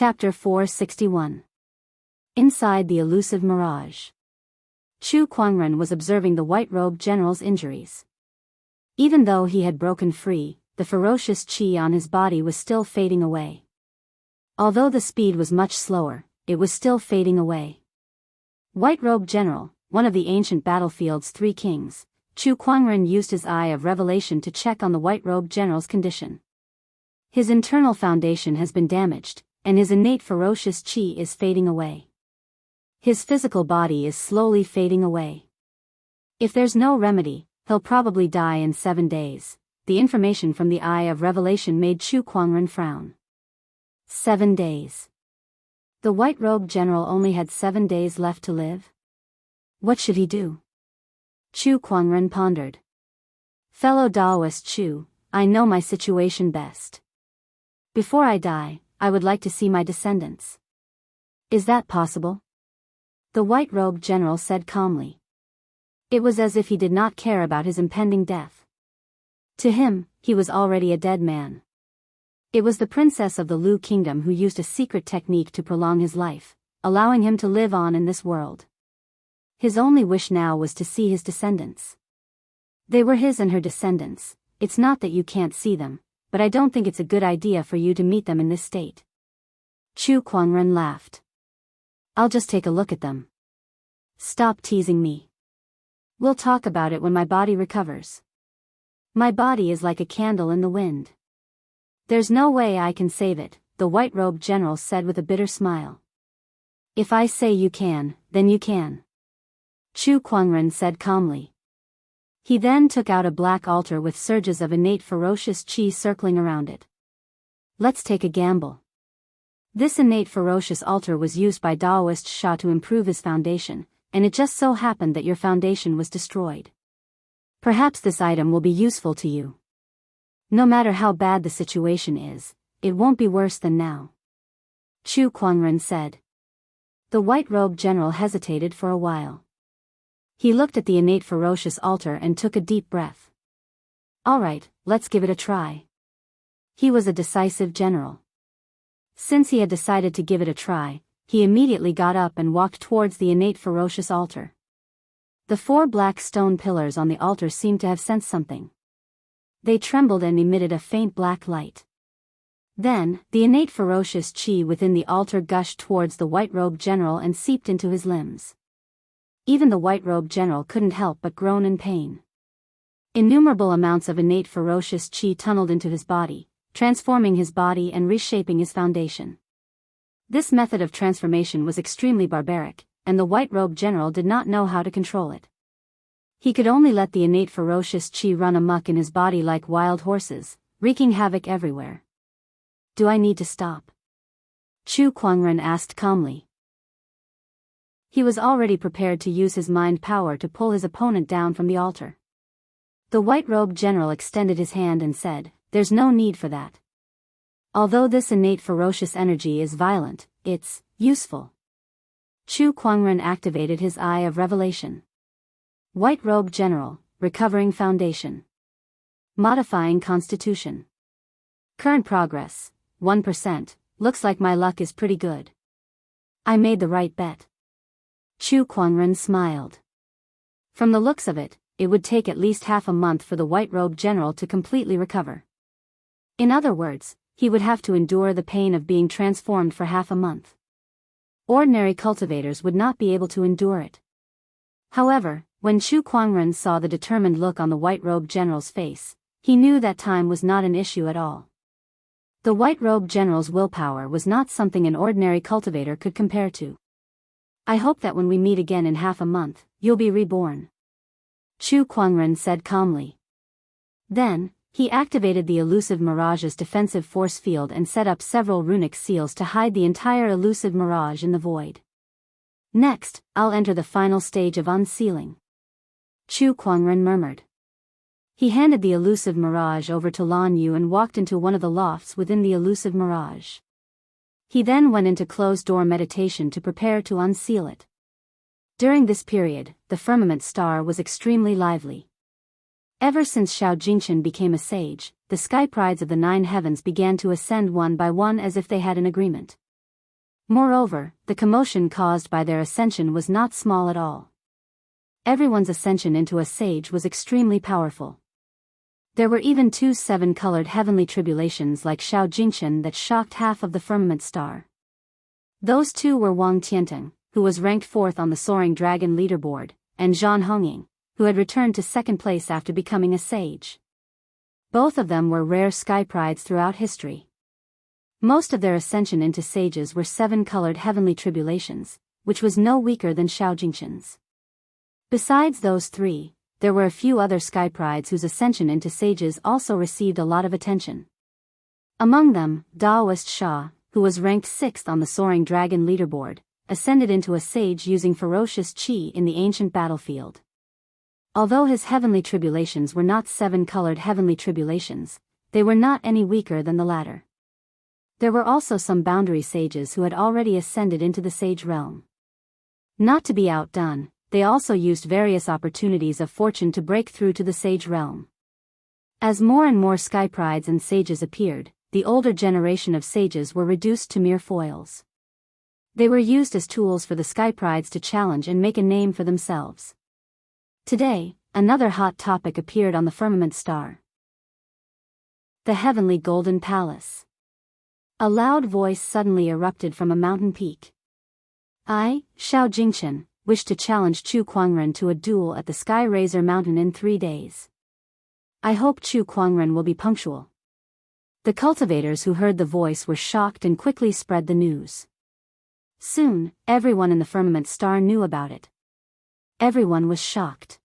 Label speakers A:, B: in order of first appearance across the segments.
A: Chapter 461. Inside the Elusive Mirage. Chu Kuangren was observing the white-robed general's injuries. Even though he had broken free, the ferocious qi on his body was still fading away. Although the speed was much slower, it was still fading away. White-robed general, one of the ancient battlefield's three kings, Chu Kuangren used his eye of revelation to check on the white-robed general's condition. His internal foundation has been damaged, and his innate ferocious qi is fading away. His physical body is slowly fading away. If there's no remedy, he'll probably die in 7 days. The information from the Eye of Revelation made Chu Kuangren frown. 7 days. The white-robed general only had 7 days left to live? What should he do? Chu Kuangren pondered. Fellow Daoist Chu, I know my situation best. Before I die, I would like to see my descendants. Is that possible? The white-robed general said calmly. It was as if he did not care about his impending death. To him, he was already a dead man. It was the princess of the Lu kingdom who used a secret technique to prolong his life, allowing him to live on in this world. His only wish now was to see his descendants. They were his and her descendants. It's not that you can't see them, but I don't think it's a good idea for you to meet them in this state. Chu Kuangren laughed. I'll just take a look at them. Stop teasing me. We'll talk about it when my body recovers. My body is like a candle in the wind. There's no way I can save it, the white-robed general said with a bitter smile. If I say you can, then you can. Chu Kuangren said calmly. He then took out a black altar with surges of innate ferocious qi circling around it. Let's take a gamble. This innate ferocious altar was used by Daoist Xia to improve his foundation, and it just so happened that your foundation was destroyed. Perhaps this item will be useful to you. No matter how bad the situation is, it won't be worse than now. Chu Kuangren said. The white-robed general hesitated for a while. He looked at the innate ferocious altar and took a deep breath. All right, let's give it a try. He was a decisive general. Since he had decided to give it a try, he immediately got up and walked towards the innate ferocious altar. The 4 black stone pillars on the altar seemed to have sensed something. They trembled and emitted a faint black light. Then, the innate ferocious qi within the altar gushed towards the white-robed general and seeped into his limbs. Even the white-robed general couldn't help but groan in pain. Innumerable amounts of innate ferocious qi tunneled into his body, transforming his body and reshaping his foundation. This method of transformation was extremely barbaric, and the white-robed general did not know how to control it. He could only let the innate ferocious qi run amok in his body like wild horses, wreaking havoc everywhere. Do I need to stop? Chu Kuangren asked calmly. He was already prepared to use his mind power to pull his opponent down from the altar. The white-robed general extended his hand and said, There's no need for that. Although this innate ferocious energy is violent, it's useful. Chu Kuangren activated his Eye of Revelation. White-robed general, recovering foundation. Modifying constitution. Current progress, 1%, looks like my luck is pretty good. I made the right bet. Chu Kuangren smiled. From the looks of it, it would take at least half a month for the white-robed general to completely recover. In other words, he would have to endure the pain of being transformed for half a month. Ordinary cultivators would not be able to endure it. However, when Chu Kuangren saw the determined look on the white-robed general's face, he knew that time was not an issue at all. The white-robed general's willpower was not something an ordinary cultivator could compare to. I hope that when we meet again in half a month, you'll be reborn. Chu Kuangren said calmly. Then, he activated the elusive mirage's defensive force field and set up several runic seals to hide the entire elusive mirage in the void. Next, I'll enter the final stage of unsealing. Chu Kuangren murmured. He handed the elusive mirage over to Lan Yu and walked into one of the lofts within the elusive mirage. He then went into closed-door meditation to prepare to unseal it. During this period, the firmament star was extremely lively. Ever since Xiao Jingchen became a sage, the sky prides of the 9 heavens began to ascend one by one as if they had an agreement. Moreover, the commotion caused by their ascension was not small at all. Everyone's ascension into a sage was extremely powerful. There were even 2 7-colored heavenly tribulations like Xiao Jingchen that shocked half of the firmament star. Those 2 were Wang Tianteng, who was ranked 4th on the Soaring Dragon leaderboard, and Zhan Hongying, who had returned to 2nd place after becoming a sage. Both of them were rare sky prides throughout history. Most of their ascension into sages were 7-colored heavenly tribulations, which was no weaker than Xiao Jingchen's. Besides those 3, there were a few other sky prides whose ascension into sages also received a lot of attention. Among them, Daoist Sha, who was ranked 6th on the Soaring Dragon leaderboard, ascended into a sage using ferocious qi in the ancient battlefield. Although his heavenly tribulations were not 7-colored heavenly tribulations, they were not any weaker than the latter. There were also some boundary sages who had already ascended into the sage realm. Not to be outdone, they also used various opportunities of fortune to break through to the sage realm. As more and more sky prides and sages appeared, the older generation of sages were reduced to mere foils. They were used as tools for the sky prides to challenge and make a name for themselves. Today, another hot topic appeared on the firmament star. The Heavenly Golden Palace. A loud voice suddenly erupted from a mountain peak. I, Xiao Jingchen, wish to challenge Chu Kuangren to a duel at the Sky Razor Mountain in 3 days. I hope Chu Kuangren will be punctual. The cultivators who heard the voice were shocked and quickly spread the news. Soon, everyone in the firmament star knew about it. Everyone was shocked.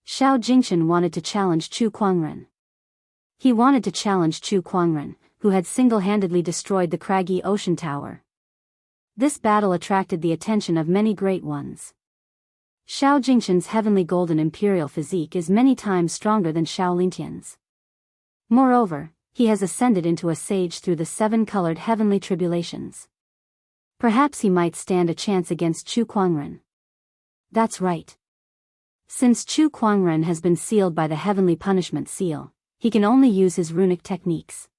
A: Xiao Jingchen wanted to challenge Chu Kuangren. He wanted to challenge Chu Kuangren, who had single-handedly destroyed the craggy ocean tower. This battle attracted the attention of many great ones. Xiao Jingchen's heavenly golden imperial physique is many times stronger than Xiao Lintian's. Moreover, he has ascended into a sage through the 7-colored heavenly tribulations. Perhaps he might stand a chance against Chu Kuangren. That's right. Since Chu Kuangren has been sealed by the heavenly punishment seal, he can only use his runic techniques.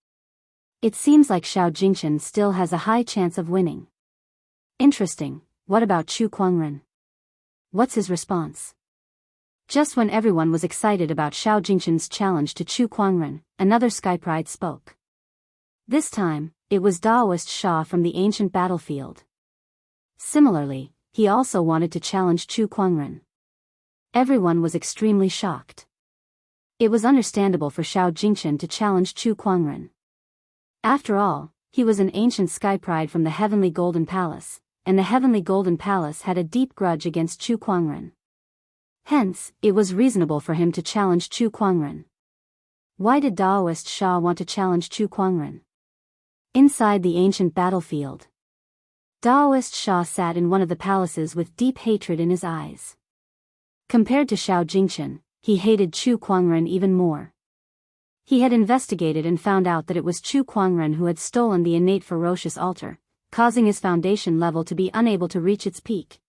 A: It seems like Xiao Jingchen still has a high chance of winning. Interesting, what about Chu Kuangren? What's his response? Just when everyone was excited about Xiao Jingchen's challenge to Chu Kuangren, another sky pride spoke. This time, it was Daoist Sha from the ancient battlefield. Similarly, he also wanted to challenge Chu Kuangren. Everyone was extremely shocked. It was understandable for Xiao Jingchen to challenge Chu Kuangren. After all, he was an ancient sky pride from the Heavenly Golden Palace, and the Heavenly Golden Palace had a deep grudge against Chu Kuangren. Hence, it was reasonable for him to challenge Chu Kuangren. Why did Daoist Sha want to challenge Chu Kuangren? Inside the ancient battlefield, Daoist Sha sat in one of the palaces with deep hatred in his eyes. Compared to Xiao Jingchen, he hated Chu Kuangren even more. He had investigated and found out that it was Chu Kuangren who had stolen the innate ferocious altar, causing his foundation level to be unable to reach its peak.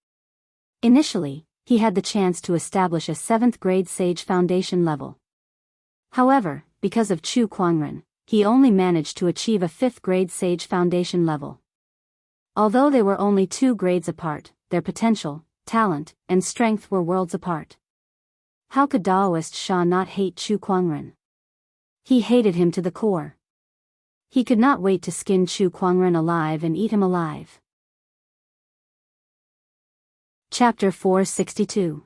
A: Initially, he had the chance to establish a 7th grade sage foundation level. However, because of Chu Kuangren, he only managed to achieve a 5th grade sage foundation level. Although they were only 2 grades apart, their potential, talent, and strength were worlds apart. How could Daoist Sha not hate Chu Kuangren? He hated him to the core. He could not wait to skin Chu Kuangren alive and eat him alive. Chapter 462.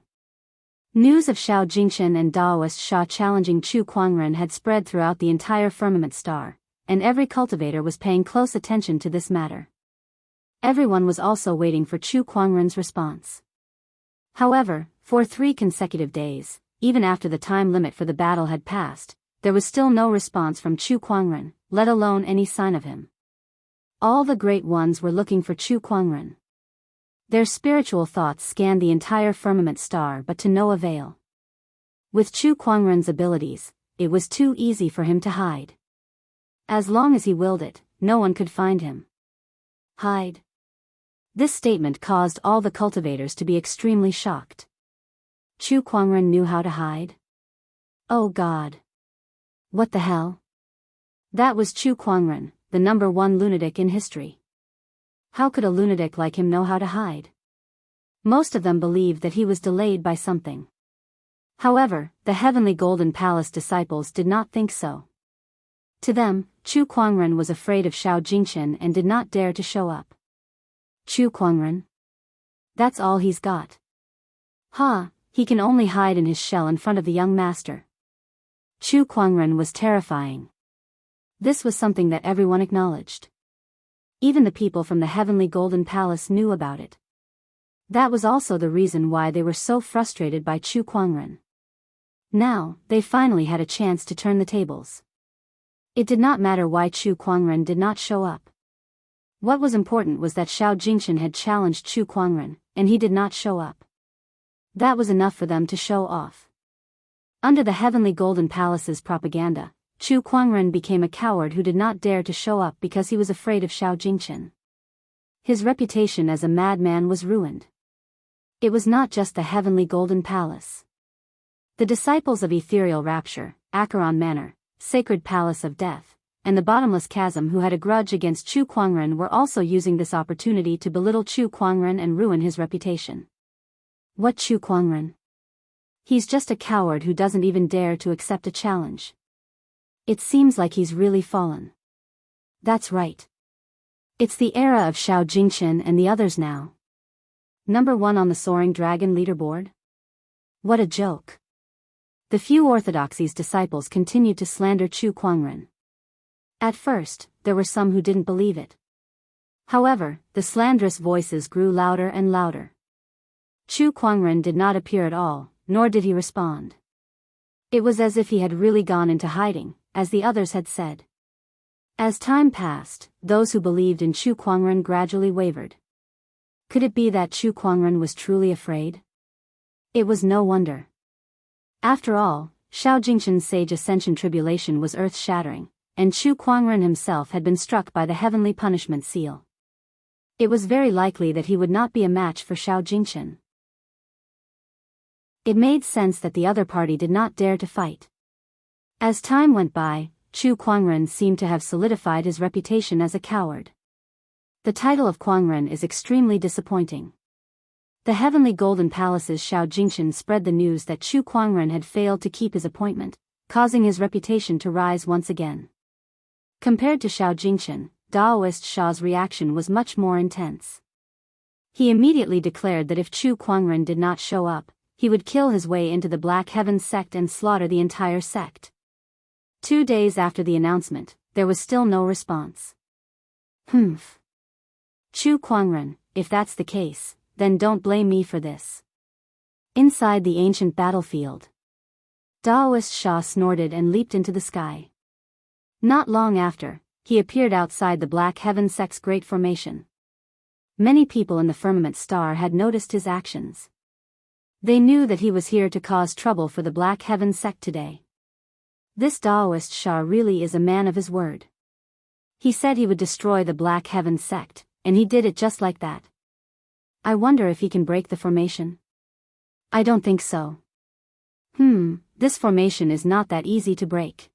A: News of Xiao Jingchen and Daoist Sha challenging Chu Kuangren had spread throughout the entire firmament star, and every cultivator was paying close attention to this matter. Everyone was also waiting for Chu Kuangren's response. However, for 3 consecutive days, even after the time limit for the battle had passed, there was still no response from Chu Kuangren, let alone any sign of him. All the great ones were looking for Chu Kuangren. Their spiritual thoughts scanned the entire firmament star but to no avail. With Chu Kuangren's abilities, it was too easy for him to hide. As long as he willed it, no one could find him. Hide. This statement caused all the cultivators to be extremely shocked. Chu Kuangren knew how to hide? Oh God. What the hell? That was Chu Kuangren, the #1 lunatic in history. How could a lunatic like him know how to hide? Most of them believed that he was delayed by something. However, the heavenly Golden Palace disciples did not think so. To them, Chu Kuangren was afraid of Xiao Jingchen and did not dare to show up. Chu Kuangren? That's all he's got. Ha, he can only hide in his shell in front of the young master. Chu Kuangren was terrifying. This was something that everyone acknowledged. Even the people from the heavenly Golden Palace knew about it. That was also the reason why they were so frustrated by Chu Kuangren. Now, they finally had a chance to turn the tables. It did not matter why Chu Kuangren did not show up. What was important was that Xiao Jingchen had challenged Chu Kuangren, and he did not show up. That was enough for them to show off. Under the heavenly Golden Palace's propaganda, Chu Kuangren became a coward who did not dare to show up because he was afraid of Xiao Jingchen. His reputation as a madman was ruined. It was not just the heavenly Golden Palace. The disciples of Ethereal Rapture, Acheron Manor, Sacred Palace of Death, and the Bottomless Chasm who had a grudge against Chu Kuangren were also using this opportunity to belittle Chu Kuangren and ruin his reputation. What Chu Kuangren? He's just a coward who doesn't even dare to accept a challenge. It seems like he's really fallen. That's right. It's the era of Xiao Jingchen and the others now. Number 1 on the Soaring Dragon leaderboard? What a joke. The few orthodoxy's disciples continued to slander Chu Kuangren. At first, there were some who didn't believe it. However, the slanderous voices grew louder and louder. Chu Kuangren did not appear at all, nor did he respond. It was as if he had really gone into hiding, as the others had said. As time passed, those who believed in Chu Kuangren gradually wavered. Could it be that Chu Kuangren was truly afraid? It was no wonder. After all, Xiao Jingchen's sage ascension tribulation was earth-shattering, and Chu Kuangren himself had been struck by the heavenly punishment seal. It was very likely that he would not be a match for Xiao Jingchen. It made sense that the other party did not dare to fight. As time went by, Chu Kuangren seemed to have solidified his reputation as a coward. The title of Kuangren is extremely disappointing. The heavenly Golden Palace's Xiao Jingchen spread the news that Chu Kuangren had failed to keep his appointment, causing his reputation to rise once again. Compared to Xiao Jingchen, Daoist Sha's reaction was much more intense. He immediately declared that if Chu Kuangren did not show up, he would kill his way into the Black Heaven sect and slaughter the entire sect. 2 days after the announcement, there was still no response. Humph. Chu Kuangren, if that's the case, then don't blame me for this. Inside the ancient battlefield, Daoist Sha snorted and leaped into the sky. Not long after, he appeared outside the Black Heaven sect's great formation. Many people in the firmament star had noticed his actions. They knew that he was here to cause trouble for the Black Heaven sect today. This Daoist Sha really is a man of his word. He said he would destroy the Black Heaven sect, and he did it just like that. I wonder if he can break the formation. I don't think so. This formation is not that easy to break.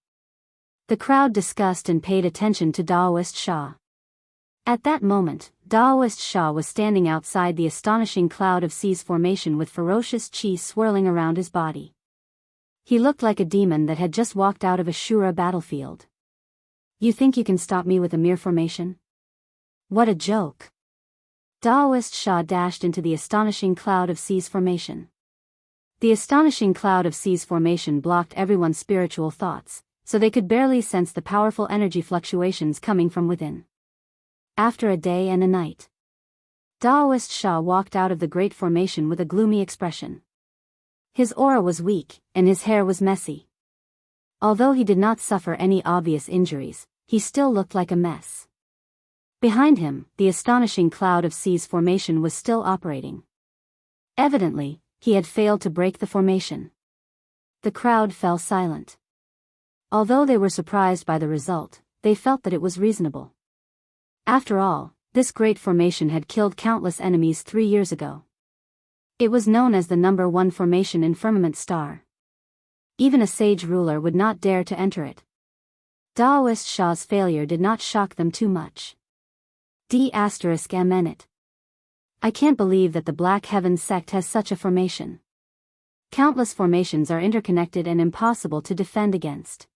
A: The crowd discussed and paid attention to Daoist Sha. At that moment, Daoist Sha was standing outside the astonishing cloud of seas formation with ferocious chi swirling around his body. He looked like a demon that had just walked out of a Shura battlefield. You think you can stop me with a mere formation? What a joke. Daoist Sha dashed into the astonishing cloud of seas formation. The astonishing cloud of seas formation blocked everyone's spiritual thoughts, so they could barely sense the powerful energy fluctuations coming from within. After a day and a night, Daoist Sha walked out of the great formation with a gloomy expression. His aura was weak, and his hair was messy. Although he did not suffer any obvious injuries, he still looked like a mess. Behind him, the astonishing cloud of seas formation was still operating. Evidently, he had failed to break the formation. The crowd fell silent. Although they were surprised by the result, they felt that it was reasonable. After all, this great formation had killed countless enemies 3 years ago. It was known as the number 1 formation in Firmament Star. Even a sage ruler would not dare to enter it. Daoist Sha's failure did not shock them too much. D***MN. I can't believe that the Black Heaven sect has such a formation. Countless formations are interconnected and impossible to defend against.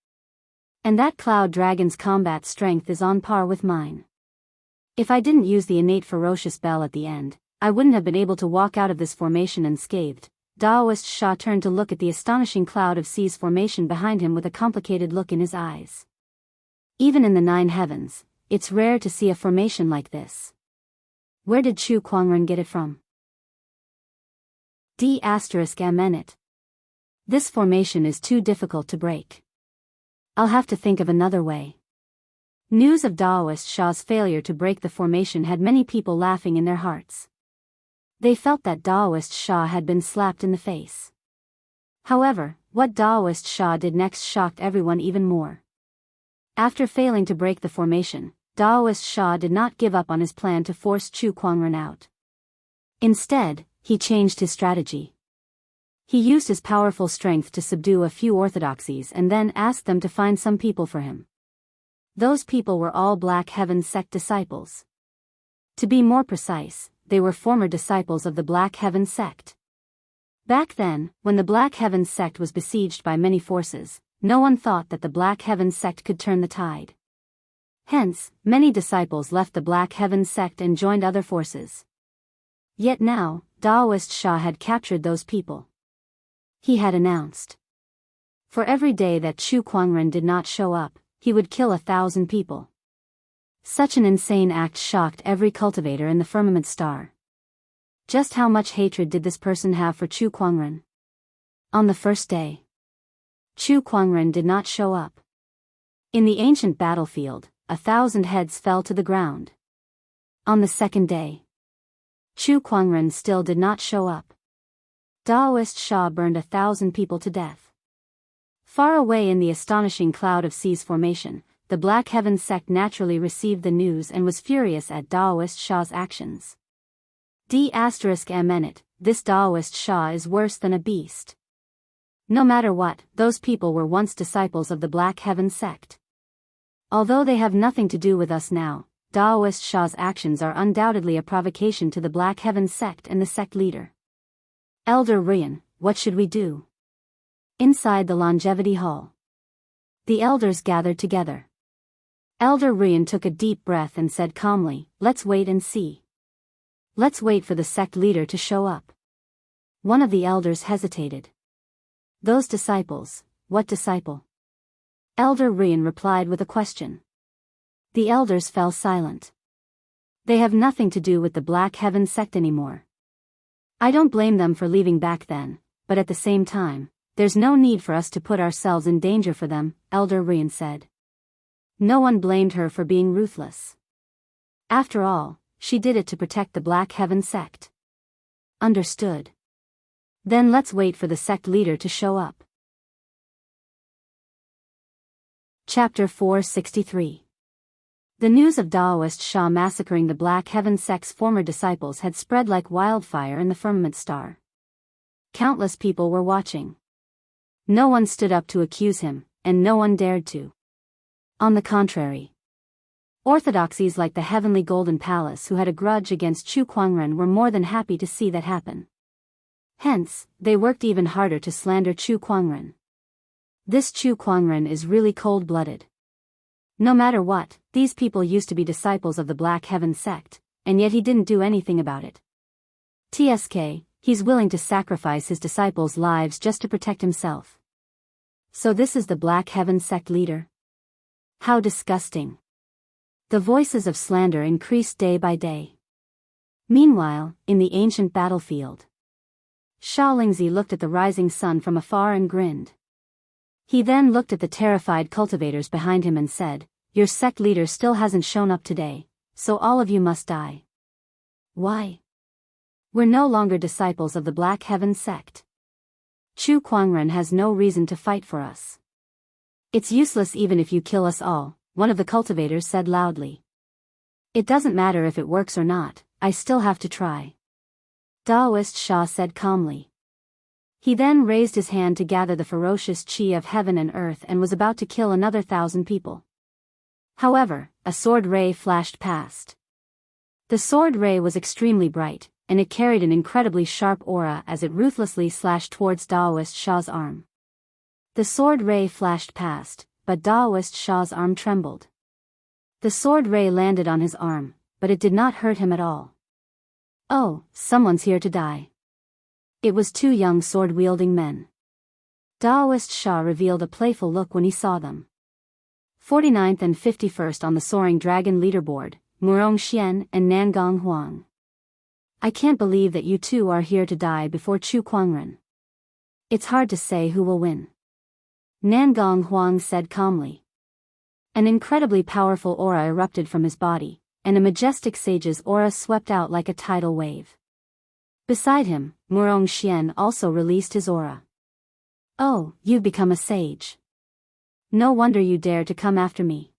A: And that Cloud Dragon's combat strength is on par with mine. If I didn't use the innate ferocious bell at the end, I wouldn't have been able to walk out of this formation unscathed. Daoist Xia turned to look at the astonishing cloud of seas formation behind him with a complicated look in his eyes. Even in the 9 heavens, it's rare to see a formation like this. Where did Chu Kuangren get it from? D***MN. This formation is too difficult to break. I'll have to think of another way. News of Daoist Xia's failure to break the formation had many people laughing in their hearts. They felt that Daoist Xia had been slapped in the face. However, what Daoist Xia did next shocked everyone even more. After failing to break the formation, Daoist Xia did not give up on his plan to force Chu Kuangren out. Instead, he changed his strategy. He used his powerful strength to subdue a few orthodoxies and then asked them to find some people for him. Those people were all Black Heaven sect disciples. To be more precise, they were former disciples of the Black Heaven sect. Back then, when the Black Heaven sect was besieged by many forces, no one thought that the Black Heaven sect could turn the tide. Hence, many disciples left the Black Heaven sect and joined other forces. Yet now, Daoist Xia had captured those people. He had announced. For every day that Chu Kuangren did not show up, he would kill 1,000 people. Such an insane act shocked every cultivator in the firmament star. Just how much hatred did this person have for Chu Kuangren? On the first day, Chu Kuangren did not show up. In the ancient battlefield, 1,000 heads fell to the ground. On the second day, Chu Kuangren still did not show up. Daoist Xia burned 1,000 people to death. Far away in the astonishing cloud of seas formation, the Black Heaven sect naturally received the news and was furious at Daoist Xia's actions. D***MN. This Daoist Xia is worse than a beast. No matter what, those people were once disciples of the Black Heaven sect. Although they have nothing to do with us now, Daoist Xia's actions are undoubtedly a provocation to the Black Heaven sect and the sect leader. Elder Ruyan, what should we do? Inside the Longevity Hall, the elders gathered together. Elder Ruyan took a deep breath and said calmly, "Let's wait and see. Let's wait for the sect leader to show up." One of the elders hesitated. "Those disciples, what disciple?" Elder Ruyan replied with a question. The elders fell silent. They have nothing to do with the Black Heaven sect anymore. I don't blame them for leaving back then, but at the same time, there's no need for us to put ourselves in danger for them, Elder Ruyan said. No one blamed her for being ruthless. After all, she did it to protect the Black Heaven sect. Understood. Then let's wait for the sect leader to show up. Chapter 463. The news of Daoist Xia massacring the Black Heaven sect's former disciples had spread like wildfire in the firmament star. Countless people were watching. No one stood up to accuse him, and no one dared to. On the contrary, orthodoxies like the Heavenly Golden Palace who had a grudge against Chu Kuangren were more than happy to see that happen. Hence, they worked even harder to slander Chu Kuangren. This Chu Kuangren is really cold-blooded. No matter what, these people used to be disciples of the Black Heaven sect, and yet he didn't do anything about it. TSK, he's willing to sacrifice his disciples' lives just to protect himself. So this is the Black Heaven sect leader? How disgusting. The voices of slander increased day by day. Meanwhile, in the ancient battlefield, Xia Lingzi looked at the rising sun from afar and grinned. He then looked at the terrified cultivators behind him and said, "Your sect leader still hasn't shown up today, so all of you must die." Why? We're no longer disciples of the Black Heaven sect. Chu Kuangren has no reason to fight for us. It's useless even if you kill us all, one of the cultivators said loudly. It doesn't matter if it works or not, I still have to try. Daoist Xia said calmly. He then raised his hand to gather the ferocious qi of heaven and earth and was about to kill another 1,000 people. However, a sword ray flashed past. The sword ray was extremely bright, and it carried an incredibly sharp aura as it ruthlessly slashed towards Daoist Xia's arm. The sword ray flashed past, but Daoist Xia's arm trembled. The sword ray landed on his arm, but it did not hurt him at all. Oh, someone's here to die. It was two young sword-wielding men. Daoist Xia revealed a playful look when he saw them. 49th and 51st on the Soaring Dragon leaderboard, Murong Xian and Nangong Huang. I can't believe that you two are here to die before Chu Kuangren. It's hard to say who will win. Nangong Huang said calmly. An incredibly powerful aura erupted from his body, and a majestic sage's aura swept out like a tidal wave. Beside him, Murong Xian also released his aura. Oh, you've become a sage. No wonder you dare to come after me.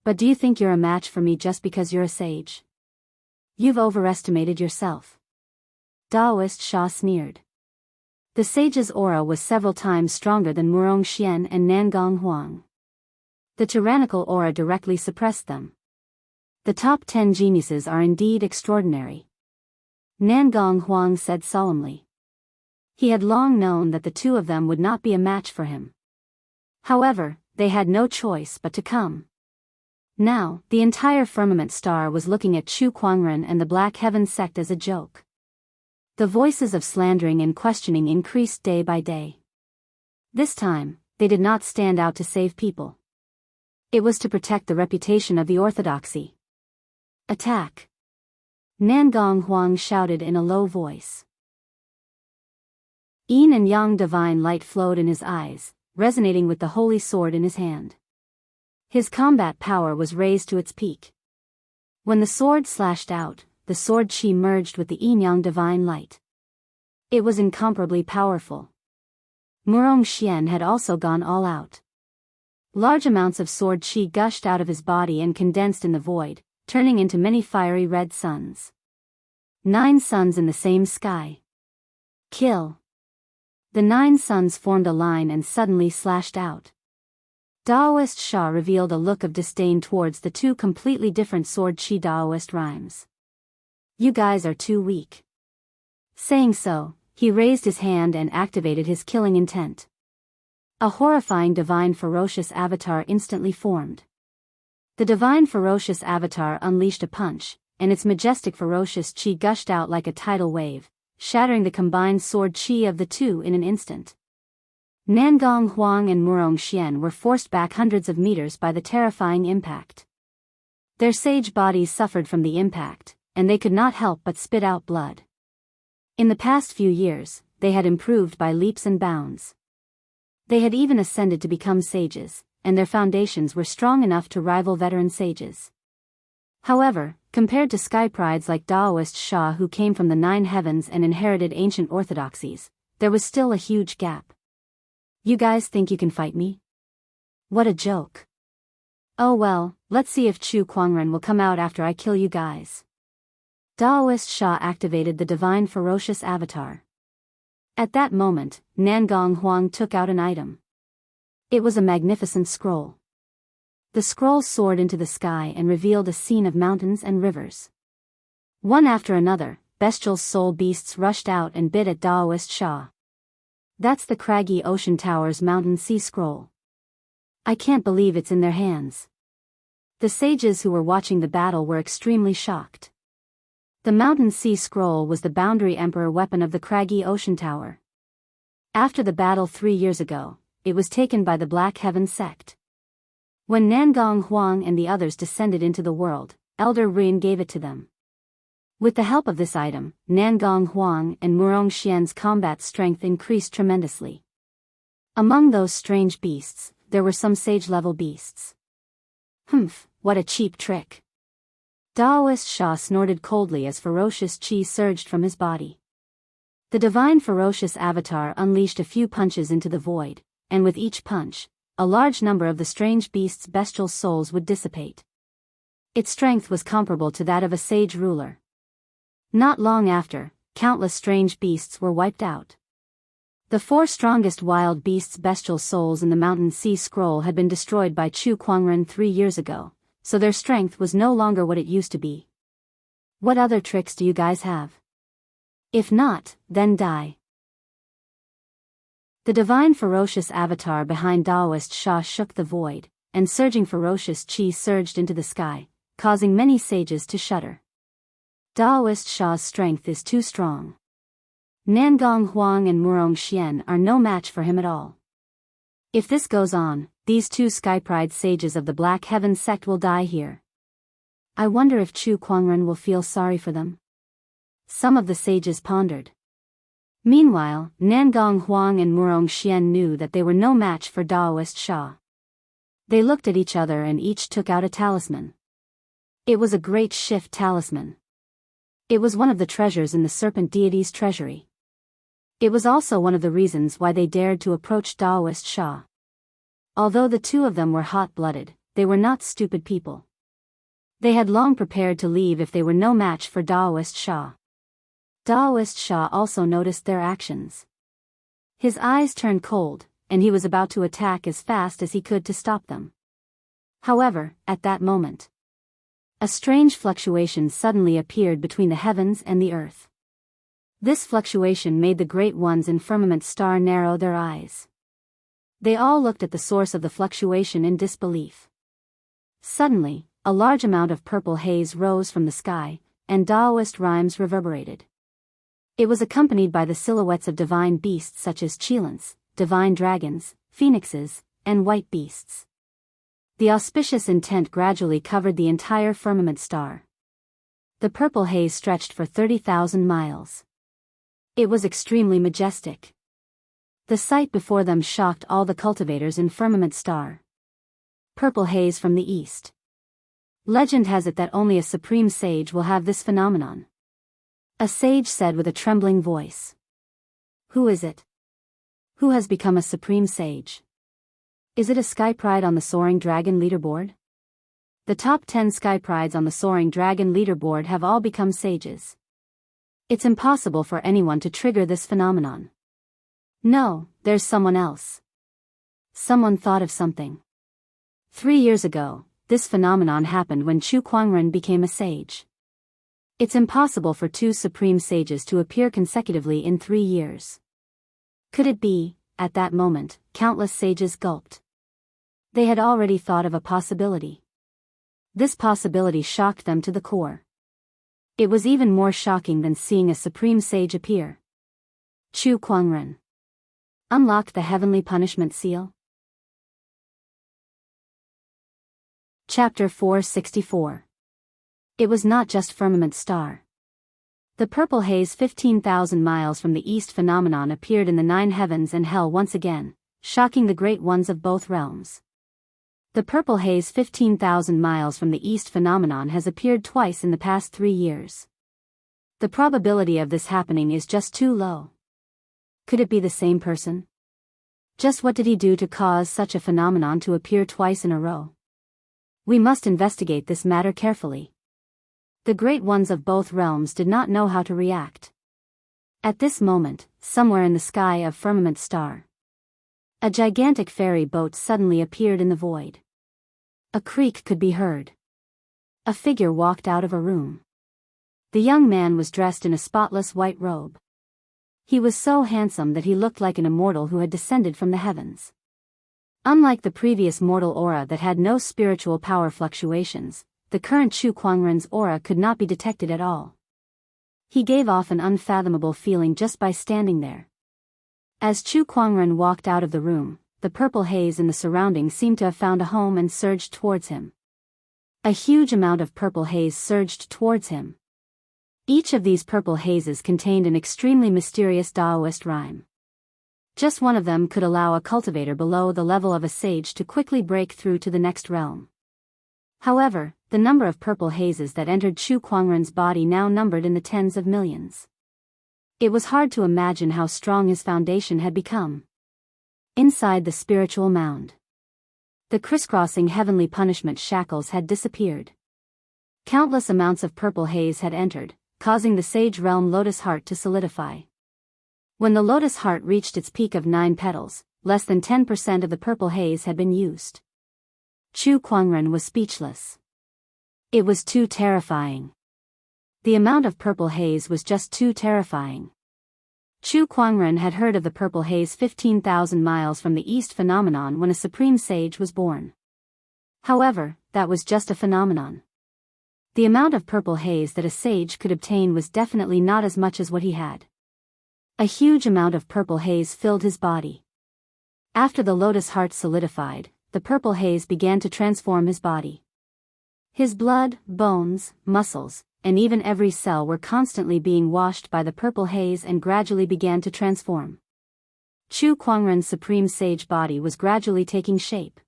A: But do you think you're a match for me just because you're a sage? You've overestimated yourself. Daoist Xia sneered. The sage's aura was several times stronger than Murong Xian and Nangong Huang. The tyrannical aura directly suppressed them. The top 10 geniuses are indeed extraordinary. Nangong Huang said solemnly. He had long known that the two of them would not be a match for him. However, they had no choice but to come. Now, the entire firmament star was looking at Chu Kuangren and the Black Heaven sect as a joke. The voices of slandering and questioning increased day by day. This time, they did not stand out to save people. It was to protect the reputation of the orthodoxy. Attack! Nangong Huang shouted in a low voice. Yin and yang divine light flowed in his eyes, resonating with the holy sword in his hand. His combat power was raised to its peak. When the sword slashed out, the sword chi merged with the yin-yang divine light. It was incomparably powerful. Murong Xian had also gone all out. Large amounts of sword chi gushed out of his body and condensed in the void, turning into many fiery red suns. 9 suns in the same sky. Kill. The 9 suns formed a line and suddenly slashed out. Daoist Xia revealed a look of disdain towards the two completely different sword chi Daoist rhymes. You guys are too weak. Saying so, he raised his hand and activated his killing intent. A horrifying divine ferocious avatar instantly formed. The divine ferocious avatar unleashed a punch, and its majestic ferocious chi gushed out like a tidal wave, shattering the combined sword chi of the two in an instant. Nangong Huang and Murong Xian were forced back hundreds of meters by the terrifying impact. Their sage bodies suffered from the impact, and they could not help but spit out blood. In the past few years, they had improved by leaps and bounds. They had even ascended to become sages, and their foundations were strong enough to rival veteran sages. However, compared to sky prides like Daoist Xia who came from the 9 heavens and inherited ancient orthodoxies, there was still a huge gap. You guys think you can fight me? What a joke. Oh well, let's see if Chu Kuangren will come out after I kill you guys. Daoist Xia activated the divine ferocious avatar. At that moment, Nangong Huang took out an item. It was a magnificent scroll. The scroll soared into the sky and revealed a scene of mountains and rivers. One after another, bestial soul beasts rushed out and bit at Daoist Xia. That's the craggy ocean tower's mountain sea scroll. I can't believe it's in their hands. The sages who were watching the battle were extremely shocked. The mountain sea scroll was the boundary emperor weapon of the craggy ocean tower. After the battle 3 years ago, it was taken by the Black Heaven sect. When Nangong Huang and the others descended into the world, Elder Rin gave it to them. With the help of this item, Nangong Huang and Murong Xian's combat strength increased tremendously. Among those strange beasts, there were some sage-level beasts. Humph, what a cheap trick. Daoist Xia snorted coldly as ferocious chi surged from his body. The divine ferocious avatar unleashed a few punches into the void, and with each punch, a large number of the strange beast's bestial souls would dissipate. Its strength was comparable to that of a sage ruler. Not long after, countless strange beasts were wiped out. The 4 strongest wild beasts' bestial souls in the Mountain Sea Scroll had been destroyed by Chu Kuangren 3 years ago, so their strength was no longer what it used to be. What other tricks do you guys have? If not, then die. The divine ferocious avatar behind Daoist Sha shook the void, and surging ferocious chi surged into the sky, causing many sages to shudder. Daoist Sha's strength is too strong. Nangong Huang and Murong Xian are no match for him at all. If this goes on, these two sky-pride sages of the Black Heaven sect will die here. I wonder if Chu Kuangren will feel sorry for them. Some of the sages pondered. Meanwhile, Nangong Huang and Murong Xian knew that they were no match for Daoist Sha. They looked at each other and each took out a talisman. It was a great shift talisman. It was one of the treasures in the serpent deity's treasury. It was also one of the reasons why they dared to approach Daoist Sha. Although the two of them were hot-blooded, they were not stupid people. They had long prepared to leave if they were no match for Daoist Sha. Daoist Sha also noticed their actions. His eyes turned cold, and he was about to attack as fast as he could to stop them. However, at that moment, a strange fluctuation suddenly appeared between the heavens and the earth. This fluctuation made the great ones in Firmament Star narrow their eyes. They all looked at the source of the fluctuation in disbelief. Suddenly, a large amount of purple haze rose from the sky, and Daoist rhymes reverberated. It was accompanied by the silhouettes of divine beasts such as Chilans, divine dragons, phoenixes, and white beasts. The auspicious intent gradually covered the entire firmament star. The purple haze stretched for 30,000 miles. It was extremely majestic. The sight before them shocked all the cultivators in Firmament Star. Purple haze from the east. Legend has it that only a supreme sage will have this phenomenon. A sage said with a trembling voice. Who is it? Who has become a supreme sage? Is it a sky pride on the Soaring Dragon leaderboard? The top 10 sky prides on the Soaring Dragon leaderboard have all become sages. It's impossible for anyone to trigger this phenomenon. No, there's someone else. Someone thought of something. 3 years ago, this phenomenon happened when Chu Kuangren became a sage. It's impossible for two supreme sages to appear consecutively in 3 years. Could it be? At that moment, countless sages gulped. They had already thought of a possibility. This possibility shocked them to the core. It was even more shocking than seeing a supreme sage appear. Chu Kuangren unlocked the heavenly punishment seal. Chapter 464. It was not just Firmament Star. The purple haze 15,000 miles from the east phenomenon appeared in the 9 heavens and hell once again, shocking the great ones of both realms. The purple haze 15,000 miles from the east phenomenon has appeared twice in the past 3 years. The probability of this happening is just too low. Could it be the same person? Just what did he do to cause such a phenomenon to appear twice in a row? We must investigate this matter carefully. The great ones of both realms did not know how to react. At this moment, somewhere in the sky of Firmament Star, a gigantic ferry boat suddenly appeared in the void. A creak could be heard. A figure walked out of a room. The young man was dressed in a spotless white robe. He was so handsome that he looked like an immortal who had descended from the heavens. Unlike the previous mortal aura that had no spiritual power fluctuations, the current Chu Kuangren's aura could not be detected at all. He gave off an unfathomable feeling just by standing there. As Chu Kuangren walked out of the room, the purple haze in the surroundings seemed to have found a home and surged towards him. A huge amount of purple haze surged towards him. Each of these purple hazes contained an extremely mysterious Daoist rhyme. Just one of them could allow a cultivator below the level of a sage to quickly break through to the next realm. However, the number of purple hazes that entered Chu Kuangren's body now numbered in the tens of millions. It was hard to imagine how strong his foundation had become. Inside the spiritual mound, the crisscrossing heavenly punishment shackles had disappeared. Countless amounts of purple haze had entered, causing the sage realm lotus heart to solidify. When the lotus heart reached its peak of 9 petals, less than 10% of the purple haze had been used. Chu Kuangren was speechless. It was too terrifying. The amount of purple haze was just too terrifying. Chu Kuangren had heard of the purple haze 15,000 miles from the east phenomenon when a supreme sage was born. However, that was just a phenomenon. The amount of purple haze that a sage could obtain was definitely not as much as what he had. A huge amount of purple haze filled his body. After the lotus heart solidified, the purple haze began to transform his body. His blood, bones, muscles, and even every cell were constantly being washed by the purple haze and gradually began to transform. Chu Kuangren's supreme sage body was gradually taking shape.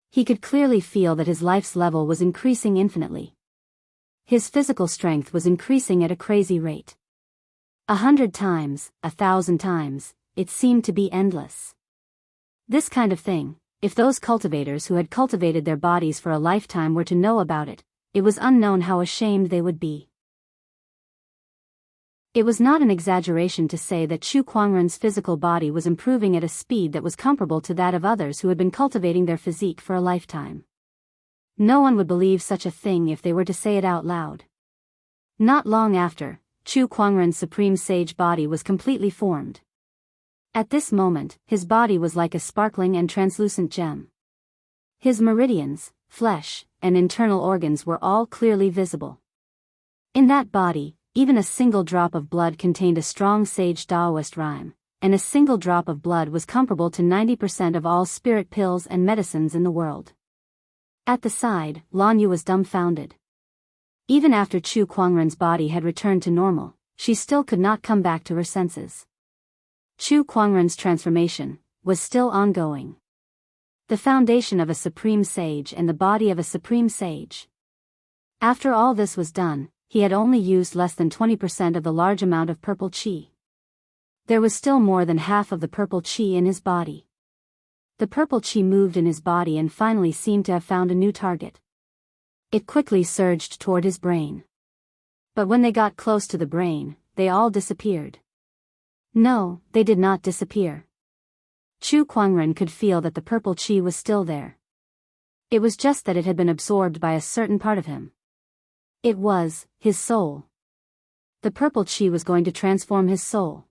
A: He could clearly feel that his life's level was increasing infinitely. His physical strength was increasing at a crazy rate. 100 times, 1,000 times, it seemed to be endless. This kind of thing, if those cultivators who had cultivated their bodies for a lifetime were to know about it, it was unknown how ashamed they would be. It was not an exaggeration to say that Chu Kuangren's physical body was improving at a speed that was comparable to that of others who had been cultivating their physique for a lifetime. No one would believe such a thing if they were to say it out loud. Not long after, Chu Kuangren's supreme sage body was completely formed. At this moment, his body was like a sparkling and translucent gem. His meridians, flesh, and internal organs were all clearly visible. In that body, even a single drop of blood contained a strong sage Daoist rhyme, and a single drop of blood was comparable to 90% of all spirit pills and medicines in the world. At the side, Lan Yu was dumbfounded. Even after Chu Kuangren's body had returned to normal, she still could not come back to her senses. Chu Kuangren's transformation was still ongoing. The foundation of a supreme sage and the body of a supreme sage. After all this was done, he had only used less than 20% of the large amount of purple qi. There was still more than half of the purple qi in his body. The purple qi moved in his body and finally seemed to have found a new target. It quickly surged toward his brain. But when they got close to the brain, they all disappeared. No, they did not disappear. Chu Kuangren could feel that the purple qi was still there. It was just that it had been absorbed by a certain part of him. It was his soul. The purple qi was going to transform his soul.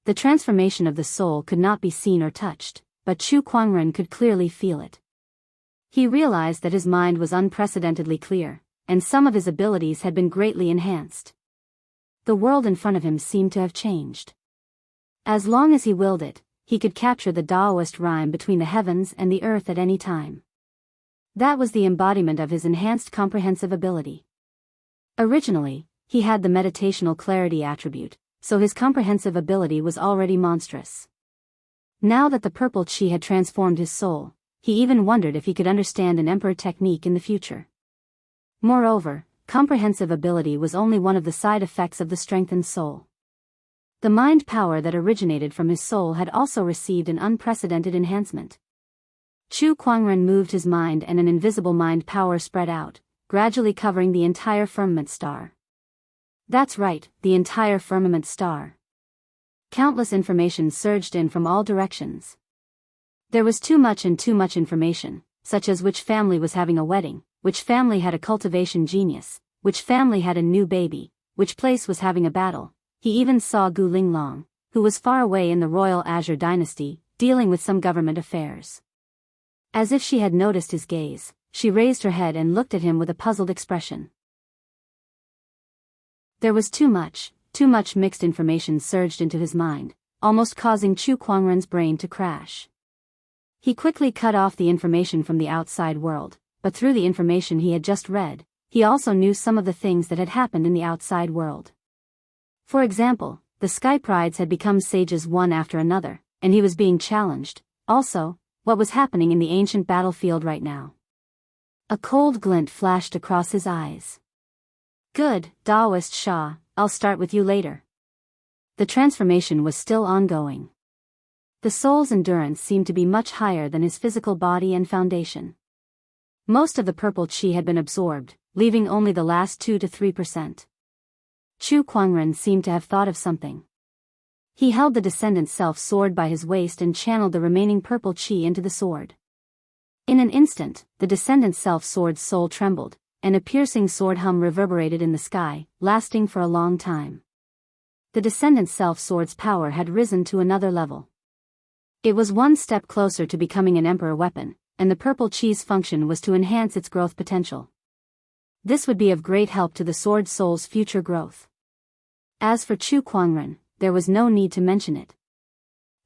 A: The transformation of the soul could not be seen or touched, but Chu Kuangren could clearly feel it. He realized that his mind was unprecedentedly clear, and some of his abilities had been greatly enhanced. The world in front of him seemed to have changed. As long as he willed it, he could capture the Daoist rhyme between the heavens and the earth at any time. That was the embodiment of his enhanced comprehensive ability. Originally, he had the meditational clarity attribute, so his comprehensive ability was already monstrous. Now that the purple qi had transformed his soul, he even wondered if he could understand an emperor technique in the future. Moreover, comprehensive ability was only one of the side effects of the strengthened soul. The mind power that originated from his soul had also received an unprecedented enhancement. Chu Kuangren moved his mind and an invisible mind power spread out, gradually covering the entire firmament star. That's right, the entire firmament star. Countless information surged in from all directions. There was too much information, such as which family was having a wedding, which family had a cultivation genius, which family had a new baby, which place was having a battle. He even saw Gu Linglong, who was far away in the royal Azure dynasty, dealing with some government affairs. As if she had noticed his gaze, she raised her head and looked at him with a puzzled expression. There was too much mixed information surged into his mind, almost causing Chu Kuangren's brain to crash. He quickly cut off the information from the outside world, but through the information he had just read, he also knew some of the things that had happened in the outside world. For example, the Sky Prides had become sages one after another, and he was being challenged. Also, what was happening in the ancient battlefield right now. A cold glint flashed across his eyes. Good, Daoist Shah, I'll start with you later. The transformation was still ongoing. The soul's endurance seemed to be much higher than his physical body and foundation. Most of the purple qi had been absorbed, leaving only the last 2 to 3%. Chu Kuangren seemed to have thought of something. He held the descendant self sword by his waist and channeled the remaining purple qi into the sword. In an instant, the descendant self sword's soul trembled, and a piercing sword hum reverberated in the sky, lasting for a long time. The descendant self-sword's power had risen to another level. It was one step closer to becoming an emperor weapon, and the purple cheese function was to enhance its growth potential. This would be of great help to the sword soul's future growth. As for Chu Kuangren, there was no need to mention it.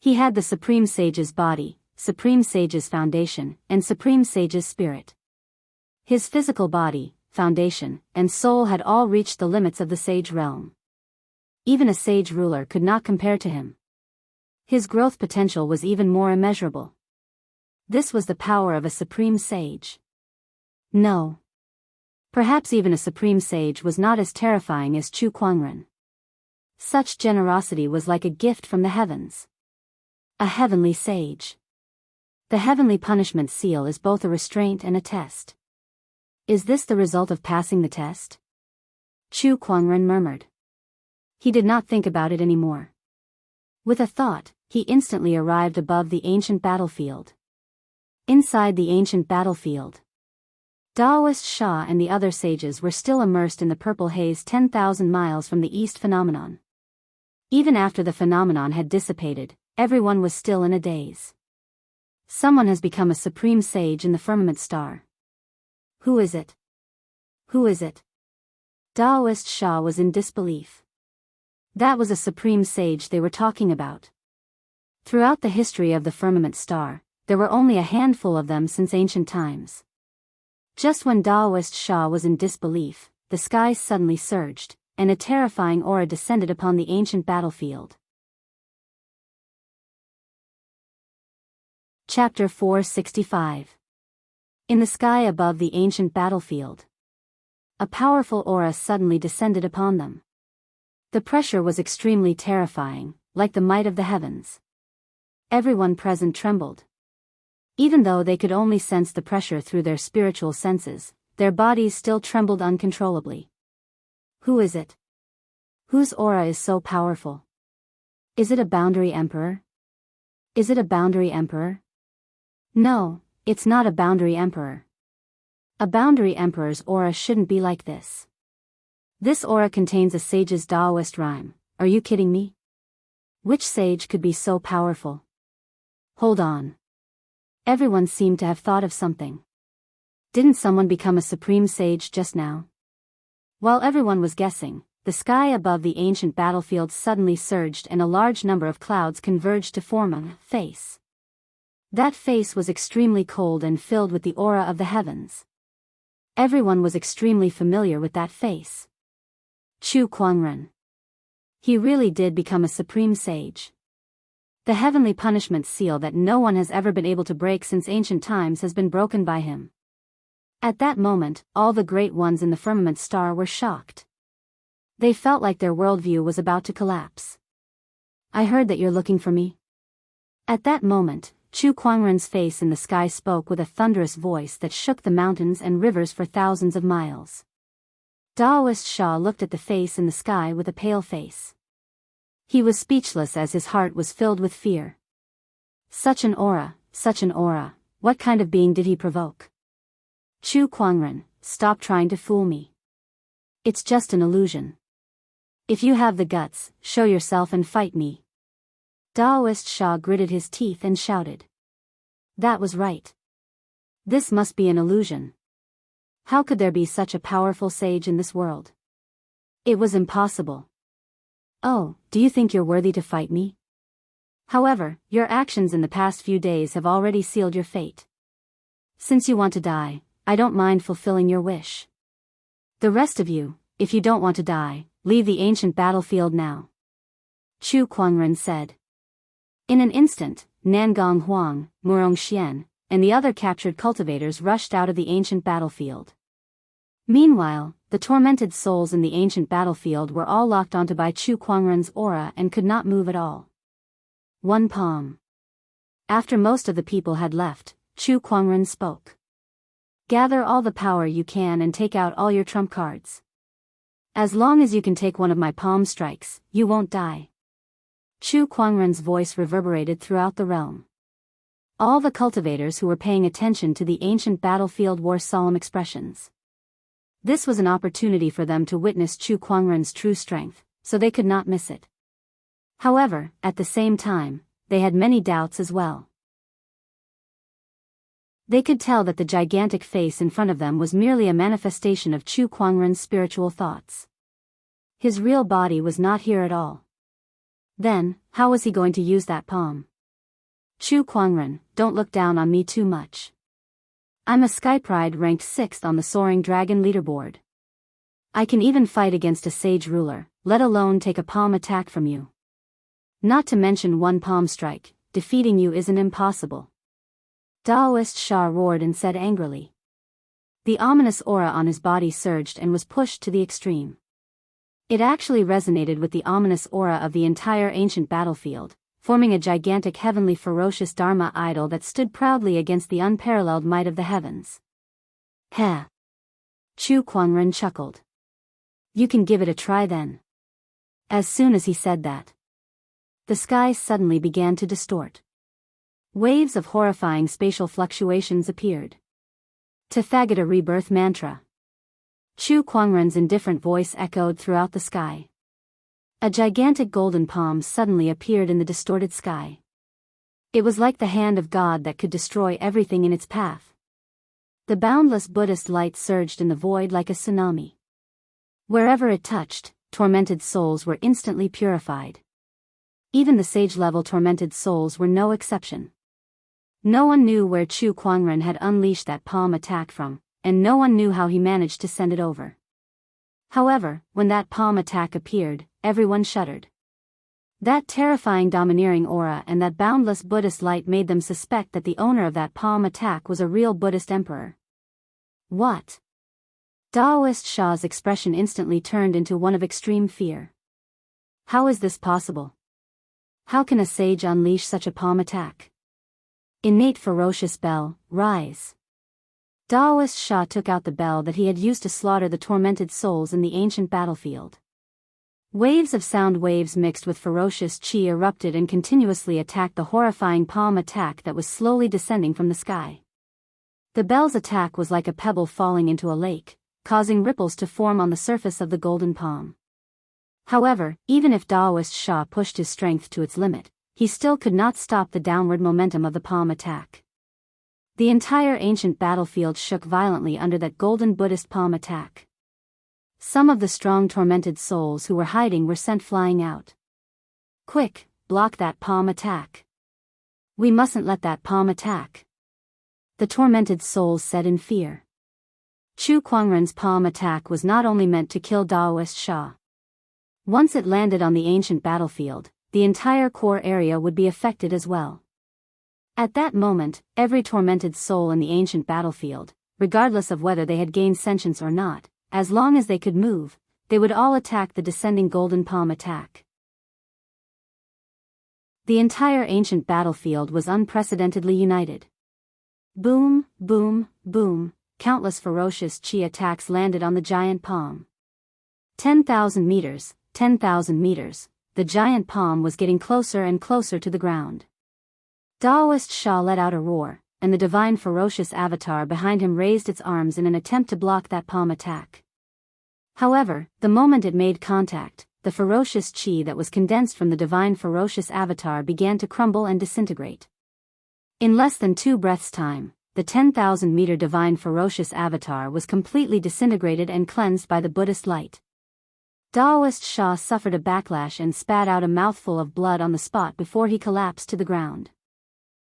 A: He had the Supreme Sage's body, Supreme Sage's foundation, and Supreme Sage's spirit. His physical body, foundation, and soul had all reached the limits of the sage realm. Even a sage ruler could not compare to him. His growth potential was even more immeasurable. This was the power of a supreme sage. No. Perhaps even a supreme sage was not as terrifying as Chu Kuangren. Such generosity was like a gift from the heavens. A heavenly sage. The heavenly punishment seal is both a restraint and a test. Is this the result of passing the test? Chu Kuangren murmured. He did not think about it anymore. With a thought, he instantly arrived above the ancient battlefield. Inside the ancient battlefield, Daoist Xia and the other sages were still immersed in the purple haze 10,000 miles from the east phenomenon. Even after the phenomenon had dissipated, everyone was still in a daze. Someone has become a supreme sage in the firmament star. Who is it? Who is it? Daoist Xia was in disbelief. That was a supreme sage they were talking about. Throughout the history of the firmament star, there were only a handful of them since ancient times. Just when Daoist Xia was in disbelief, the sky suddenly surged, and a terrifying aura descended upon the ancient battlefield. Chapter 465. In the sky above the ancient battlefield, a powerful aura suddenly descended upon them. The pressure was extremely terrifying, like the might of the heavens. Everyone present trembled. Even though they could only sense the pressure through their spiritual senses, their bodies still trembled uncontrollably. Who is it? Whose aura is so powerful? Is it a boundary emperor? Is it a boundary emperor? No, it's not a boundary emperor. A boundary emperor's aura shouldn't be like this. This aura contains a sage's Daoist rhyme. Are you kidding me? Which sage could be so powerful? Hold on. Everyone seemed to have thought of something. Didn't someone become a supreme sage just now? While everyone was guessing, the sky above the ancient battlefield suddenly surged and a large number of clouds converged to form a face. That face was extremely cold and filled with the aura of the heavens. Everyone was extremely familiar with that face. Chu Kuangren. He really did become a supreme sage. The heavenly punishment seal that no one has ever been able to break since ancient times has been broken by him. At that moment, all the great ones in the firmament star were shocked. They felt like their worldview was about to collapse. I heard that you're looking for me. At that moment, Chu Kuangren's face in the sky spoke with a thunderous voice that shook the mountains and rivers for thousands of miles. Daoist Xia looked at the face in the sky with a pale face. He was speechless as his heart was filled with fear. Such an aura, what kind of being did he provoke? Chu Kuangren, stop trying to fool me. It's just an illusion. If you have the guts, show yourself and fight me. Daoist Xia gritted his teeth and shouted. That was right. This must be an illusion. How could there be such a powerful sage in this world? It was impossible. Oh, do you think you're worthy to fight me? However, your actions in the past few days have already sealed your fate. Since you want to die, I don't mind fulfilling your wish. The rest of you, if you don't want to die, leave the ancient battlefield now. Chu Kuangren said. In an instant, Nangong Huang, Murong Xian, and the other captured cultivators rushed out of the ancient battlefield. Meanwhile, the tormented souls in the ancient battlefield were all locked onto by Chu Kuangren's aura and could not move at all. One palm. After most of the people had left, Chu Kuangren spoke. Gather all the power you can and take out all your trump cards. As long as you can take one of my palm strikes, you won't die. Chu Kuangren's voice reverberated throughout the realm. All the cultivators who were paying attention to the ancient battlefield wore solemn expressions. This was an opportunity for them to witness Chu Kuangren's true strength, so they could not miss it. However, at the same time, they had many doubts as well. They could tell that the gigantic face in front of them was merely a manifestation of Chu Kuangren's spiritual thoughts. His real body was not here at all. Then, how was he going to use that palm? Chu Kuangren, don't look down on me too much. I'm a Skypride ranked 6th on the Soaring Dragon leaderboard. I can even fight against a sage ruler, let alone take a palm attack from you. Not to mention one palm strike, defeating you isn't impossible. Daoist Sha roared and said angrily. The ominous aura on his body surged and was pushed to the extreme. It actually resonated with the ominous aura of the entire ancient battlefield, forming a gigantic heavenly ferocious Dharma idol that stood proudly against the unparalleled might of the heavens. Heh! Chu Kuangren chuckled. You can give it a try then. As soon as he said that, the sky suddenly began to distort. Waves of horrifying spatial fluctuations appeared. Tathagata rebirth mantra. Chu Kuangren's indifferent voice echoed throughout the sky. A gigantic golden palm suddenly appeared in the distorted sky. It was like the hand of God that could destroy everything in its path. The boundless Buddhist light surged in the void like a tsunami. Wherever it touched, tormented souls were instantly purified. Even the sage-level tormented souls were no exception. No one knew where Chu Kuangren had unleashed that palm attack from, and no one knew how he managed to send it over. However, when that palm attack appeared, everyone shuddered. That terrifying domineering aura and that boundless Buddhist light made them suspect that the owner of that palm attack was a real Buddhist emperor. What? Daoist Sha's expression instantly turned into one of extreme fear. How is this possible? How can a sage unleash such a palm attack? Innate ferocious bell, rise. Daoist Sha took out the bell that he had used to slaughter the tormented souls in the ancient battlefield. Waves of sound waves mixed with ferocious chi erupted and continuously attacked the horrifying palm attack that was slowly descending from the sky. The bell's attack was like a pebble falling into a lake, causing ripples to form on the surface of the golden palm. However, even if Daoist Sha pushed his strength to its limit, he still could not stop the downward momentum of the palm attack. The entire ancient battlefield shook violently under that golden Buddhist palm attack. Some of the strong tormented souls who were hiding were sent flying out. Quick, block that palm attack. We mustn't let that palm attack. The tormented souls said in fear. Chu Kuangren's palm attack was not only meant to kill Daoist Sha. Once it landed on the ancient battlefield, the entire core area would be affected as well. At that moment, every tormented soul in the ancient battlefield, regardless of whether they had gained sentience or not, as long as they could move, they would all attack the descending golden palm attack. The entire ancient battlefield was unprecedentedly united. Boom, boom, boom, countless ferocious chi attacks landed on the giant palm. 10,000 meters, 10,000 meters, the giant palm was getting closer and closer to the ground. Daoist Sha let out a roar, and the divine ferocious avatar behind him raised its arms in an attempt to block that palm attack. However, the moment it made contact, the ferocious chi that was condensed from the divine ferocious avatar began to crumble and disintegrate. In less than 2 breaths' time, the 10,000-meter divine ferocious avatar was completely disintegrated and cleansed by the Buddhist light. Daoist Sha suffered a backlash and spat out a mouthful of blood on the spot before he collapsed to the ground.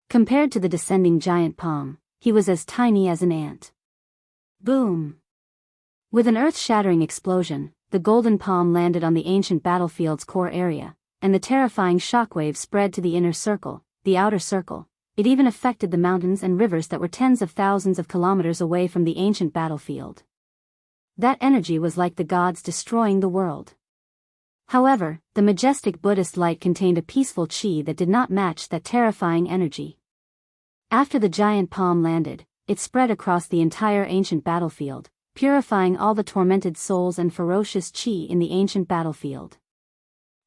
A: Compared to the descending giant palm, he was as tiny as an ant. Boom! With an earth-shattering explosion, the golden palm landed on the ancient battlefield's core area, and the terrifying shockwave spread to the inner circle, the outer circle. It even affected the mountains and rivers that were tens of thousands of kilometers away from the ancient battlefield. That energy was like the gods destroying the world. However, the majestic Buddhist light contained a peaceful chi that did not match that terrifying energy. After the giant palm landed, it spread across the entire ancient battlefield, purifying all the tormented souls and ferocious chi in the ancient battlefield.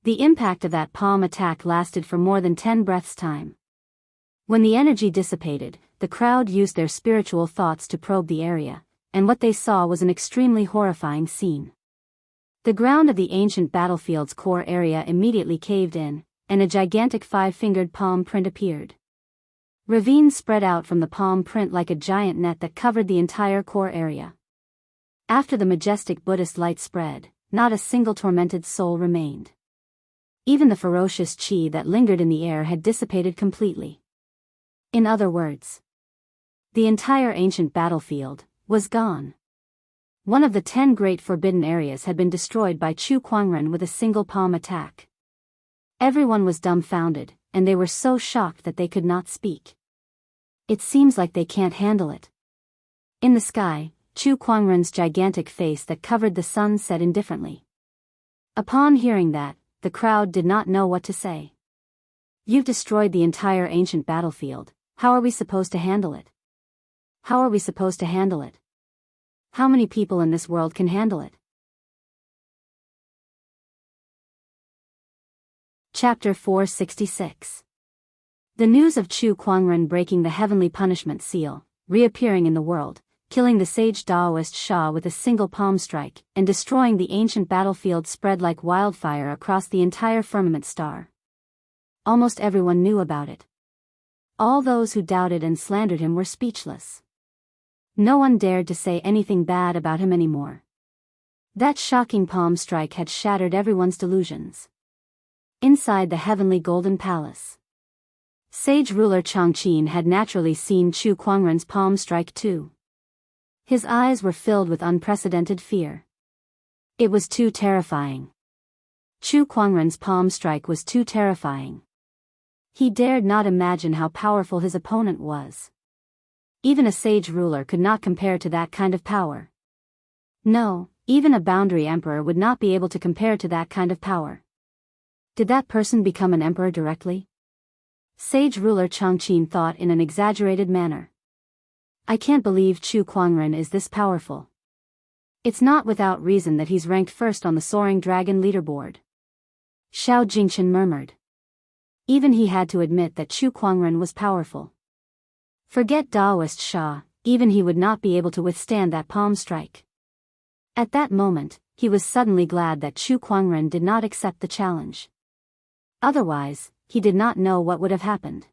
A: The impact of that palm attack lasted for more than 10 breaths' time. When the energy dissipated, the crowd used their spiritual thoughts to probe the area, and what they saw was an extremely horrifying scene. The ground of the ancient battlefield's core area immediately caved in, and a gigantic 5-fingered palm print appeared. Ravines spread out from the palm print like a giant net that covered the entire core area. After the majestic Buddhist light spread, not a single tormented soul remained. Even the ferocious chi that lingered in the air had dissipated completely. In other words, the entire ancient battlefield was gone. One of the 10 great forbidden areas had been destroyed by Chu Kuangren with a single palm attack. Everyone was dumbfounded, and they were so shocked that they could not speak. It seems like they can't handle it. In the sky, Chu Kuangren's gigantic face that covered the sun said indifferently. Upon hearing that, the crowd did not know what to say. You've destroyed the entire ancient battlefield, how are we supposed to handle it? How are we supposed to handle it? How many people in this world can handle it? Chapter 466. The news of Chu Kuangren breaking the heavenly punishment seal, reappearing in the world, killing the sage Daoist Sha with a single palm strike, and destroying the ancient battlefield spread like wildfire across the entire firmament star. Almost everyone knew about it. All those who doubted and slandered him were speechless. No one dared to say anything bad about him anymore. That shocking palm strike had shattered everyone's delusions. Inside the heavenly golden palace, sage ruler Changqin had naturally seen Chu Kuangren's palm strike too. His eyes were filled with unprecedented fear. It was too terrifying. Chu Kuangren's palm strike was too terrifying. He dared not imagine how powerful his opponent was. Even a sage ruler could not compare to that kind of power. No, even a boundary emperor would not be able to compare to that kind of power. Did that person become an emperor directly? Sage ruler Changqin thought in an exaggerated manner. I can't believe Chu Kuangren is this powerful. It's not without reason that he's ranked first on the Soaring Dragon leaderboard. Xiao Jingchen murmured. Even he had to admit that Chu Kuangren was powerful. Forget Daoist Sha, even he would not be able to withstand that palm strike. At that moment, he was suddenly glad that Chu Kuangren did not accept the challenge. Otherwise, he did not know what would have happened.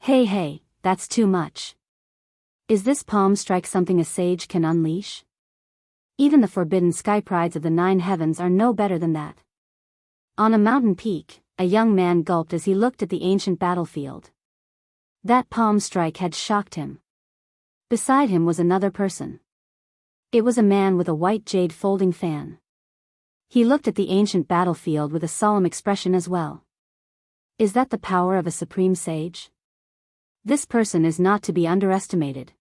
A: Hey, that's too much. Is this palm strike something a sage can unleash? Even the forbidden sky prides of the 9 heavens are no better than that. On a mountain peak, a young man gulped as he looked at the ancient battlefield. That palm strike had shocked him. Beside him was another person. It was a man with a white jade folding fan. He looked at the ancient battlefield with a solemn expression as well. Is that the power of a supreme sage? This person is not to be underestimated.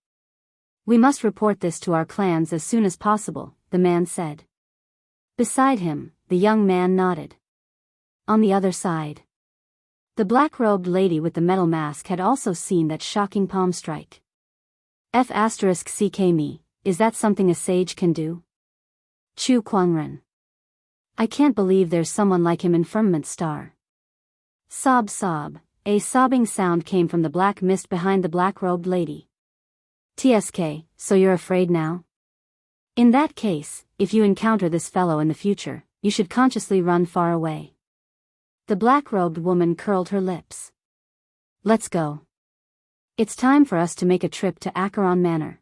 A: We must report this to our clans as soon as possible, the man said. Beside him, the young man nodded. On the other side, the black-robed lady with the metal mask had also seen that shocking palm strike. F***ck is that something a sage can do? Chu Kuangren. I can't believe there's someone like him in Firmament Star. Sob. A sobbing sound came from the black mist behind the black-robed lady. TSK, so you're afraid now? In that case, if you encounter this fellow in the future, you should consciously run far away. The black-robed woman curled her lips. Let's go. It's time for us to make a trip to Acheron Manor.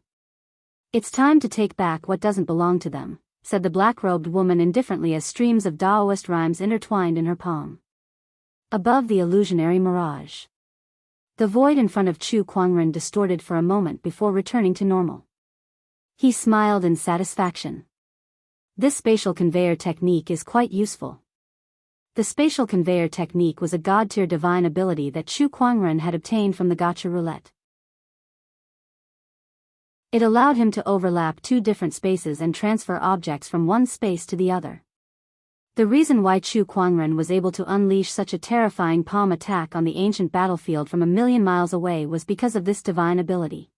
A: It's time to take back what doesn't belong to them, said the black-robed woman indifferently as streams of Daoist rhymes intertwined in her palm. Above the illusionary mirage, the void in front of Chu Kuangren distorted for a moment before returning to normal. He smiled in satisfaction. This spatial conveyor technique is quite useful. The spatial conveyor technique was a god-tier divine ability that Chu Kuangren had obtained from the gacha roulette. It allowed him to overlap 2 different spaces and transfer objects from one space to the other. The reason why Chu Kuangren was able to unleash such a terrifying palm attack on the ancient battlefield from 1,000,000 miles away was because of this divine ability.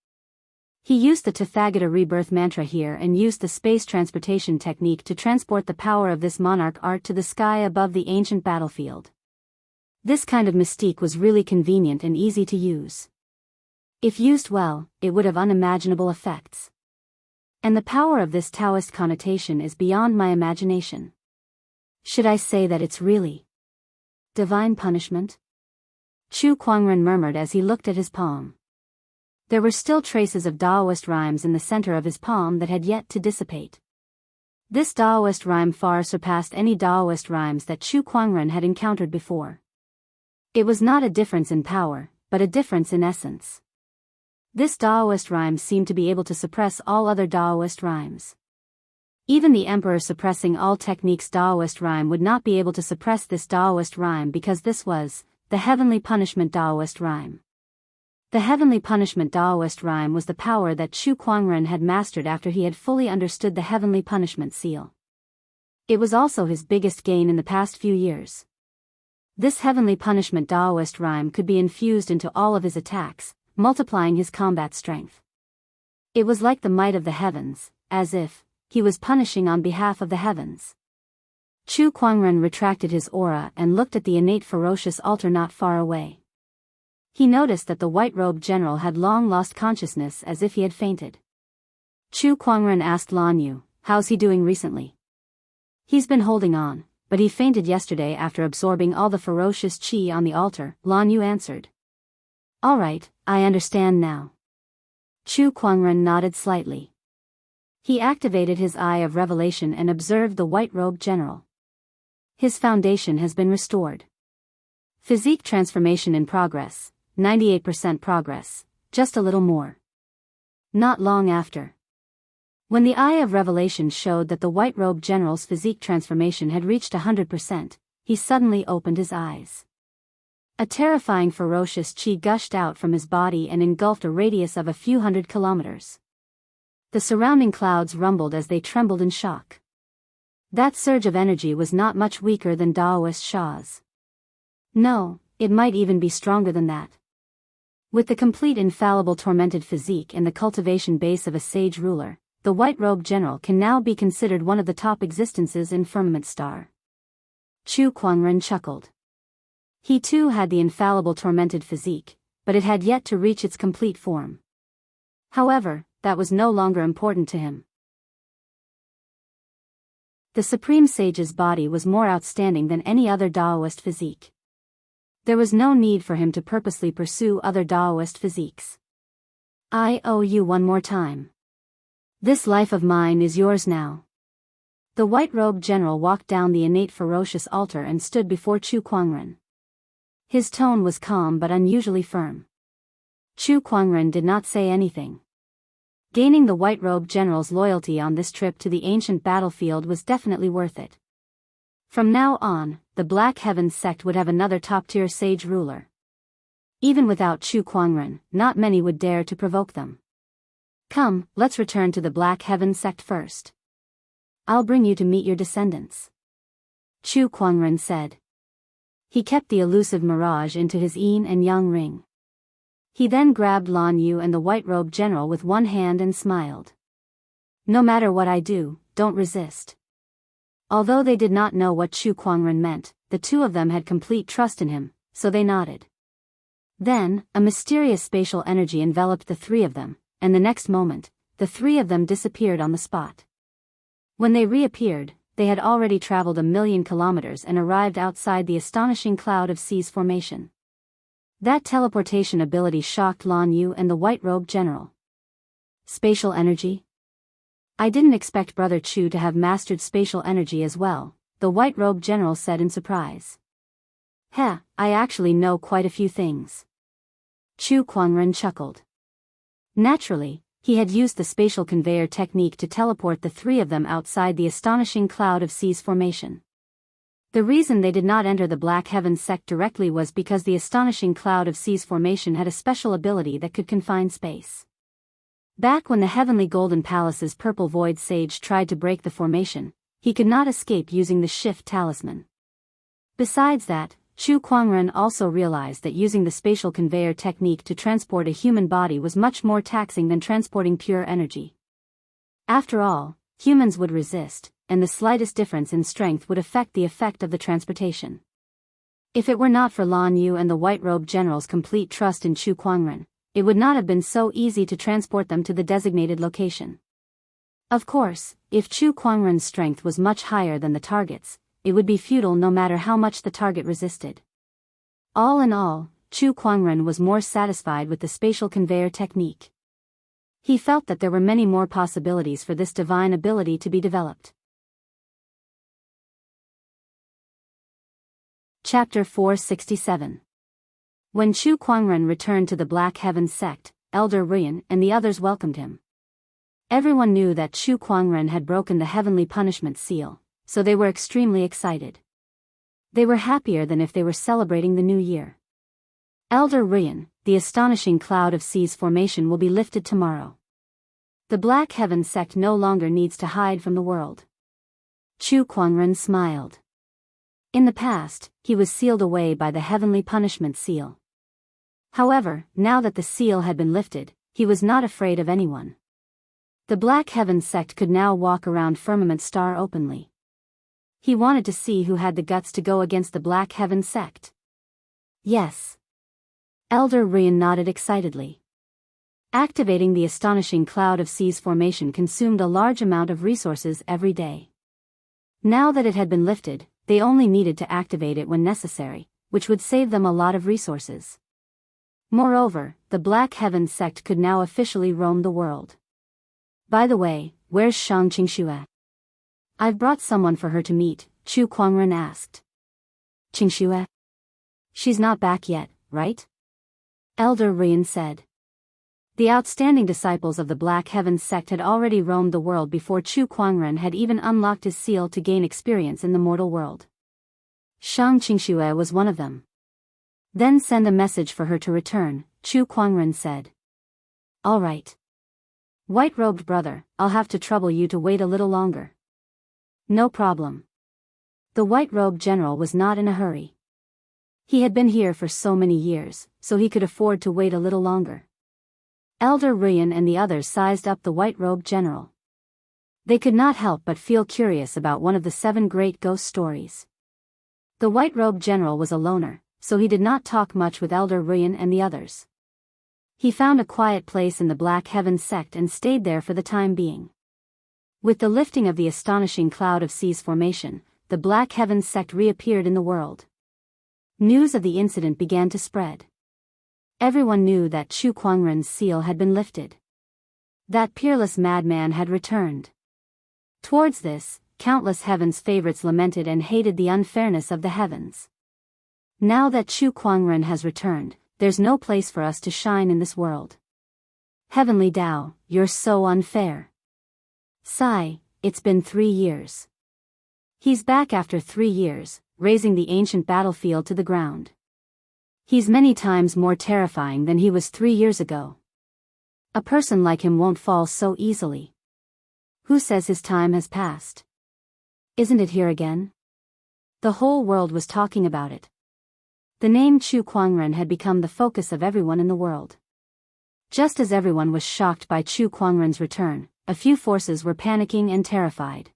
A: He used the Tathagata rebirth mantra here and used the space transportation technique to transport the power of this monarch art to the sky above the ancient battlefield. This kind of mystique was really convenient and easy to use. If used well, it would have unimaginable effects. And the power of this Taoist connotation is beyond my imagination. Should I say that it's really divine punishment? Chu Kuangren murmured as he looked at his palm. There were still traces of Daoist rhymes in the center of his palm that had yet to dissipate. This Daoist rhyme far surpassed any Daoist rhymes that Chu Kuangren had encountered before. It was not a difference in power, but a difference in essence. This Daoist rhyme seemed to be able to suppress all other Daoist rhymes. Even the emperor suppressing all techniques Daoist rhyme would not be able to suppress this Daoist rhyme because this was the heavenly punishment Daoist rhyme. The heavenly punishment Daoist rhyme was the power that Chu Kuangren had mastered after he had fully understood the heavenly punishment seal. It was also his biggest gain in the past few years. This heavenly punishment Daoist rhyme could be infused into all of his attacks, multiplying his combat strength. It was like the might of the heavens, as if he was punishing on behalf of the heavens. Chu Kuangren retracted his aura and looked at the innate ferocious altar not far away. He noticed that the white-robed general had long lost consciousness as if he had fainted. Chu Kuangren asked Lan Yu, "How's he doing recently?" "He's been holding on, but he fainted yesterday after absorbing all the ferocious qi on the altar," Lan Yu answered. "All right, I understand now." Chu Kuangren nodded slightly. He activated his eye of revelation and observed the white-robed general. His foundation has been restored. Physique transformation in progress, 98% progress, just a little more. Not long after, when the eye of revelation showed that the white-robed general's physique transformation had reached 100%, he suddenly opened his eyes. A terrifying ferocious qi gushed out from his body and engulfed a radius of a few hundred kilometers. The surrounding clouds rumbled as they trembled in shock. That surge of energy was not much weaker than Daoist Sha's. No, it might even be stronger than that. With the complete infallible tormented physique and the cultivation base of a sage ruler, the white-robed general can now be considered one of the top existences in Firmament Star. Chu Kuangren chuckled. He too had the infallible tormented physique, but it had yet to reach its complete form. However, that was no longer important to him. The Supreme Sage's body was more outstanding than any other Daoist physique. There was no need for him to purposely pursue other Daoist physiques. "I owe you one more time. This life of mine is yours now." The white-robed general walked down the innate ferocious altar and stood before Chu Kuangren. His tone was calm but unusually firm. Chu Kuangren did not say anything. Gaining the white-robed general's loyalty on this trip to the ancient battlefield was definitely worth it. From now on, the Black Heavens sect would have another top-tier sage ruler. Even without Chu Kuangren, not many would dare to provoke them. "Come, let's return to the Black Heavens sect first. I'll bring you to meet your descendants," Chu Kuangren said. He kept the elusive mirage into his yin and yang ring. He then grabbed Lan Yu and the white-robed general with one hand and smiled. "No matter what I do, don't resist." Although they did not know what Chu Kuangren meant, the two of them had complete trust in him, so they nodded. Then, a mysterious spatial energy enveloped the three of them, and the next moment, the three of them disappeared on the spot. When they reappeared, they had already traveled 1,000,000 kilometers and arrived outside the astonishing cloud of seas formation. That teleportation ability shocked Lan Yu and the white-robed general. Spatial energy? "I didn't expect Brother Chu to have mastered spatial energy as well," the white-robed general said in surprise. "Heh, I actually know quite a few things." Chu Kuangren chuckled. Naturally, he had used the spatial conveyor technique to teleport the three of them outside the astonishing cloud of seas formation. The reason they did not enter the Black Heavens sect directly was because the astonishing cloud of seas formation had a special ability that could confine space. Back when the Heavenly Golden Palace's Purple Void Sage tried to break the formation, he could not escape using the Shift Talisman. Besides that, Chu Kuangren also realized that using the spatial conveyor technique to transport a human body was much more taxing than transporting pure energy. After all, humans would resist, and the slightest difference in strength would affect the effect of the transportation. If it were not for Lan Yu and the white-robed general's complete trust in Chu Kuangren, it would not have been so easy to transport them to the designated location. Of course, if Chu Kuangren's strength was much higher than the target's, it would be futile no matter how much the target resisted. All in all, Chu Kuangren was more satisfied with the spatial conveyor technique. He felt that there were many more possibilities for this divine ability to be developed. Chapter 467. When Chu Kuangren returned to the Black Heavens sect, Elder Ruyan and the others welcomed him. Everyone knew that Chu Kuangren had broken the heavenly punishment seal, so they were extremely excited. They were happier than if they were celebrating the new year. Elder Ruyan, the astonishing cloud of seas formation will be lifted tomorrow. The Black Heavens sect no longer needs to hide from the world. Chu Kuangren smiled. In the past, he was sealed away by the heavenly punishment seal. However, now that the seal had been lifted, he was not afraid of anyone. The Black Heavens sect could now walk around Firmament Star openly. He wanted to see who had the guts to go against the Black Heavens sect. Yes. Elder Ruyan nodded excitedly. Activating the astonishing cloud of seas formation consumed a large amount of resources every day. Now that it had been lifted, they only needed to activate it when necessary, which would save them a lot of resources. Moreover, the Black Heavens sect could now officially roam the world. By the way, where's Shang Qingxue? I've brought someone for her to meet, Chu Kuangren asked. Qingxue? She's not back yet, right? Elder Ruyan said. The outstanding disciples of the Black Heavens sect had already roamed the world before Chu Kuangren had even unlocked his seal to gain experience in the mortal world. Shang Qingxue was one of them. Then send a message for her to return, Chu Kuangren said. All right. White-robed brother, I'll have to trouble you to wait a little longer. No problem. The white-robed general was not in a hurry. He had been here for so many years, so he could afford to wait a little longer. Elder Ruyan and the others sized up the white-robed general. They could not help but feel curious about one of the 7 great ghost stories. The white-robed general was a loner, so he did not talk much with Elder Ruyan and the others. He found a quiet place in the Black Heavens sect and stayed there for the time being. With the lifting of the astonishing cloud of seas formation, the Black Heavens sect reappeared in the world. News of the incident began to spread. Everyone knew that Chu Kuangren's seal had been lifted. That peerless madman had returned. Towards this, countless heaven's favorites lamented and hated the unfairness of the heavens. Now that Chu Kuangren has returned, there's no place for us to shine in this world. Heavenly Tao, you're so unfair. Sigh, it's been 3 years. He's back after 3 years, razing the ancient battlefield to the ground. He's many times more terrifying than he was 3 years ago. A person like him won't fall so easily. Who says his time has passed? Isn't it here again? The whole world was talking about it. The name Chu Kuangren had become the focus of everyone in the world. Just as everyone was shocked by Chu Kuangren's return, a few forces were panicking and terrified.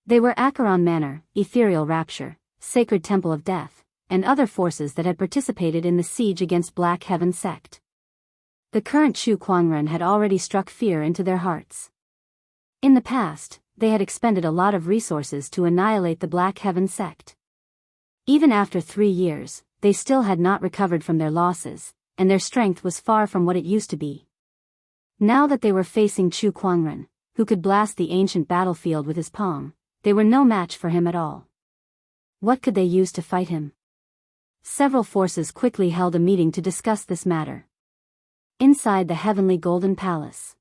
A: They were Acheron Manor, Ethereal Rapture, Sacred Temple of Death, and other forces that had participated in the siege against Black Heavens sect. The current Chu Kuangren had already struck fear into their hearts. In the past, they had expended a lot of resources to annihilate the Black Heavens sect. Even after 3 years, they still had not recovered from their losses, and their strength was far from what it used to be. Now that they were facing Chu Kuangren, who could blast the ancient battlefield with his palm, they were no match for him at all. What could they use to fight him? Several forces quickly held a meeting to discuss this matter. Inside the heavenly Golden Palace,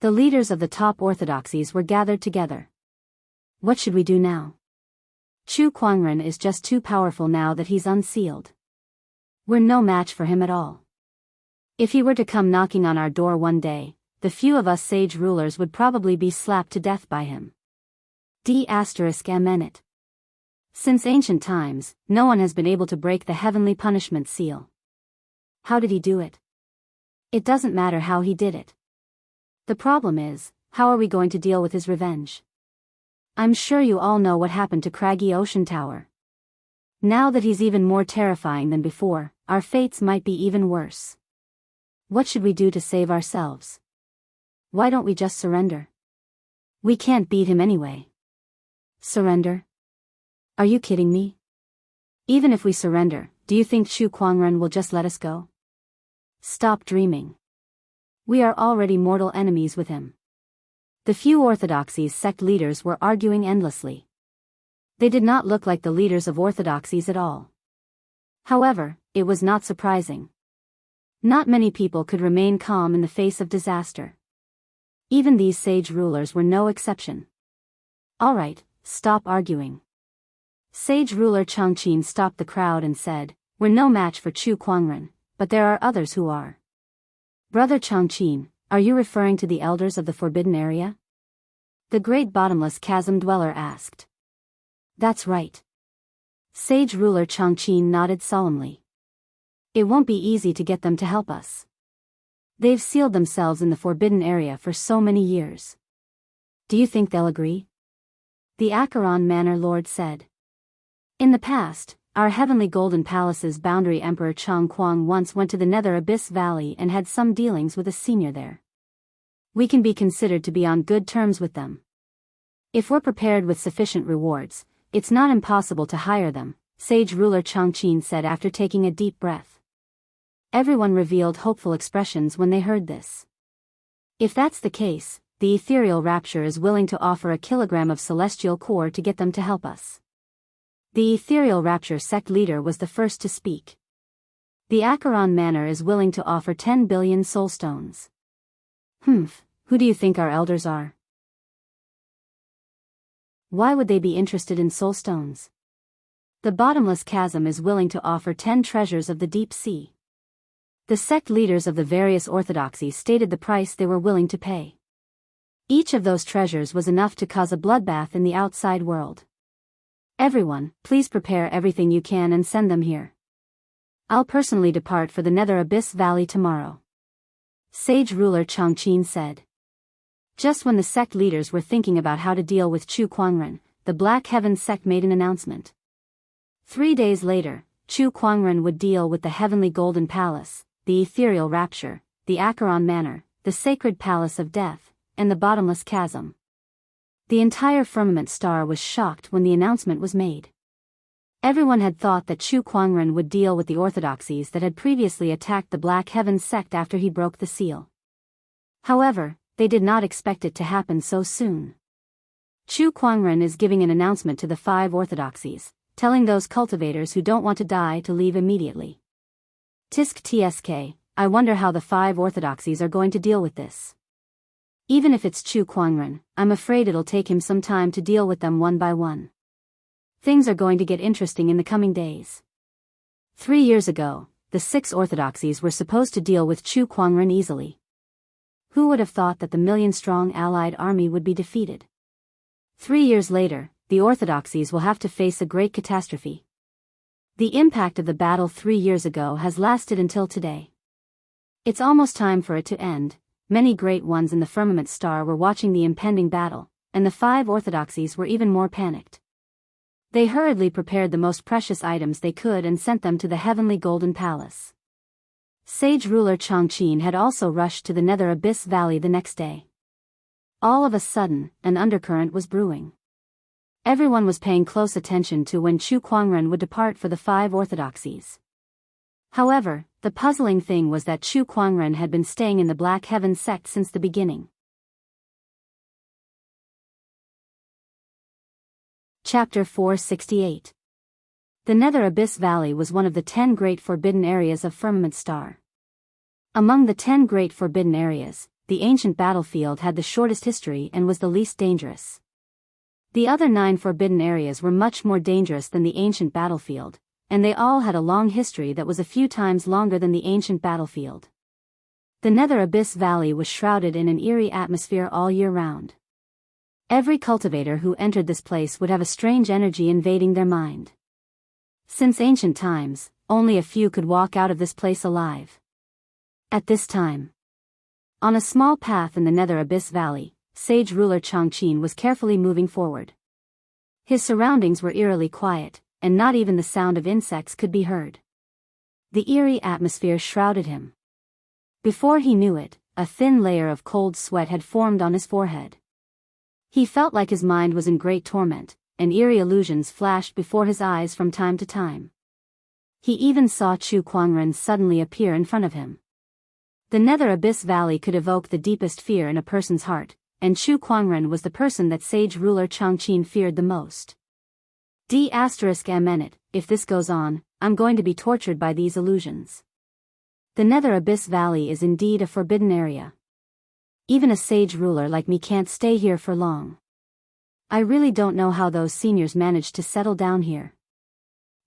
A: the leaders of the top orthodoxies were gathered together. What should we do now? Chu Kuangren is just too powerful now that he's unsealed. We're no match for him at all. If he were to come knocking on our door one day, the few of us sage rulers would probably be slapped to death by him. D***MN it. Since ancient times, no one has been able to break the heavenly punishment seal. How did he do it? It doesn't matter how he did it. The problem is, how are we going to deal with his revenge? I'm sure you all know what happened to Craggy Ocean Tower. Now that he's even more terrifying than before, our fates might be even worse. What should we do to save ourselves? Why don't we just surrender? We can't beat him anyway. Surrender? Are you kidding me? Even if we surrender, do you think Chu Kuangren will just let us go? Stop dreaming. We are already mortal enemies with him. The few orthodoxies sect leaders were arguing endlessly. They did not look like the leaders of orthodoxies at all. However, it was not surprising. Not many people could remain calm in the face of disaster. Even these sage rulers were no exception. All right, stop arguing. Sage ruler Changqin stopped the crowd and said, "We're no match for Chu Kuangren, but there are others who are." Brother Changqin, are you referring to the elders of the Forbidden Area? The great bottomless chasm dweller asked. That's right. Sage ruler Changqin nodded solemnly. It won't be easy to get them to help us. They've sealed themselves in the Forbidden Area for so many years. Do you think they'll agree? The Acheron Manor Lord said. In the past, our heavenly golden palace's boundary Emperor Chang Kuang once went to the Nether Abyss Valley and had some dealings with a senior there. We can be considered to be on good terms with them. If we're prepared with sufficient rewards, it's not impossible to hire them, Sage ruler Changqin said after taking a deep breath. Everyone revealed hopeful expressions when they heard this. If that's the case, the ethereal rapture is willing to offer a kilogram of celestial core to get them to help us. The ethereal rapture sect leader was the first to speak. The Acheron Manor is willing to offer 10 billion soul stones. Who do you think our elders are? Why would they be interested in soul stones? The bottomless chasm is willing to offer 10 treasures of the deep sea. The sect leaders of the various orthodoxies stated the price they were willing to pay. Each of those treasures was enough to cause a bloodbath in the outside world. Everyone, please prepare everything you can and send them here. I'll personally depart for the Nether Abyss Valley tomorrow. Sage ruler Changqin said. Just when the sect leaders were thinking about how to deal with Chu Kuangren, the Black Heaven sect made an announcement. 3 days later, Chu Kuangren would deal with the Heavenly Golden Palace, the Ethereal Rapture, the Acheron Manor, the Sacred Palace of Death, and the Bottomless Chasm. The entire firmament star was shocked when the announcement was made. Everyone had thought that Chu Kuangren would deal with the orthodoxies that had previously attacked the Black Heaven sect after he broke the seal. However, they did not expect it to happen so soon. Chu Kuangren is giving an announcement to the 5 orthodoxies, telling those cultivators who don't want to die to leave immediately. Tisk tsk, I wonder how the 5 orthodoxies are going to deal with this. Even if it's Chu Kuangren, I'm afraid it'll take him some time to deal with them one by one. Things are going to get interesting in the coming days. 3 years ago, the 6 orthodoxies were supposed to deal with Chu Kuangren easily. Who would have thought that the million-strong allied army would be defeated? 3 years later, the orthodoxies will have to face a great catastrophe. The impact of the battle 3 years ago has lasted until today. It's almost time for it to end. Many great ones in the firmament star were watching the impending battle, and the 5 orthodoxies were even more panicked. They hurriedly prepared the most precious items they could and sent them to the Heavenly Golden Palace. Sage ruler Changqin had also rushed to the Nether Abyss Valley the next day. All of a sudden, an undercurrent was brewing. Everyone was paying close attention to when Chu Kuangren would depart for the 5 orthodoxies. However, the puzzling thing was that Chu Kuangren had been staying in the Black Heaven sect since the beginning. Chapter 468. The Nether Abyss Valley was one of the 10 great forbidden areas of Firmament Star. Among the 10 great forbidden areas, the ancient battlefield had the shortest history and was the least dangerous. The other 9 forbidden areas were much more dangerous than the ancient battlefield, and they all had a long history that was a few times longer than the ancient battlefield. The Nether Abyss Valley was shrouded in an eerie atmosphere all year round. Every cultivator who entered this place would have a strange energy invading their mind. Since ancient times, only a few could walk out of this place alive. At this time, on a small path in the Nether Abyss Valley, Sage ruler Changqin was carefully moving forward. His surroundings were eerily quiet, and not even the sound of insects could be heard. The eerie atmosphere shrouded him. Before he knew it, a thin layer of cold sweat had formed on his forehead. He felt like his mind was in great torment, and eerie illusions flashed before his eyes from time to time. He even saw Chu Kuangren suddenly appear in front of him. The Nether Abyss Valley could evoke the deepest fear in a person's heart, and Chu Kuangren was the person that sage ruler Changqin feared the most. D****, if this goes on, I'm going to be tortured by these illusions. The Nether Abyss Valley is indeed a forbidden area. Even a sage ruler like me can't stay here for long. I really don't know how those seniors managed to settle down here.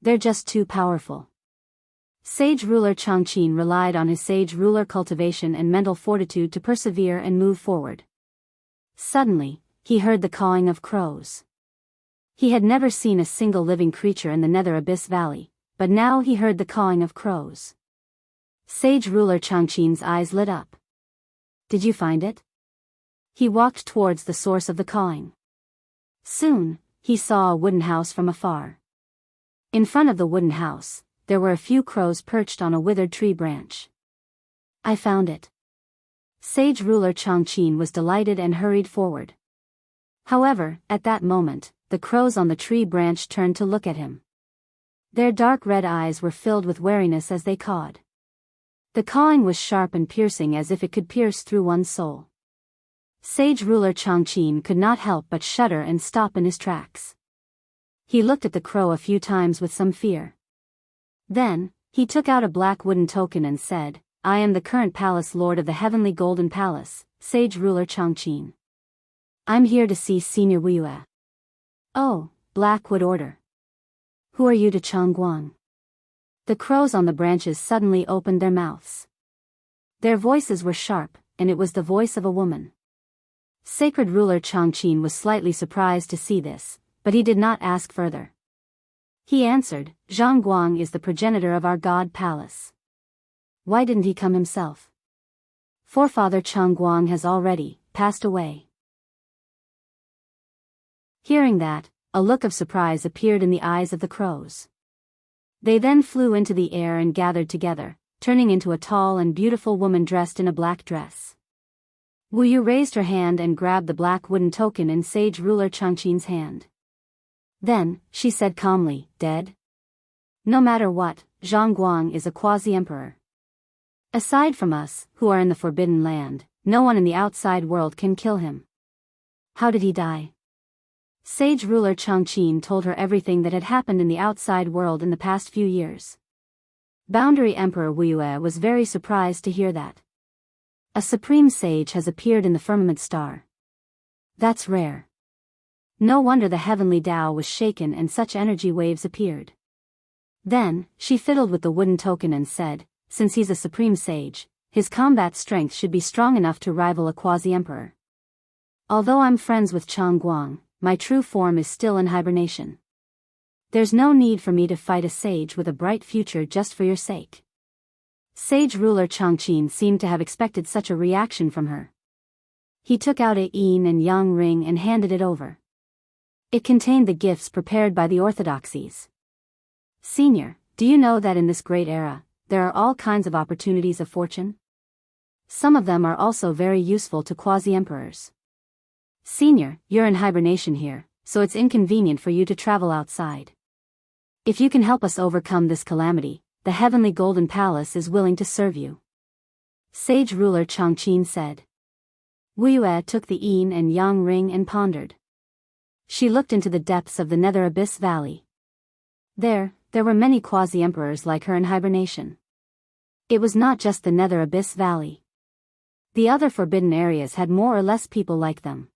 A: They're just too powerful. Sage ruler Changqin relied on his sage ruler cultivation and mental fortitude to persevere and move forward. Suddenly, he heard the cawing of crows. He had never seen a single living creature in the Nether Abyss Valley, but now he heard the cawing of crows. Sage ruler Changqin's eyes lit up. Did you find it? He walked towards the source of the cawing. Soon, he saw a wooden house from afar. In front of the wooden house, there were a few crows perched on a withered tree branch. I found it. Sage ruler Changqin was delighted and hurried forward. However, at that moment, the crows on the tree branch turned to look at him. Their dark red eyes were filled with wariness as they cawed. The cawing was sharp and piercing as if it could pierce through one's soul. Sage ruler Changqin could not help but shudder and stop in his tracks. He looked at the crow a few times with some fear. Then, he took out a black wooden token and said, I am the current palace lord of the heavenly golden palace, sage ruler Changqin. I'm here to see Senior Wuya. Oh, Blackwood Order. Who are you to Changguang? The crows on the branches suddenly opened their mouths. Their voices were sharp, and it was the voice of a woman. Sacred ruler Changqin was slightly surprised to see this, but he did not ask further. He answered, Zhangguang is the progenitor of our god palace. Why didn't he come himself? Forefather Changguang has already passed away. Hearing that, a look of surprise appeared in the eyes of the crows. They then flew into the air and gathered together, turning into a tall and beautiful woman dressed in a black dress. Wu Yu raised her hand and grabbed the black wooden token in sage ruler Changqin's hand. Then, she said calmly, dead? No matter what, Zhangguang is a quasi-emperor. Aside from us, who are in the Forbidden Land, no one in the outside world can kill him. How did he die? Sage ruler Changqin told her everything that had happened in the outside world in the past few years. Boundary Emperor Wuyue was very surprised to hear that. A supreme sage has appeared in the firmament star. That's rare. No wonder the heavenly Tao was shaken and such energy waves appeared. Then, she fiddled with the wooden token and said, since he's a supreme sage, his combat strength should be strong enough to rival a quasi-emperor. Although I'm friends with Changguang, my true form is still in hibernation. There's no need for me to fight a sage with a bright future just for your sake. Sage ruler Changqin seemed to have expected such a reaction from her. He took out a yin and yang ring and handed it over. It contained the gifts prepared by the orthodoxies. Senior, do you know that in this great era, there are all kinds of opportunities of fortune? Some of them are also very useful to quasi-emperors. Senior, you're in hibernation here, so it's inconvenient for you to travel outside. If you can help us overcome this calamity, the heavenly golden palace is willing to serve you. Sage ruler Changqin said. Wuyue took the yin and yang ring and pondered. She looked into the depths of the Nether Abyss Valley. There were many quasi-emperors like her in hibernation. It was not just the Nether Abyss Valley. The other forbidden areas had more or less people like them.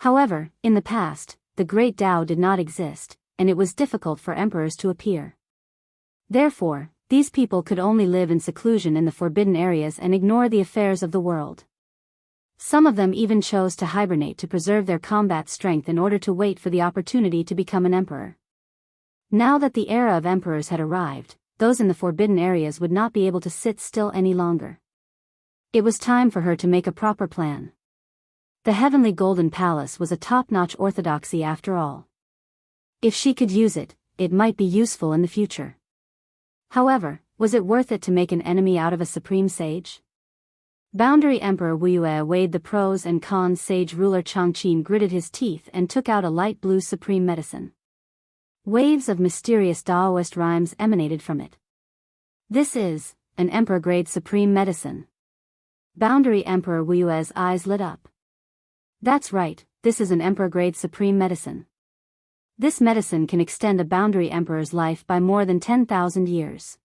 A: However, in the past, the Great Tao did not exist, and it was difficult for emperors to appear. Therefore, these people could only live in seclusion in the forbidden areas and ignore the affairs of the world. Some of them even chose to hibernate to preserve their combat strength in order to wait for the opportunity to become an emperor. Now that the era of emperors had arrived, those in the forbidden areas would not be able to sit still any longer. It was time for her to make a proper plan. The heavenly golden palace was a top-notch orthodoxy after all. If she could use it, it might be useful in the future. However, was it worth it to make an enemy out of a supreme sage? Boundary Emperor Wuxia weighed the pros and cons. Sage ruler Changqin gritted his teeth and took out a light blue supreme medicine. Waves of mysterious Daoist rhymes emanated from it. This is an emperor-grade supreme medicine. Boundary Emperor Wuxia's eyes lit up. That's right, this is an emperor-grade supreme medicine. This medicine can extend a boundary emperor's life by more than 10,000 years.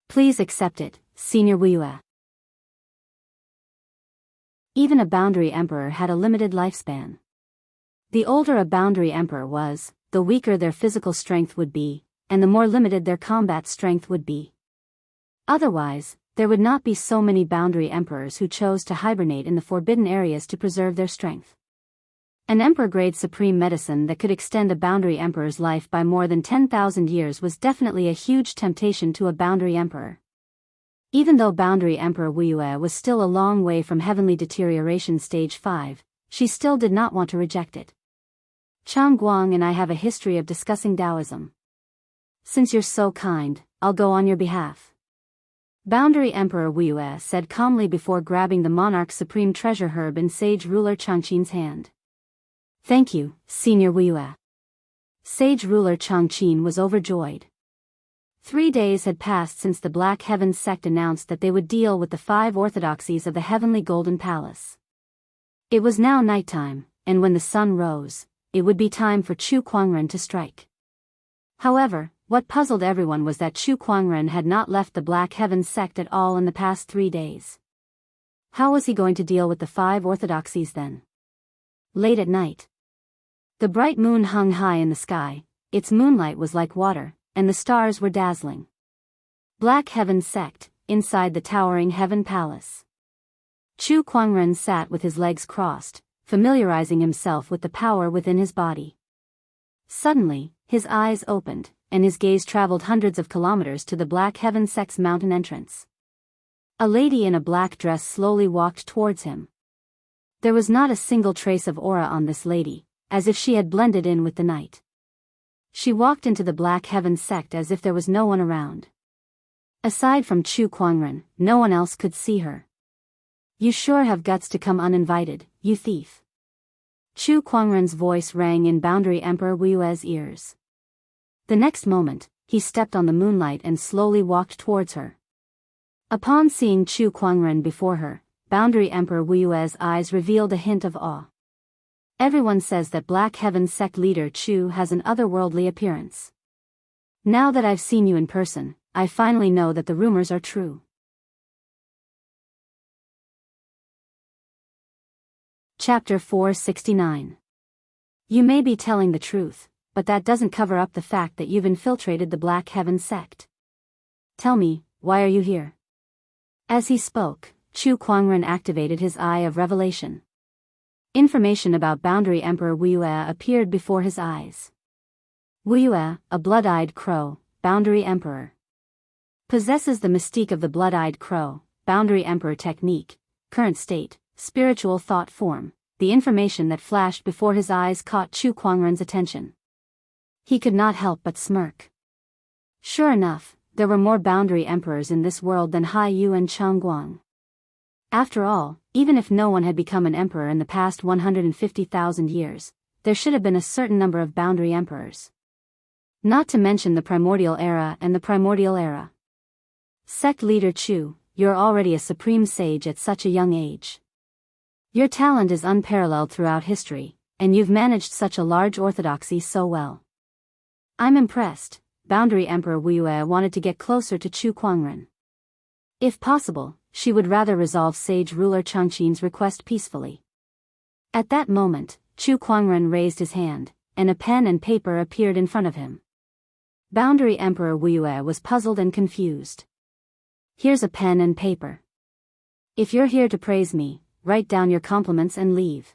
A: Please accept it, Senior Wuxia. Even a boundary emperor had a limited lifespan. The older a boundary emperor was, the weaker their physical strength would be, and the more limited their combat strength would be. Otherwise, there would not be so many boundary emperors who chose to hibernate in the forbidden areas to preserve their strength. An emperor-grade supreme medicine that could extend a boundary emperor's life by more than 10,000 years was definitely a huge temptation to a boundary emperor. Even though Boundary Emperor Wuxia was still a long way from heavenly deterioration stage 5, she still did not want to reject it. Changguang and I have a history of discussing Taoism. Since you're so kind, I'll go on your behalf. Boundary Emperor Wuxia said calmly before grabbing the monarch's supreme treasure herb in Sage ruler Changqin's hand. Thank you, Senior Wuxia. Sage ruler Changqin was overjoyed. 3 days had passed since the Black Heavens sect announced that they would deal with the 5 orthodoxies of the Heavenly Golden Palace. It was now nighttime, and when the sun rose, it would be time for Chu Kuangren to strike. However, what puzzled everyone was that Chu Kuangren had not left the Black Heavens sect at all in the past 3 days. How was he going to deal with the 5 orthodoxies then? Late at night. The bright moon hung high in the sky, its moonlight was like water, and the stars were dazzling. Black Heaven sect, inside the towering Heaven Palace. Chu Kuangren sat with his legs crossed, familiarizing himself with the power within his body. Suddenly, his eyes opened, and his gaze traveled hundreds of kilometers to the Black Heaven sect's mountain entrance. A lady in a black dress slowly walked towards him. There was not a single trace of aura on this lady, as if she had blended in with the night. She walked into the Black Heaven sect as if there was no one around. Aside from Chu Kuangren, no one else could see her. You sure have guts to come uninvited, you thief. Chu Kuangren's voice rang in Boundary Emperor Wuxia's ears. The next moment, he stepped on the moonlight and slowly walked towards her. Upon seeing Chu Kuangren before her, Boundary Emperor Wuxia's eyes revealed a hint of awe. Everyone says that Black Heaven sect leader Chu has an otherworldly appearance. Now that I've seen you in person, I finally know that the rumors are true. Chapter 469. You may be telling the truth, but that doesn't cover up the fact that you've infiltrated the Black Heaven sect. Tell me, why are you here? As he spoke, Chu Kuangren activated his eye of revelation. Information about Boundary Emperor Wuxia appeared before his eyes. Wuxia, a blood-eyed crow, Boundary Emperor. Possesses the mystique of the blood-eyed crow, Boundary Emperor technique, current state, spiritual thought form. The information that flashed before his eyes caught Chu Kuangren's attention. He could not help but smirk. Sure enough, there were more Boundary Emperors in this world than Hai Yu and Changguang. After all, even if no one had become an emperor in the past 150,000 years, there should have been a certain number of Boundary Emperors. Not to mention the Primordial Era and the Primordial Era. Sect leader Chu, you're already a supreme sage at such a young age. Your talent is unparalleled throughout history, and you've managed such a large orthodoxy so well. I'm impressed. Boundary Emperor Wuxia wanted to get closer to Chu Kuangren. If possible, she would rather resolve Sage ruler Changqin's request peacefully. At that moment, Chu Kuangren raised his hand, and a pen and paper appeared in front of him. Boundary Emperor Wuxia was puzzled and confused. Here's a pen and paper. If you're here to praise me, write down your compliments and leave.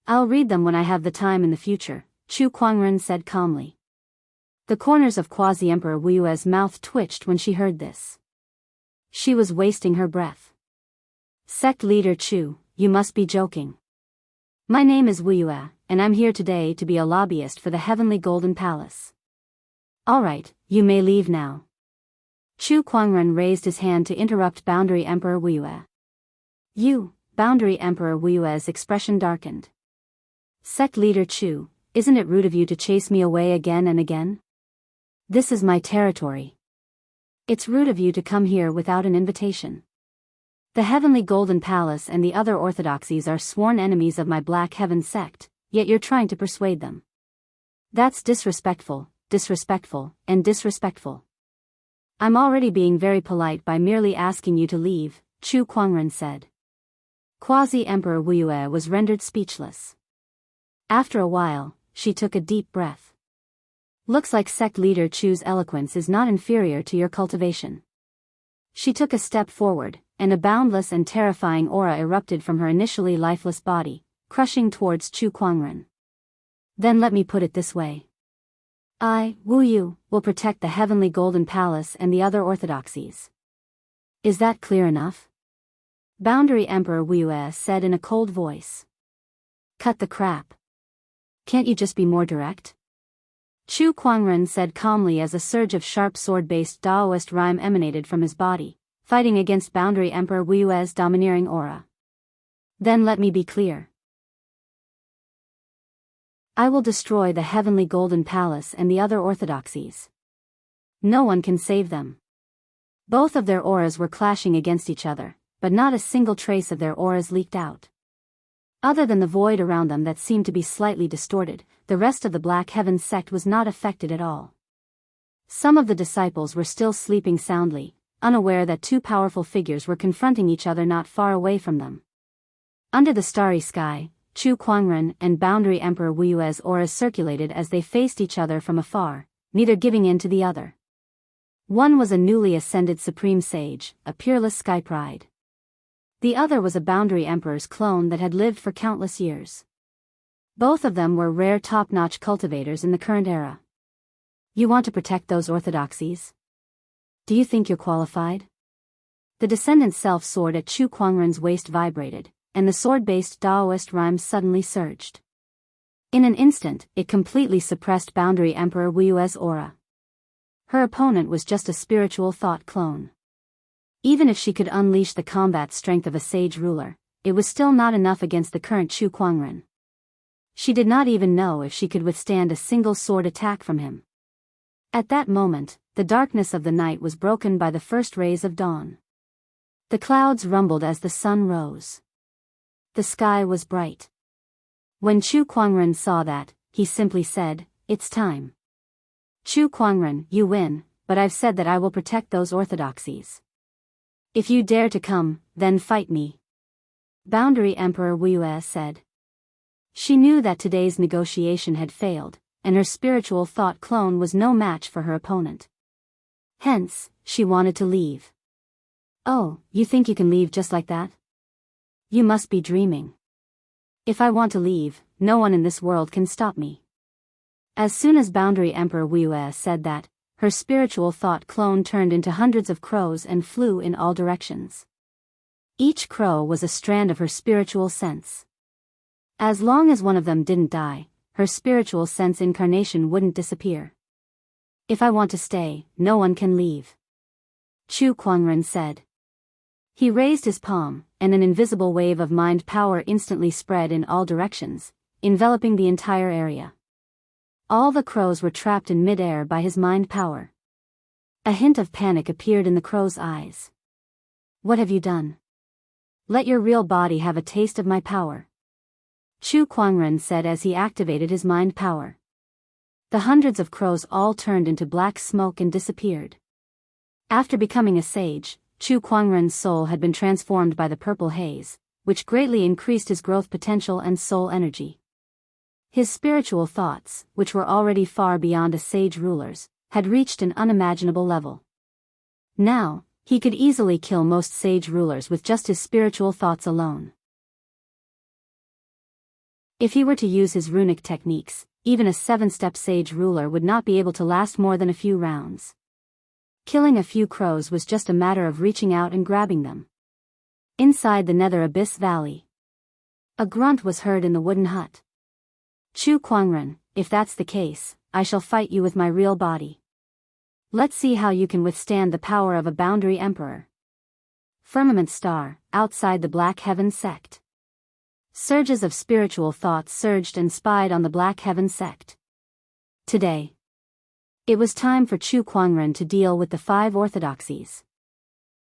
A: I'll read them when I have the time in the future, Chu Kuangren said calmly. The corners of Quasi-Emperor Wuxia's mouth twitched when she heard this. She was wasting her breath. Sect leader Chu, you must be joking. My name is Wuxia, and I'm here today to be a lobbyist for the Heavenly Golden Palace. Alright, you may leave now. Chu Kuangren raised his hand to interrupt Boundary Emperor Wuxia. You, Boundary Emperor Wu's expression darkened. Sect Leader Chu, isn't it rude of you to chase me away again and again? This is my territory. It's rude of you to come here without an invitation. The Heavenly Golden Palace and the other orthodoxies are sworn enemies of my Black Heaven sect, yet you're trying to persuade them. That's disrespectful, and disrespectful. I'm already being very polite by merely asking you to leave, Chu Kuangren said. Quasi-Emperor Wu was rendered speechless. After a while, she took a deep breath. Looks like sect leader Chu's eloquence is not inferior to your cultivation. She took a step forward, and a boundless and terrifying aura erupted from her initially lifeless body, crushing towards Chu Kuangren. Then let me put it this way. I, Wu Yu, will protect the Heavenly Golden Palace and the other orthodoxies. Is that clear enough? Boundary Emperor Wu said in a cold voice. Cut the crap. Can't you just be more direct? Chu Kuangren said calmly as a surge of sharp sword-based Daoist rhyme emanated from his body, fighting against Boundary Emperor Wu's domineering aura. Then let me be clear. I will destroy the Heavenly Golden Palace and the other orthodoxies. No one can save them. Both of their auras were clashing against each other, but not a single trace of their auras leaked out. Other than the void around them that seemed to be slightly distorted, the rest of the Black Heaven sect was not affected at all. Some of the disciples were still sleeping soundly, unaware that two powerful figures were confronting each other not far away from them. Under the starry sky, Chu Kuangren and Boundary Emperor Wu's auras circulated as they faced each other from afar, neither giving in to the other. One was a newly ascended supreme sage, a peerless sky pride. The other was a Boundary Emperor's clone that had lived for countless years. Both of them were rare top-notch cultivators in the current era. You want to protect those orthodoxies? Do you think you're qualified? The descendant's self-sword at Chu Kuangren's waist vibrated, and the sword-based Daoist rhyme suddenly surged. In an instant, it completely suppressed Boundary Emperor Wu's aura. Her opponent was just a spiritual thought clone. Even if she could unleash the combat strength of a sage ruler, it was still not enough against the current Chu Kuangren. She did not even know if she could withstand a single sword attack from him. At that moment, the darkness of the night was broken by the first rays of dawn. The clouds rumbled as the sun rose. The sky was bright. When Chu Kuangren saw that, he simply said, "It's time." Chu Kuangren, you win, but I've said that I will protect those orthodoxies. If you dare to come, then fight me. Boundary Emperor Wu said. She knew that today's negotiation had failed, and her spiritual thought clone was no match for her opponent. Hence, she wanted to leave. Oh, you think you can leave just like that? You must be dreaming. If I want to leave, no one in this world can stop me. As soon as Boundary Emperor Wu said that, her spiritual thought clone turned into hundreds of crows and flew in all directions. Each crow was a strand of her spiritual sense. As long as one of them didn't die, her spiritual sense incarnation wouldn't disappear. If I want to stay, no one can leave. Chu Kuangren said. He raised his palm, and an invisible wave of mind power instantly spread in all directions, enveloping the entire area. All the crows were trapped in mid-air by his mind power. A hint of panic appeared in the crows' eyes. What have you done? Let your real body have a taste of my power. Chu Kuangren said as he activated his mind power. The hundreds of crows all turned into black smoke and disappeared. After becoming a sage, Chu Kuangren's soul had been transformed by the purple haze, which greatly increased his growth potential and soul energy. His spiritual thoughts, which were already far beyond a sage ruler's, had reached an unimaginable level. Now, he could easily kill most sage rulers with just his spiritual thoughts alone. If he were to use his runic techniques, even a 7-step sage ruler would not be able to last more than a few rounds. Killing a few crows was just a matter of reaching out and grabbing them. Inside the Nether Abyss Valley, a grunt was heard in the wooden hut. Chu Kuangren, if that's the case, I shall fight you with my real body. Let's see how you can withstand the power of a Boundary Emperor. Firmament star, outside the Black Heaven sect. Surges of spiritual thoughts surged and spied on the Black Heaven sect. Today. It was time for Chu Kuangren to deal with the 5 orthodoxies.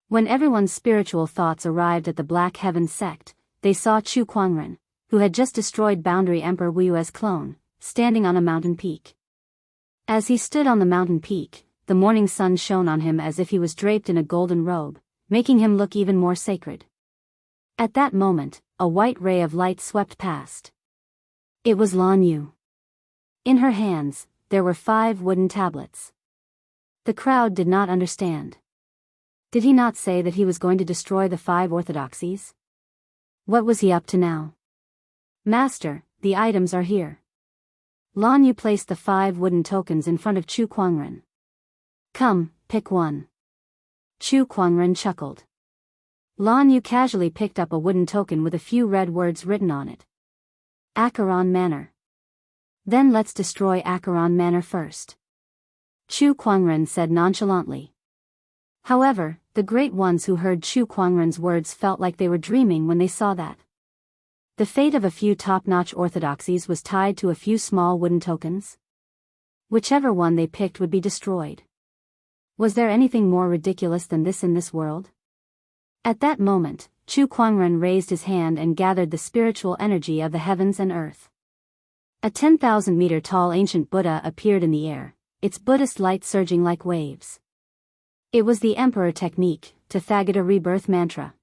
A: When everyone's spiritual thoughts arrived at the Black Heaven sect, they saw Chu Kuangren, who had just destroyed Boundary Emperor Wuyue's clone, standing on a mountain peak. As he stood on the mountain peak, the morning sun shone on him as if he was draped in a golden robe, making him look even more sacred. At that moment, a white ray of light swept past. It was Lan Yu. In her hands, there were 5 wooden tablets. The crowd did not understand. Did he not say that he was going to destroy the 5 orthodoxies? What was he up to now? Master, the items are here. Lan Yu placed the 5 wooden tokens in front of Chu Kuangren. Come, pick one. Chu Kuangren chuckled. Lan Yu casually picked up a wooden token with a few red words written on it. Acheron Manor. Then let's destroy Acheron Manor first. Chu Kuangren said nonchalantly. However, the great ones who heard Chu Kuangren's words felt like they were dreaming when they saw that. The fate of a few top-notch orthodoxies was tied to a few small wooden tokens. Whichever one they picked would be destroyed. Was there anything more ridiculous than this in this world? At that moment, Chu Kuangren raised his hand and gathered the spiritual energy of the heavens and earth. A 10,000-meter tall ancient Buddha appeared in the air, its Buddhist light surging like waves. It was the Emperor technique, Tathagata Rebirth Mantra.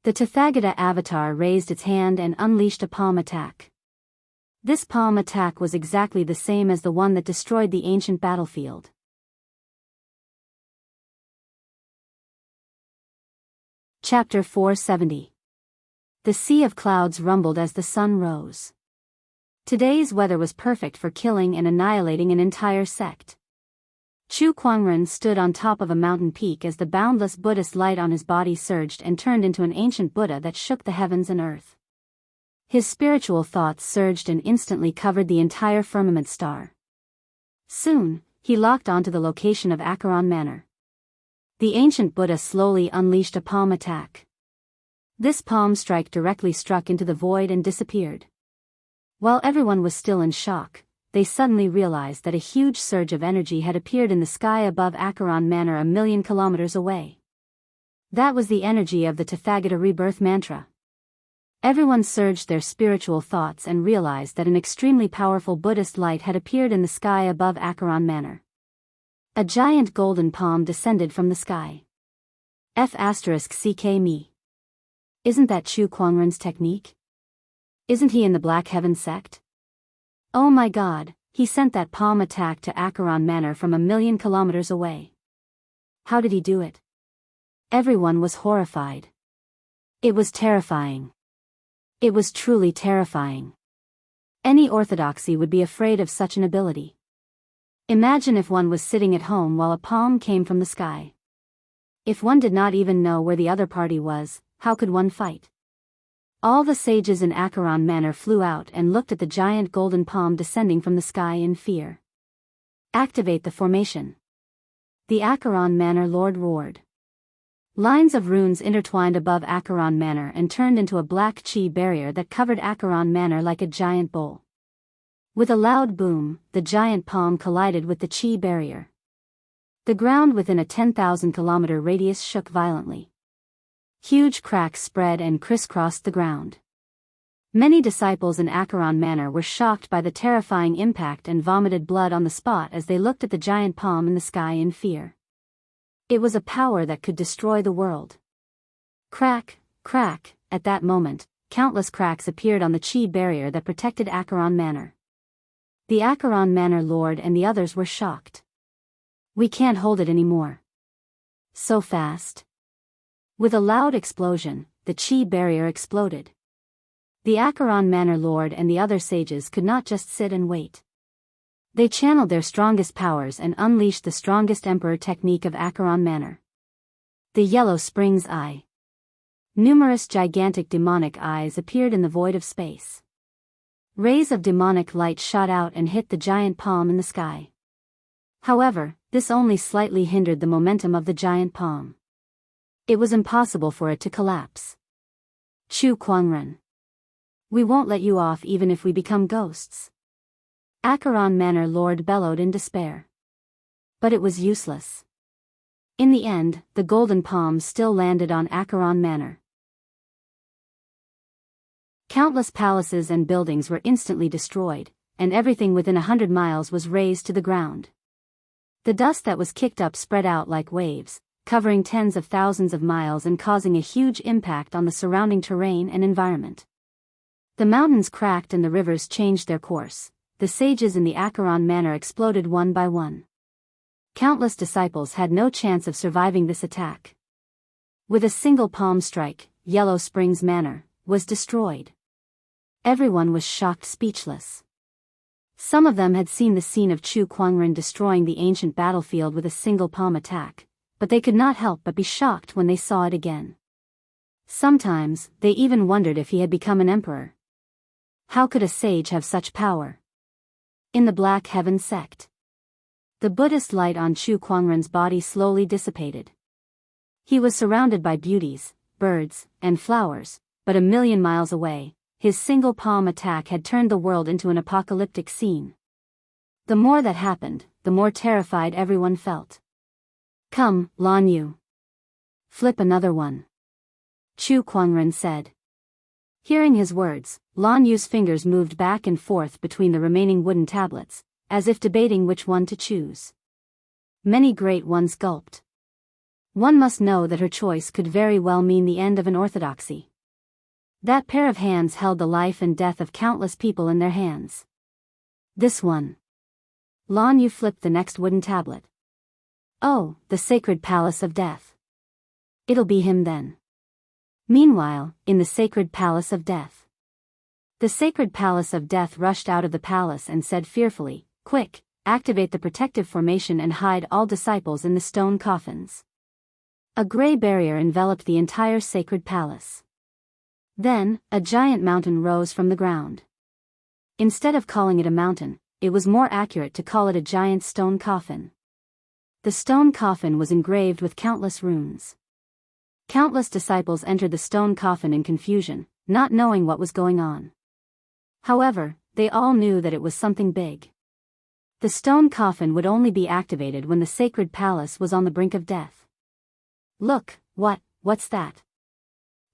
A: The Tathagata avatar raised its hand and unleashed a palm attack. This palm attack was exactly the same as the one that destroyed the ancient battlefield. Chapter 470. The sea of clouds rumbled as the sun rose. Today's weather was perfect for killing and annihilating an entire sect. Chu Kuangren stood on top of a mountain peak as the boundless Buddhist light on his body surged and turned into an ancient Buddha that shook the heavens and earth. His spiritual thoughts surged and instantly covered the entire firmament star. Soon, he locked onto the location of Acheron Manor. The ancient Buddha slowly unleashed a palm attack. This palm strike directly struck into the void and disappeared. While everyone was still in shock, they suddenly realized that a huge surge of energy had appeared in the sky above Acheron Manor 1,000,000 kilometers away. That was the energy of the Tathagata Rebirth Mantra. Everyone surged their spiritual thoughts and realized that an extremely powerful Buddhist light had appeared in the sky above Acheron Manor. A giant golden palm descended from the sky. F***ck me. Isn't that Chu Kuangren's technique? Isn't he in the Black Heaven sect? Oh my god, he sent that palm attack to Acheron Manor from 1,000,000 kilometers away. How did he do it? Everyone was horrified. It was terrifying. It was truly terrifying. Any orthodoxy would be afraid of such an ability. Imagine if one was sitting at home while a palm came from the sky. If one did not even know where the other party was, how could one fight? All the sages in Acheron Manor flew out and looked at the giant golden palm descending from the sky in fear. Activate the formation. The Acheron Manor Lord roared. Lines of runes intertwined above Acheron Manor and turned into a black chi barrier that covered Acheron Manor like a giant bowl. With a loud boom, the giant palm collided with the chi barrier. The ground within a 10,000-kilometer radius shook violently. Huge cracks spread and crisscrossed the ground. Many disciples in Acheron Manor were shocked by the terrifying impact and vomited blood on the spot as they looked at the giant palm in the sky in fear. It was a power that could destroy the world. Crack, crack, at that moment, countless cracks appeared on the chi barrier that protected Acheron Manor. The Acheron Manor Lord and the others were shocked. We can't hold it anymore. So fast. With a loud explosion, the chi barrier exploded. The Acheron Manor Lord and the other sages could not just sit and wait. They channeled their strongest powers and unleashed the strongest emperor technique of Acheron Manor. The Yellow Spring's Eye. Numerous gigantic demonic eyes appeared in the void of space. Rays of demonic light shot out and hit the giant palm in the sky. However, this only slightly hindered the momentum of the giant palm. It was impossible for it to collapse. Chu Kuangren. We won't let you off even if we become ghosts. Acheron Manor Lord bellowed in despair. But it was useless. In the end, the golden palms still landed on Acheron Manor. Countless palaces and buildings were instantly destroyed, and everything within 100 miles was razed to the ground. The dust that was kicked up spread out like waves, covering tens of thousands of miles and causing a huge impact on the surrounding terrain and environment. The mountains cracked and the rivers changed their course. The sages in the Acheron Manor exploded one by one. Countless disciples had no chance of surviving this attack. With a single palm strike, Yellow Springs Manor was destroyed. Everyone was shocked, speechless. Some of them had seen the scene of Chu Kuangren destroying the ancient battlefield with a single palm attack, but they could not help but be shocked when they saw it again. Sometimes, they even wondered if he had become an emperor. How could a sage have such power? In the Black Heaven sect, the Buddhist light on Chu Kuangren's body slowly dissipated. He was surrounded by beauties, birds, and flowers, but 1,000,000 miles away, his single palm attack had turned the world into an apocalyptic scene. The more that happened, the more terrified everyone felt. Come, Lan Yu. Flip another one. Chu Kuangren said. Hearing his words, Lan Yu's fingers moved back and forth between the remaining wooden tablets, as if debating which one to choose. Many great ones gulped. One must know that her choice could very well mean the end of an orthodoxy. That pair of hands held the life and death of countless people in their hands. This one. Lan Yu flipped the next wooden tablet. Oh, the sacred palace of death. It'll be him then. Meanwhile, in the sacred palace of death. The sacred palace of death rushed out of the palace and said fearfully, "Quick, activate the protective formation and hide all disciples in the stone coffins." A gray barrier enveloped the entire sacred palace. Then, a giant mountain rose from the ground. Instead of calling it a mountain, it was more accurate to call it a giant stone coffin. The stone coffin was engraved with countless runes. Countless disciples entered the stone coffin in confusion, not knowing what was going on. However, they all knew that it was something big. The stone coffin would only be activated when the sacred palace was on the brink of death. Look, what's that?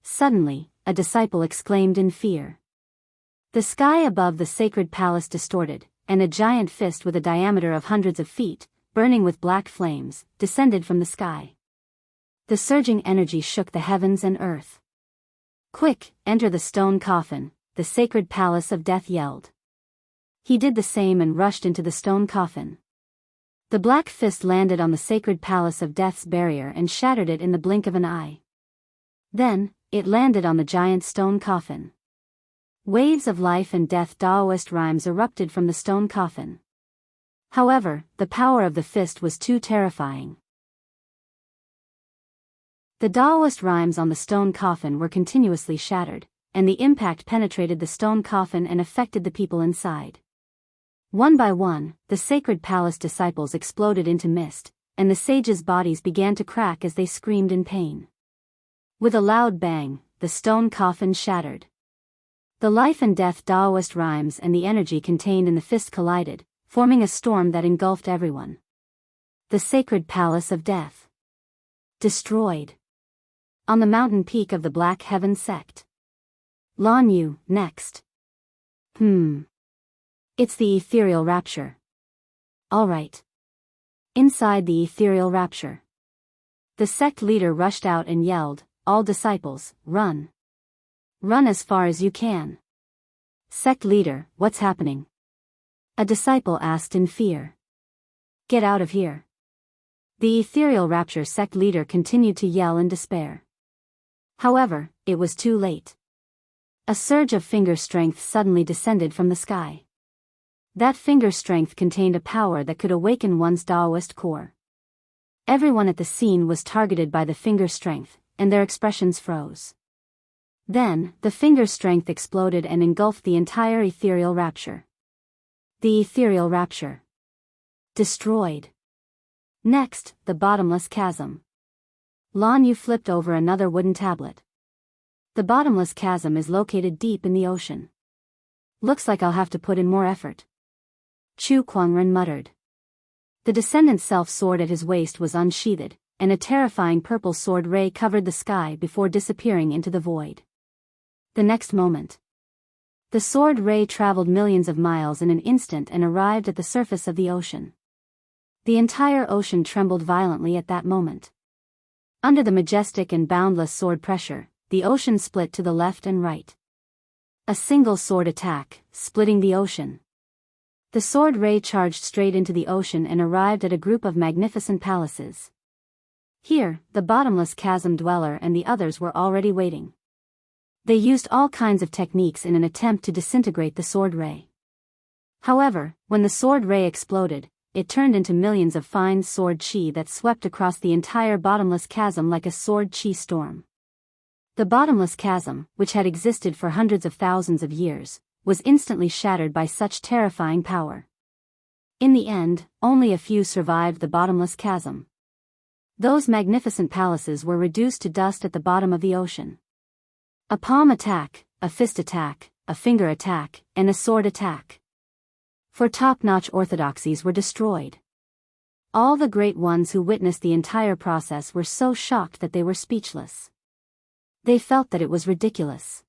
A: Suddenly, a disciple exclaimed in fear. The sky above the sacred palace distorted, and a giant fist with a diameter of hundreds of feet, burning with black flames, descended from the sky. The surging energy shook the heavens and earth. Quick, enter the stone coffin, the sacred palace of death yelled. He did the same and rushed into the stone coffin. The black fist landed on the sacred palace of death's barrier and shattered it in the blink of an eye. Then, it landed on the giant stone coffin. Waves of life and death Daoist rhymes erupted from the stone coffin. However, the power of the fist was too terrifying. The Daoist rhymes on the stone coffin were continuously shattered, and the impact penetrated the stone coffin and affected the people inside. One by one, the sacred palace disciples exploded into mist, and the sages' bodies began to crack as they screamed in pain. With a loud bang, the stone coffin shattered. The life and death Daoist rhymes and the energy contained in the fist collided, forming a storm that engulfed everyone. The sacred palace of death. Destroyed. On the mountain peak of the Black Heaven sect. Lan Yu, next. It's the ethereal rapture. Alright. Inside the ethereal rapture. The sect leader rushed out and yelled, "All disciples, run. Run as far as you can." Sect leader, what's happening? A disciple asked in fear. Get out of here. The ethereal rapture sect leader continued to yell in despair. However, it was too late. A surge of finger strength suddenly descended from the sky. That finger strength contained a power that could awaken one's Daoist core. Everyone at the scene was targeted by the finger strength, and their expressions froze. Then, the finger strength exploded and engulfed the entire ethereal rapture. The ethereal rapture. Destroyed. Next, the bottomless chasm. Lan Yu flipped over another wooden tablet. The bottomless chasm is located deep in the ocean. Looks like I'll have to put in more effort. Chu Kuangren muttered. The descendant's self-sword at his waist was unsheathed, and a terrifying purple sword ray covered the sky before disappearing into the void. The next moment, the sword ray traveled millions of miles in an instant and arrived at the surface of the ocean. The entire ocean trembled violently at that moment. Under the majestic and boundless sword pressure, the ocean split to the left and right. A single sword attack, splitting the ocean. The sword ray charged straight into the ocean and arrived at a group of magnificent palaces. Here, the bottomless chasm dweller and the others were already waiting. They used all kinds of techniques in an attempt to disintegrate the sword ray. However, when the sword ray exploded, it turned into millions of fine sword chi that swept across the entire bottomless chasm like a sword chi storm. The bottomless chasm, which had existed for hundreds of thousands of years, was instantly shattered by such terrifying power. In the end, only a few survived the bottomless chasm. Those magnificent palaces were reduced to dust at the bottom of the ocean. A palm attack, a fist attack, a finger attack, and a sword attack. For top-notch orthodoxies were destroyed. All the great ones who witnessed the entire process were so shocked that they were speechless. They felt that it was ridiculous.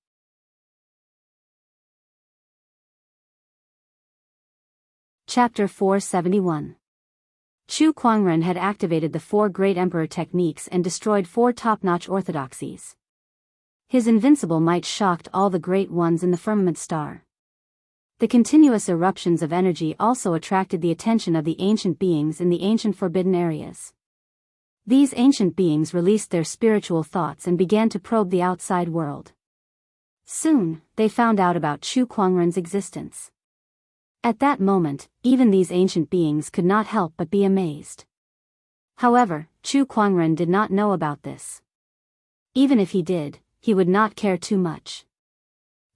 A: Chapter 471. Chu Kuangren had activated the 4 Great Emperor techniques and destroyed 4 top-notch orthodoxies. His invincible might shocked all the great ones in the firmament star. The continuous eruptions of energy also attracted the attention of the ancient beings in the ancient forbidden areas. These ancient beings released their spiritual thoughts and began to probe the outside world. Soon, they found out about Chu Kuangren's existence. At that moment, even these ancient beings could not help but be amazed. However, Chu Kuangren did not know about this. Even if he did, he would not care too much.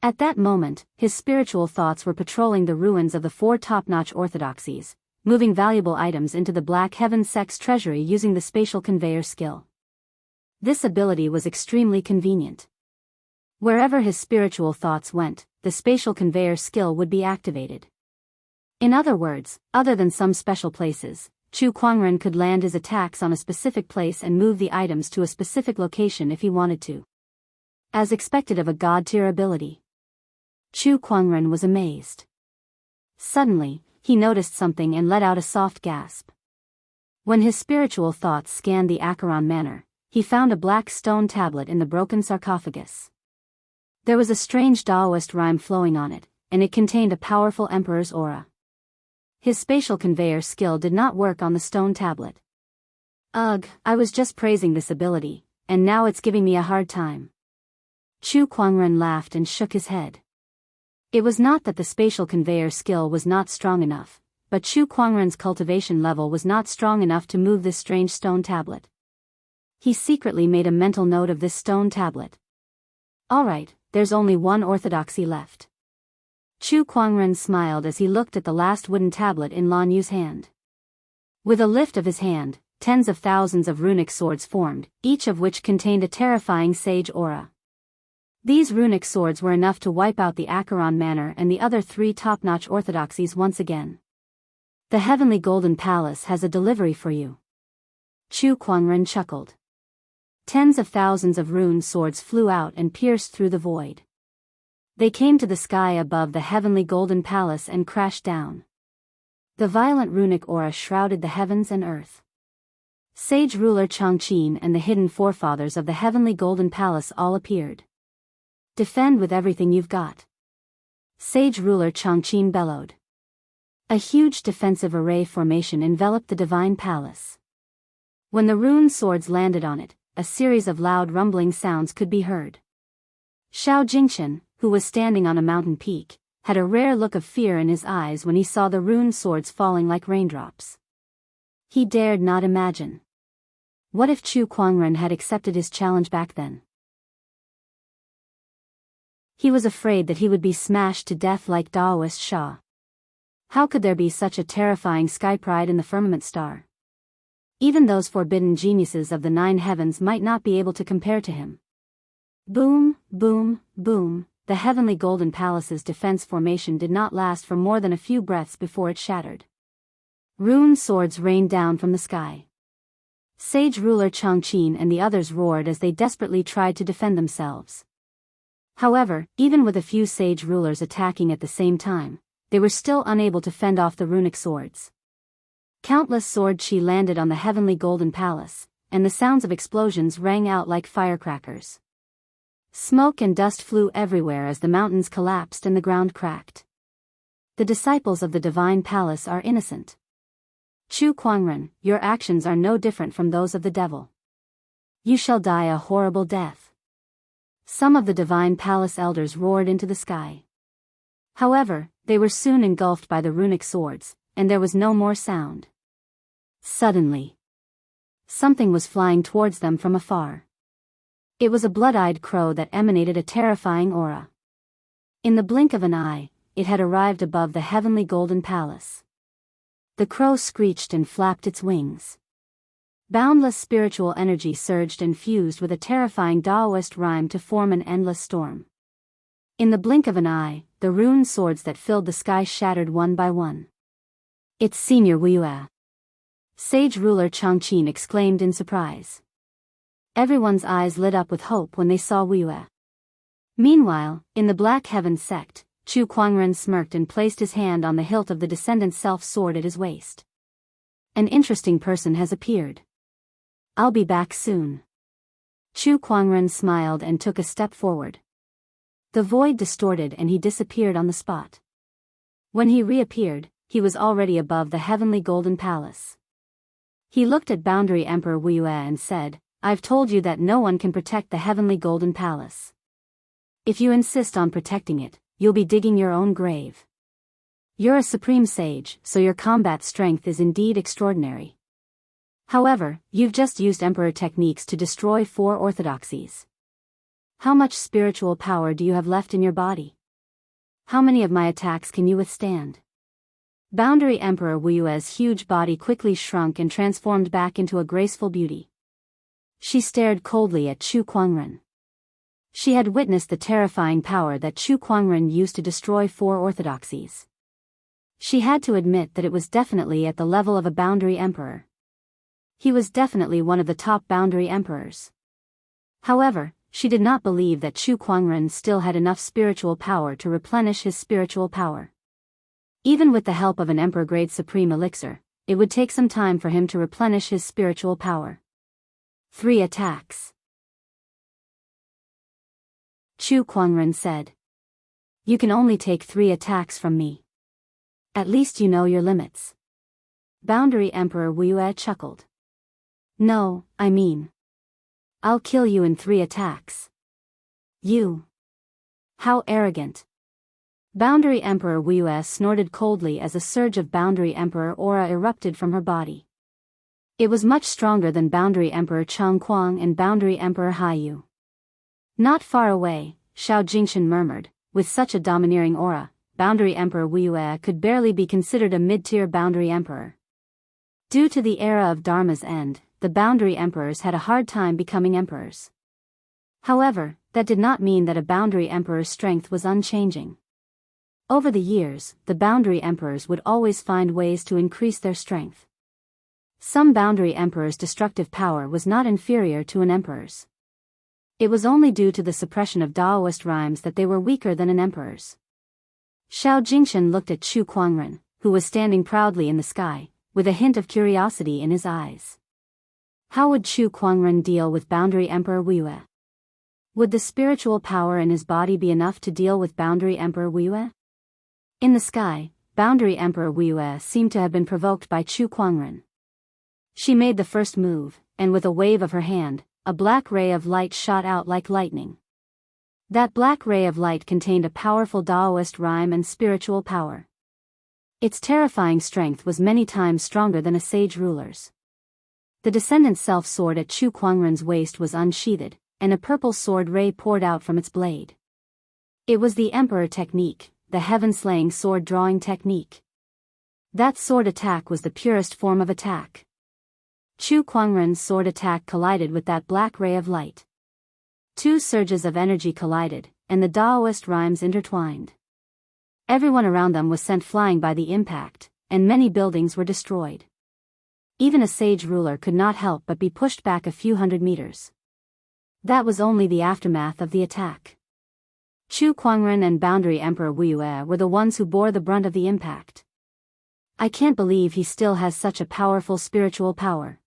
A: At that moment, his spiritual thoughts were patrolling the ruins of the 4 top-notch orthodoxies, moving valuable items into the Black Heaven Sect's treasury using the spatial conveyor skill. This ability was extremely convenient. Wherever his spiritual thoughts went, the spatial conveyor skill would be activated. In other words, other than some special places, Chu Kuangren could land his attacks on a specific place and move the items to a specific location if he wanted to. As expected of a god-tier ability. Chu Kuangren was amazed. Suddenly, he noticed something and let out a soft gasp. When his spiritual thoughts scanned the Acheron Manor, he found a black stone tablet in the broken sarcophagus. There was a strange Daoist rhyme flowing on it, and it contained a powerful emperor's aura. His spatial conveyor skill did not work on the stone tablet. Ugh, I was just praising this ability, and now it's giving me a hard time. Chu Kuangren laughed and shook his head. It was not that the spatial conveyor skill was not strong enough, but Chu Kuangren's cultivation level was not strong enough to move this strange stone tablet. He secretly made a mental note of this stone tablet. Alright, there's only one orthodoxy left. Chu Kuangren smiled as he looked at the last wooden tablet in Lan Yu's hand. With a lift of his hand, tens of thousands of runic swords formed, each of which contained a terrifying sage aura. These runic swords were enough to wipe out the Acheron Manor and the other 3 top-notch orthodoxies once again. The Heavenly Golden Palace has a delivery for you. Chu Kuangren chuckled. Tens of thousands of rune swords flew out and pierced through the void. They came to the sky above the Heavenly Golden Palace and crashed down. The violent runic aura shrouded the heavens and earth. Sage ruler Changqin and the hidden forefathers of the Heavenly Golden Palace all appeared. Defend with everything you've got. Sage ruler Changqin bellowed. A huge defensive array formation enveloped the divine palace. When the rune swords landed on it, a series of loud rumbling sounds could be heard. Xiao Jingchen, who was standing on a mountain peak, had a rare look of fear in his eyes when he saw the rune swords falling like raindrops. He dared not imagine. What if Chu Kuangren had accepted his challenge back then? He was afraid that he would be smashed to death like Daoist Sha. How could there be such a terrifying sky pride in the firmament star? Even those forbidden geniuses of the 9 heavens might not be able to compare to him. Boom, boom, boom, the heavenly golden palace's defense formation did not last for more than a few breaths before it shattered. Rune swords rained down from the sky. Sage ruler Changqin and the others roared as they desperately tried to defend themselves. However, even with a few sage rulers attacking at the same time, they were still unable to fend off the runic swords. Countless sword chi landed on the heavenly golden palace, and the sounds of explosions rang out like firecrackers. Smoke and dust flew everywhere as the mountains collapsed and the ground cracked. The disciples of the divine palace are innocent. Chu Kuangren, your actions are no different from those of the devil. You shall die a horrible death. Some of the divine palace elders roared into the sky. However, they were soon engulfed by the runic swords, and there was no more sound. Suddenly, something was flying towards them from afar. It was a blood-eyed crow that emanated a terrifying aura. In the blink of an eye, it had arrived above the heavenly golden palace. The crow screeched and flapped its wings. Boundless spiritual energy surged and fused with a terrifying Daoist rhyme to form an endless storm. In the blink of an eye, the rune swords that filled the sky shattered one by one. It's Senior Wuxia. Sage ruler Changqin exclaimed in surprise. Everyone's eyes lit up with hope when they saw Wuxia. Meanwhile, in the Black Heaven sect, Chu Kuangren smirked and placed his hand on the hilt of the descendant's self-sword at his waist. An interesting person has appeared. I'll be back soon. Chu Kuangren smiled and took a step forward. The void distorted and he disappeared on the spot. When he reappeared, he was already above the heavenly golden palace. He looked at Boundary Emperor Wuxia and said, I've told you that no one can protect the heavenly golden palace. If you insist on protecting it, you'll be digging your own grave. You're a supreme sage, so your combat strength is indeed extraordinary. However, you've just used emperor techniques to destroy 4 orthodoxies. How much spiritual power do you have left in your body? How many of my attacks can you withstand? Boundary Emperor Wuxia's huge body quickly shrunk and transformed back into a graceful beauty. She stared coldly at Chu Kuangren. She had witnessed the terrifying power that Chu Kuangren used to destroy 4 orthodoxies. She had to admit that it was definitely at the level of a boundary emperor. He was definitely one of the top boundary emperors. However, she did not believe that Chu Kuangren still had enough spiritual power to replenish his spiritual power. Even with the help of an emperor-grade supreme elixir, it would take some time for him to replenish his spiritual power. 3 attacks. Chu Kuangren said. You can only take 3 attacks from me. At least you know your limits. Boundary Emperor Wuxia chuckled. No, I mean, I'll kill you in 3 attacks. You. How arrogant. Boundary Emperor Wuxia snorted coldly as a surge of Boundary Emperor aura erupted from her body. It was much stronger than Boundary Emperor Changquang and Boundary Emperor Haiyu. Not far away, Xiao Jingshan murmured, with such a domineering aura, Boundary Emperor Wuxia could barely be considered a mid-tier Boundary Emperor. Due to the era of Dharma's end, the Boundary Emperors had a hard time becoming emperors. However, that did not mean that a Boundary Emperor's strength was unchanging. Over the years, the Boundary Emperors would always find ways to increase their strength. Some Boundary Emperors' destructive power was not inferior to an emperor's. It was only due to the suppression of Daoist rhymes that they were weaker than an emperor's. Xiao Jingshan looked at Chu Kuangren, who was standing proudly in the sky, with a hint of curiosity in his eyes. How would Chu Kuangren deal with Boundary Emperor Wuxia? Would the spiritual power in his body be enough to deal with Boundary Emperor Wuxia? In the sky, Boundary Emperor Wuxia seemed to have been provoked by Chu Kuangren. She made the first move, and with a wave of her hand, a black ray of light shot out like lightning. That black ray of light contained a powerful Daoist rhyme and spiritual power. Its terrifying strength was many times stronger than a sage ruler's. The descendant's self-sword at Chu Kuangren's waist was unsheathed, and a purple sword ray poured out from its blade. It was the Emperor technique, the heaven-slaying sword-drawing technique. That sword attack was the purest form of attack. Chu Kuangren's sword attack collided with that black ray of light. Two surges of energy collided, and the Daoist rhymes intertwined. Everyone around them was sent flying by the impact, and many buildings were destroyed. Even a sage ruler could not help but be pushed back a few hundred meters. That was only the aftermath of the attack. Chu Kuangren and Boundary Emperor Wuyue were the ones who bore the brunt of the impact. I can't believe he still has such a powerful spiritual power.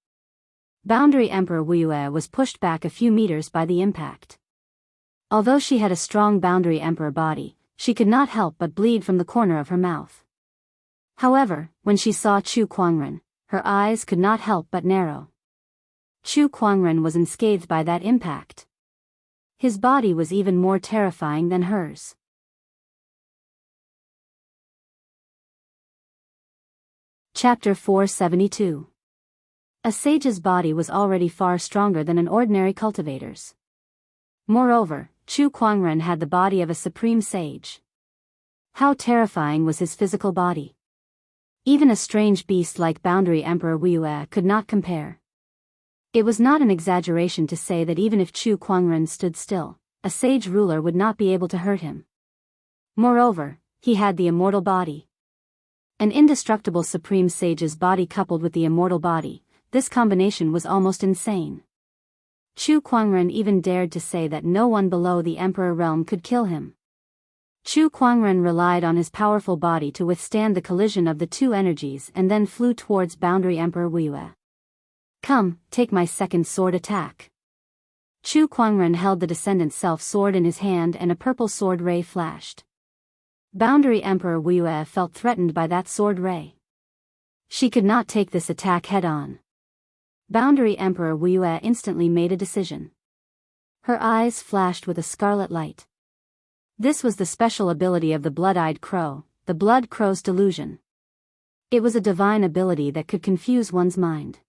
A: Boundary Emperor Wuyue was pushed back a few meters by the impact. Although she had a strong Boundary Emperor body, she could not help but bleed from the corner of her mouth. However, when she saw Chu Kuangren, her eyes could not help but narrow. Chu Kuangren was unscathed by that impact. His body was even more terrifying than hers. Chapter 472. A sage's body was already far stronger than an ordinary cultivator's. Moreover, Chu Kuangren had the body of a supreme sage. How terrifying was his physical body! Even a strange beast like Boundary Emperor Wuyue could not compare. It was not an exaggeration to say that even if Chu Kuangren stood still, a sage ruler would not be able to hurt him. Moreover, he had the immortal body. An indestructible supreme sage's body coupled with the immortal body, this combination was almost insane. Chu Kuangren even dared to say that no one below the Emperor realm could kill him. Chu Kuangren relied on his powerful body to withstand the collision of the two energies and then flew towards Boundary Emperor Wuyue. Come, take my second sword attack. Chu Kuangren held the Descendant Self sword in his hand and a purple sword ray flashed. Boundary Emperor Wuyue felt threatened by that sword ray. She could not take this attack head-on. Boundary Emperor Wuyue instantly made a decision. Her eyes flashed with a scarlet light. This was the special ability of the Blood-Eyed Crow, the Blood Crow's delusion. It was a divine ability that could confuse one's mind.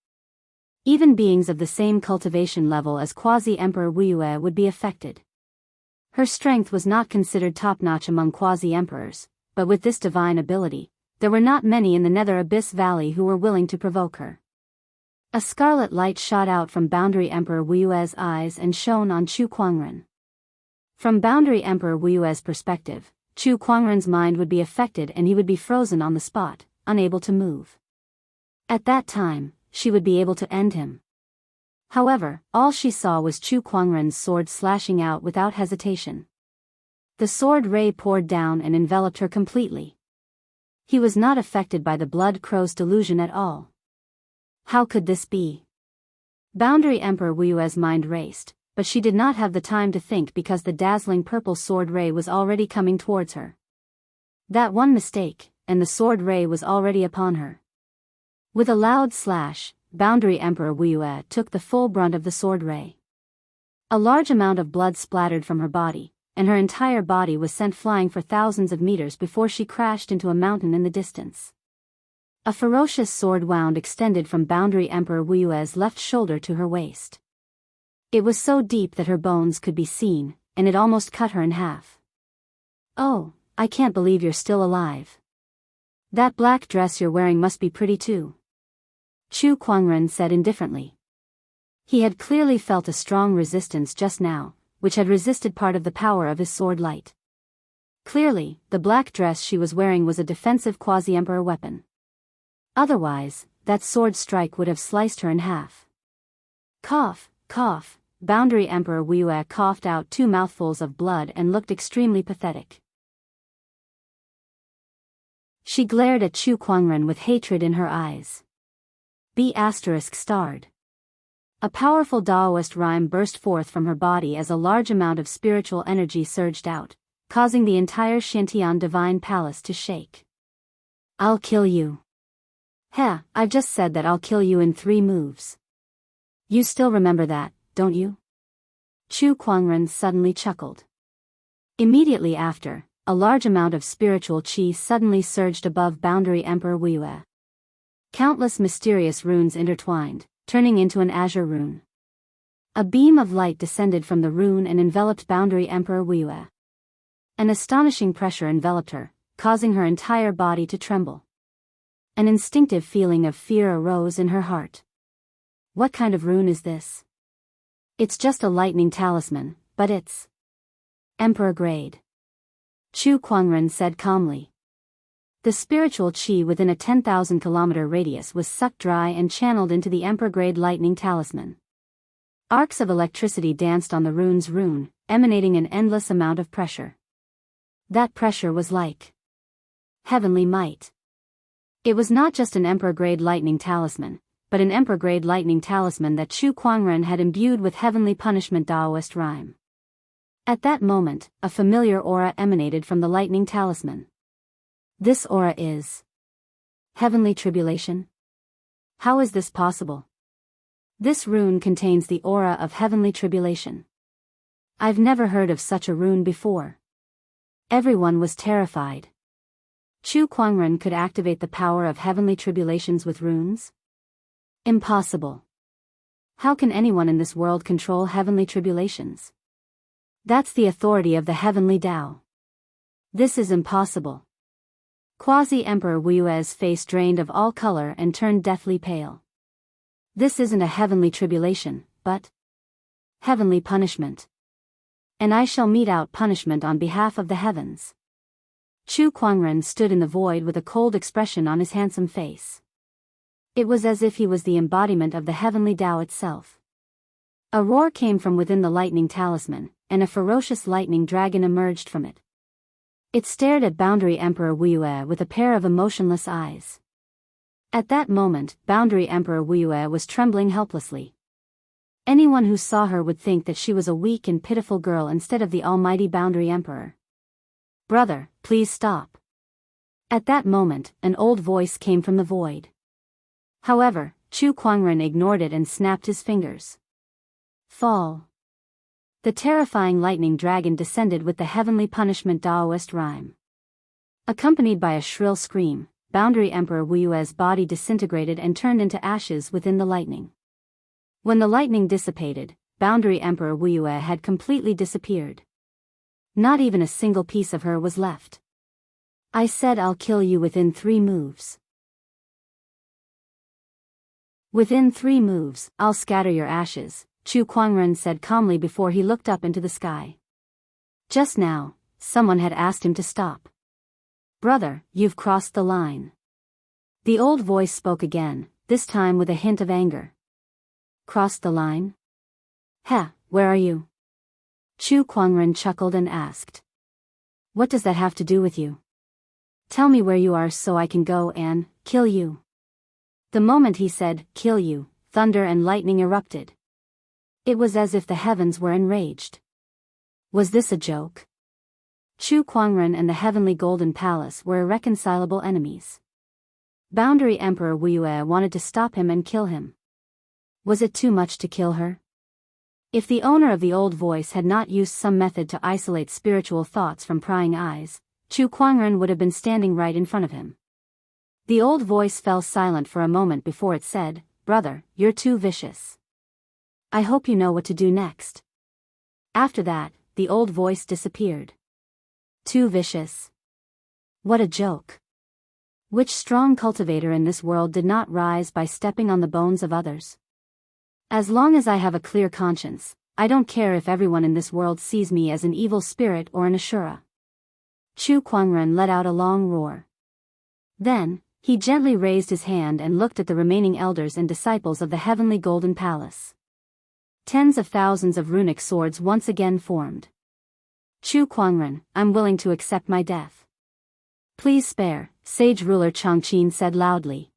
A: Even beings of the same cultivation level as Quasi-Emperor Wuyue would be affected. Her strength was not considered top-notch among Quasi-Emperors, but with this divine ability, there were not many in the Nether Abyss Valley who were willing to provoke her. A scarlet light shot out from Boundary Emperor Wuyue's eyes and shone on Chu Kuangren. From Boundary Emperor Wuyue's perspective, Chu Kuangren's mind would be affected and he would be frozen on the spot, unable to move. At that time, she would be able to end him. However, all she saw was Chu Kuangren's sword slashing out without hesitation. The sword ray poured down and enveloped her completely. He was not affected by the Blood Crow's delusion at all. How could this be? Boundary Emperor Wuyue's mind raced, but she did not have the time to think because the dazzling purple sword ray was already coming towards her. That one mistake, and the sword ray was already upon her. With a loud slash, Boundary Emperor Wuyue took the full brunt of the sword ray. A large amount of blood splattered from her body, and her entire body was sent flying for thousands of meters before she crashed into a mountain in the distance. A ferocious sword wound extended from Boundary Emperor Wuyue's left shoulder to her waist. It was so deep that her bones could be seen, and it almost cut her in half. Oh, I can't believe you're still alive. That black dress you're wearing must be pretty too. Chu Kuangren said indifferently. He had clearly felt a strong resistance just now, which had resisted part of the power of his sword light. Clearly, the black dress she was wearing was a defensive quasi-emperor weapon. Otherwise, that sword strike would have sliced her in half. Cough, cough, Boundary Emperor Wuyue coughed out 2 mouthfuls of blood and looked extremely pathetic. She glared at Chu Kuangren with hatred in her eyes. B***** starred. A powerful Daoist rhyme burst forth from her body as a large amount of spiritual energy surged out, causing the entire Xiantian divine palace to shake. I'll kill you. Heh, I've just said that I'll kill you in 3 moves. You still remember that, don't you? Chu Kuangren suddenly chuckled. Immediately after, a large amount of spiritual qi suddenly surged above Boundary Emperor Wuyue. Countless mysterious runes intertwined, turning into an azure rune. A beam of light descended from the rune and enveloped Boundary Emperor Wuyue. An astonishing pressure enveloped her, causing her entire body to tremble. An instinctive feeling of fear arose in her heart. What kind of rune is this? It's just a lightning talisman, but it's Emperor grade. Chu Kuangren said calmly. The spiritual qi within a 10,000-kilometer radius was sucked dry and channeled into the Emperor grade lightning talisman. Arcs of electricity danced on the rune's rune, emanating an endless amount of pressure. That pressure was like heavenly might. It was not just an Emperor-grade lightning talisman, but an Emperor-grade lightning talisman that Chu Kuangren had imbued with heavenly punishment Daoist rhyme. At that moment, a familiar aura emanated from the lightning talisman. This aura is heavenly tribulation? How is this possible? This rune contains the aura of heavenly tribulation. I've never heard of such a rune before. Everyone was terrified. Chu Kuangren could activate the power of heavenly tribulations with runes? Impossible. How can anyone in this world control heavenly tribulations? That's the authority of the heavenly Tao. This is impossible. Quasi-Emperor Wuxua's face drained of all color and turned deathly pale. This isn't a heavenly tribulation, but heavenly punishment. And I shall mete out punishment on behalf of the heavens. Chu Kuangren stood in the void with a cold expression on his handsome face. It was as if he was the embodiment of the heavenly Tao itself. A roar came from within the lightning talisman, and a ferocious lightning dragon emerged from it. It stared at Boundary Emperor Wuxia with a pair of emotionless eyes. At that moment, Boundary Emperor Wuxia was trembling helplessly. Anyone who saw her would think that she was a weak and pitiful girl instead of the almighty Boundary Emperor. Brother, please stop. At that moment, an old voice came from the void. However, Chu Kuangren ignored it and snapped his fingers. Fall. The terrifying lightning dragon descended with the heavenly punishment Daoist rhyme. Accompanied by a shrill scream, Boundary Emperor Wuxia's body disintegrated and turned into ashes within the lightning. When the lightning dissipated, Boundary Emperor Wuxia had completely disappeared. Not even a single piece of her was left. I said I'll kill you within 3 moves. Within 3 moves, I'll scatter your ashes, Chu Kuangren said calmly before he looked up into the sky. Just now, someone had asked him to stop. Brother, you've crossed the line. The old voice spoke again, this time with a hint of anger. Crossed the line? Heh, where are you? Chu Kuangren chuckled and asked. What does that have to do with you? Tell me where you are so I can go and kill you. The moment he said, kill you, thunder and lightning erupted. It was as if the heavens were enraged. Was this a joke? Chu Kuangren and the heavenly golden palace were irreconcilable enemies. Boundary Emperor Wuxia wanted to stop him and kill him. Was it too much to kill her? If the owner of the old voice had not used some method to isolate spiritual thoughts from prying eyes, Chu Kuangren would have been standing right in front of him. The old voice fell silent for a moment before it said, Brother, you're too vicious. I hope you know what to do next. After that, the old voice disappeared. Too vicious. What a joke. Which strong cultivator in this world did not rise by stepping on the bones of others? As long as I have a clear conscience, I don't care if everyone in this world sees me as an evil spirit or an Ashura. Chu Kuangren let out a long roar. Then, he gently raised his hand and looked at the remaining elders and disciples of the heavenly golden palace. Tens of thousands of runic swords once again formed. Chu Kuangren, I'm willing to accept my death. Please spare, sage ruler Changqin said loudly.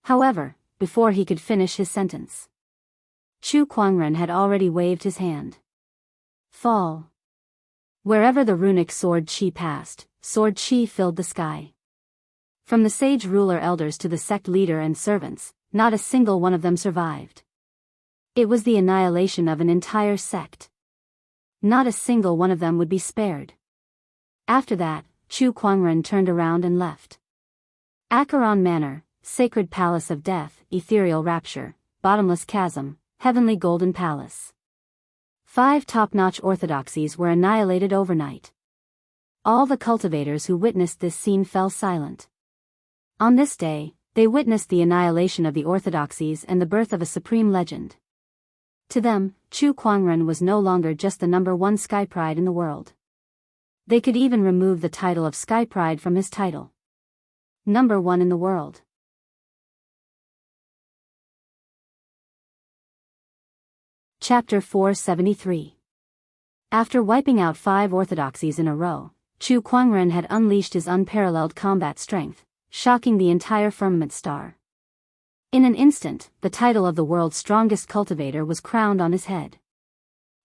A: However, before he could finish his sentence, Chu Kuangren had already waved his hand. Fall. Wherever the runic sword qi passed, sword qi filled the sky. From the sage ruler elders to the sect leader and servants, not a single one of them survived. It was the annihilation of an entire sect. Not a single one of them would be spared. After that, Chu Kuangren turned around and left. Acheron Manor, Sacred Palace of Death, Ethereal Rapture, Bottomless Chasm, Heavenly Golden Palace. 5 top-notch orthodoxies were annihilated overnight. All the cultivators who witnessed this scene fell silent. On this day, they witnessed the annihilation of the orthodoxies and the birth of a supreme legend. To them, Chu Kuangren was no longer just the #1 Sky Pride in the world. They could even remove the title of Sky Pride from his title. #1 in the world. Chapter 473. After wiping out 5 orthodoxies in a row, Chu Kuangren had unleashed his unparalleled combat strength, shocking the entire firmament star. In an instant, the title of the world's strongest cultivator was crowned on his head.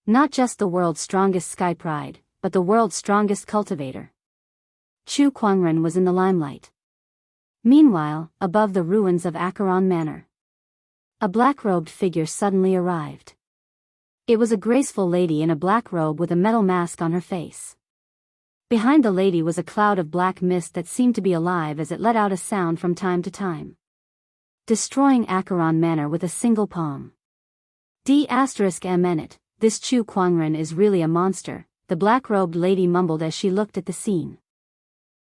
A: Not just the world's strongest Sky Pride, but the world's strongest cultivator. Chu Kuangren was in the limelight. Meanwhile, above the ruins of Acheron Manor, a black-robed figure suddenly arrived. It was a graceful lady in a black robe with a metal mask on her face. Behind the lady was a cloud of black mist that seemed to be alive as it let out a sound from time to time. Destroying Acheron Manor with a single palm. D****, this Chu Kuangren is really a monster, the black-robed lady mumbled as she looked at the scene.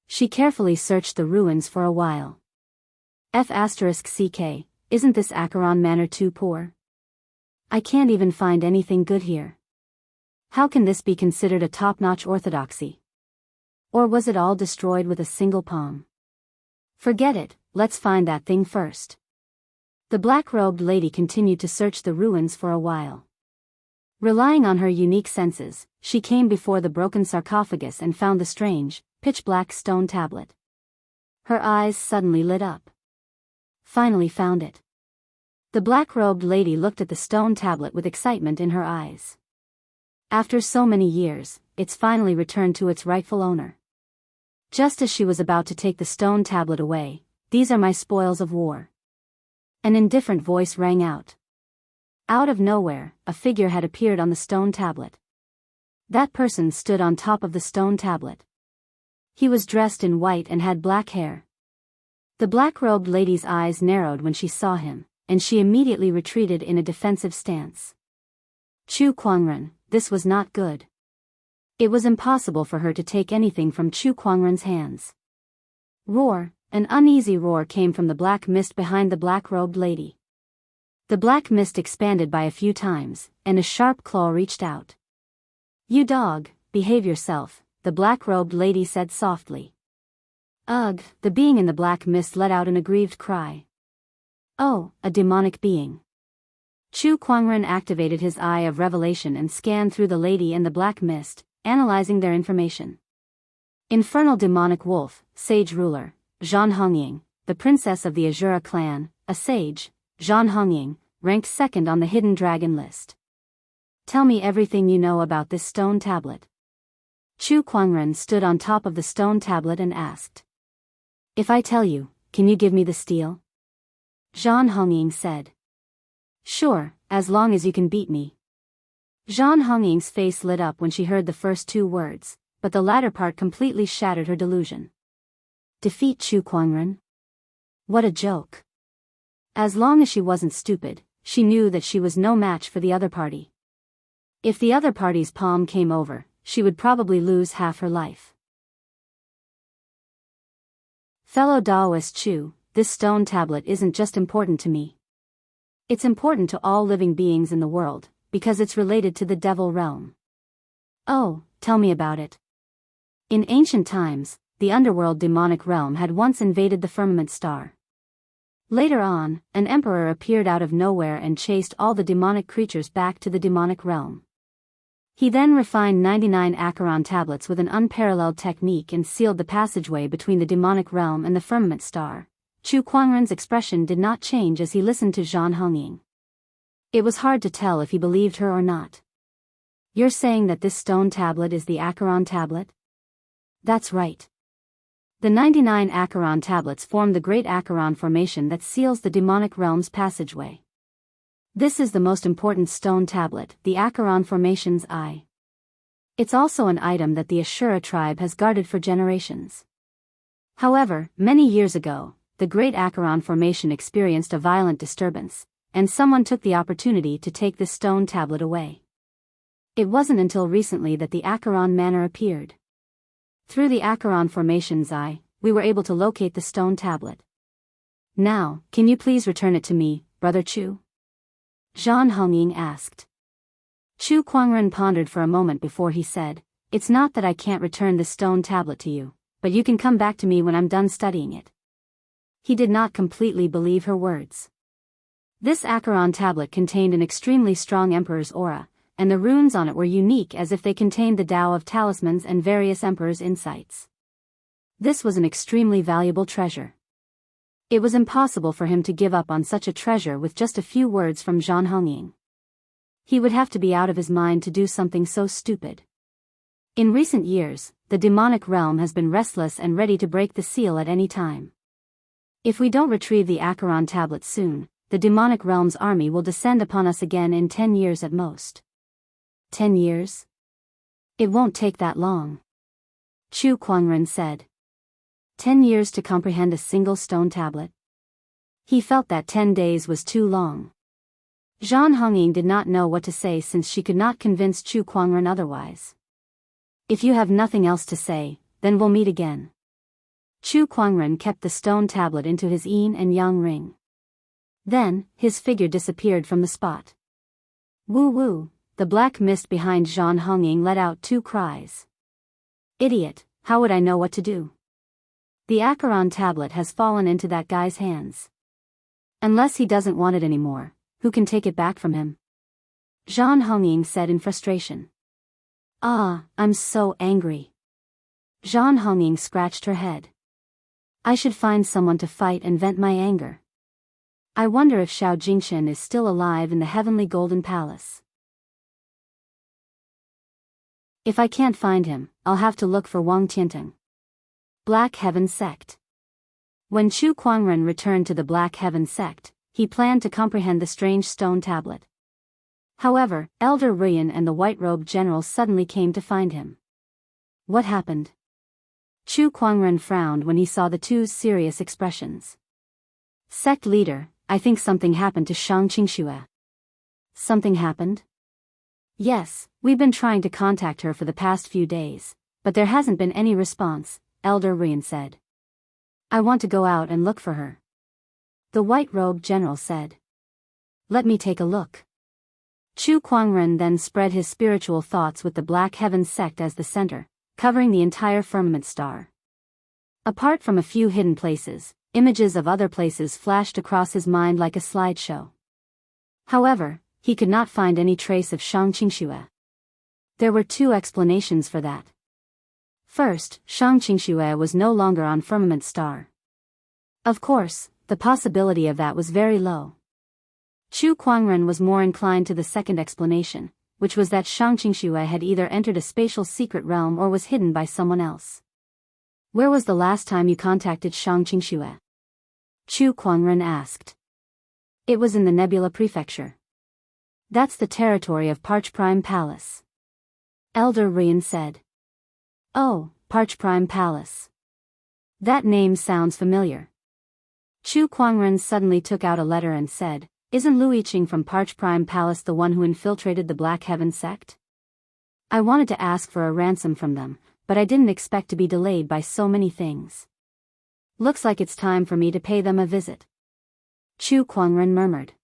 A: She carefully searched the ruins for a while. F***ck, isn't this Acheron Manor too poor? I can't even find anything good here. How can this be considered a top-notch orthodoxy? Or was it all destroyed with a single palm? Forget it, let's find that thing first. The black-robed lady continued to search the ruins for a while. Relying on her unique senses, she came before the broken sarcophagus and found the strange, pitch-black stone tablet. Her eyes suddenly lit up. Finally found it. The black-robed lady looked at the stone tablet with excitement in her eyes. After so many years, it's finally returned to its rightful owner. Just as she was about to take the stone tablet away, "These are my spoils of war." An indifferent voice rang out. Out of nowhere, a figure had appeared on the stone tablet. That person stood on top of the stone tablet. He was dressed in white and had black hair. The black-robed lady's eyes narrowed when she saw him, and she immediately retreated in a defensive stance. Chu Kuangren, this was not good. It was impossible for her to take anything from Chu Kuangren's hands. Roar! An uneasy roar came from the black mist behind the black-robed lady. The black mist expanded by a few times, and a sharp claw reached out. "You dog, behave yourself," the black-robed lady said softly. "Ugh!" The being in the black mist let out an aggrieved cry. "Oh, a demonic being." Chu Kuangren activated his eye of revelation and scanned through the lady and the black mist, analyzing their information. Infernal demonic wolf, sage ruler, Zhan Hongying, the princess of the Azura clan, a sage, Zhan Hongying, ranked 2nd on the hidden dragon list. Tell me everything you know about this stone tablet. Chu Kuangren stood on top of the stone tablet and asked. If I tell you, can you give me the steel? Zhan Hongying said. Sure, as long as you can beat me. Zhan Hongying's face lit up when she heard the first 2 words, but the latter part completely shattered her delusion. Defeat Chu Kuangren? What a joke. As long as she wasn't stupid, she knew that she was no match for the other party. If the other party's palm came over, she would probably lose half her life. Fellow Daoist Chu, this stone tablet isn't just important to me. It's important to all living beings in the world, because it's related to the devil realm. Oh, tell me about it. In ancient times, the underworld demonic realm had once invaded the firmament star. Later on, an emperor appeared out of nowhere and chased all the demonic creatures back to the demonic realm. He then refined 99 Acheron tablets with an unparalleled technique and sealed the passageway between the demonic realm and the firmament star. Chu Kuangren's expression did not change as he listened to Zhan Hongying. It was hard to tell if he believed her or not. You're saying that this stone tablet is the Acheron tablet? That's right. The 99 Acheron tablets form the Great Acheron Formation that seals the demonic realm's passageway. This is the most important stone tablet, the Acheron Formation's eye. It's also an item that the Ashura tribe has guarded for generations. However, many years ago, the Great Acheron Formation experienced a violent disturbance, and someone took the opportunity to take this stone tablet away. It wasn't until recently that the Acheron Manor appeared. Through the Acheron Formation's eye, we were able to locate the stone tablet. Now, can you please return it to me, Brother Chu? Zhan Hongying asked. Chu Kuangren pondered for a moment before he said, "It's not that I can't return this stone tablet to you, but you can come back to me when I'm done studying it." He did not completely believe her words. This Acheron tablet contained an extremely strong emperor's aura, and the runes on it were unique as if they contained the Tao of talismans and various emperor's insights. This was an extremely valuable treasure. It was impossible for him to give up on such a treasure with just a few words from Zhan Hongying. He would have to be out of his mind to do something so stupid. In recent years, the demonic realm has been restless and ready to break the seal at any time. If we don't retrieve the Acheron tablet soon, the demonic realm's army will descend upon us again in 10 years at most. 10 years? It won't take that long. Chu Kuangren said. 10 years to comprehend a single stone tablet? He felt that 10 days was too long. Zhan Hongying did not know what to say since she could not convince Chu Kuangren otherwise. If you have nothing else to say, then we'll meet again. Chu Kuangren kept the stone tablet into his yin and yang ring. Then, his figure disappeared from the spot. Woo woo, the black mist behind Zhan Hongying let out 2 cries. Idiot, how would I know what to do? The Acheron tablet has fallen into that guy's hands. Unless he doesn't want it anymore, who can take it back from him? Zhan Hongying said in frustration. Ah, I'm so angry. Zhan Hongying scratched her head. I should find someone to fight and vent my anger. I wonder if Xiao Jingshan is still alive in the heavenly golden palace. If I can't find him, I'll have to look for Wang Tianteng. Black Heaven Sect. When Chu Kuangren returned to the Black Heaven Sect, he planned to comprehend the strange stone tablet. However, Elder Ruyan and the white-robed general suddenly came to find him. What happened? Chu Kuangren frowned when he saw the two's serious expressions. Sect leader, I think something happened to Shang Qingxue. Something happened? Yes, we've been trying to contact her for the past few days, but there hasn't been any response, Elder Ruyan said. I want to go out and look for her. The white-robed general said. Let me take a look. Chu Kuangren then spread his spiritual thoughts with the Black Heaven Sect as the center, covering the entire firmament star. Apart from a few hidden places, images of other places flashed across his mind like a slideshow. However, he could not find any trace of Shang Qingxue. There were 2 explanations for that. First, Shang Qingxue was no longer on Firmament Star. Of course, the possibility of that was very low. Chu Kuangren was more inclined to the second explanation, which was that Shang Qingxue had either entered a spatial secret realm or was hidden by someone else. Where was the last time you contacted Shang Qingxue? Chu Kuangren asked. It was in the Nebula Prefecture. That's the territory of Parch Prime Palace. Elder Ruyan said. Oh, Parch Prime Palace. That name sounds familiar. Chu Kuangren suddenly took out a letter and said, Isn't Lu Yiqing from Parch Prime Palace the one who infiltrated the Black Heaven Sect? I wanted to ask for a ransom from them, but I didn't expect to be delayed by so many things. Looks like it's time for me to pay them a visit. Chu Kuangren murmured.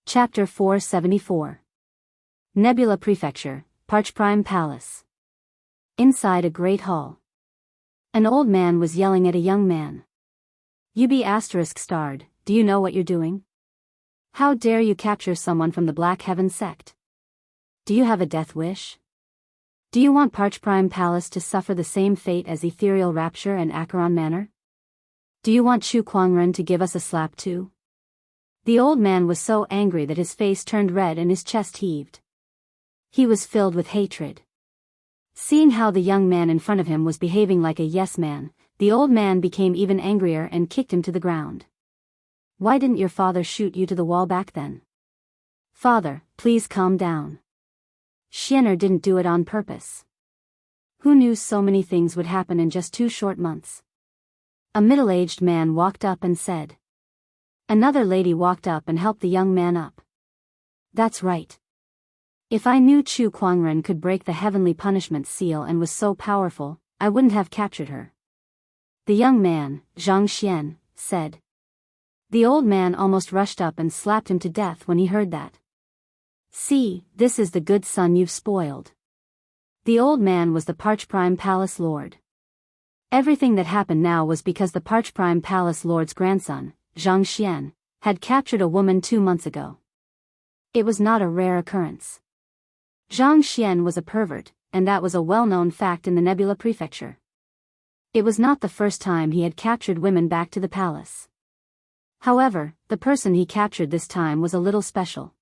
A: Chapter 474. Nebula Prefecture, Parch Prime Palace. Inside a great hall. An old man was yelling at a young man. You be **starred, do you know what you're doing? How dare you capture someone from the Black Heaven Sect? Do you have a death wish? Do you want Parch Prime Palace to suffer the same fate as Ethereal Rapture and Acheron Manor? Do you want Chu Kuangren to give us a slap too? The old man was so angry that his face turned red and his chest heaved. He was filled with hatred. Seeing how the young man in front of him was behaving like a yes man, the old man became even angrier and kicked him to the ground. Why didn't your father shoot you to the wall back then? Father, please calm down. Xian'er didn't do it on purpose. Who knew so many things would happen in just 2 short months? A middle-aged man walked up and said. Another lady walked up and helped the young man up. That's right. If I knew Chu Kuangren could break the heavenly punishment seal and was so powerful, I wouldn't have captured her. The young man, Zhang Xian, said. The old man almost rushed up and slapped him to death when he heard that. See, this is the good son you've spoiled. The old man was the Parchprime Palace Lord. Everything that happened now was because the Parchprime Palace Lord's grandson, Zhang Xian, had captured a woman 2 months ago. It was not a rare occurrence. Zhang Xian was a pervert, and that was a well-known fact in the Nebula Prefecture. It was not the first time he had captured women back to the palace. However, the person he captured this time was a little special.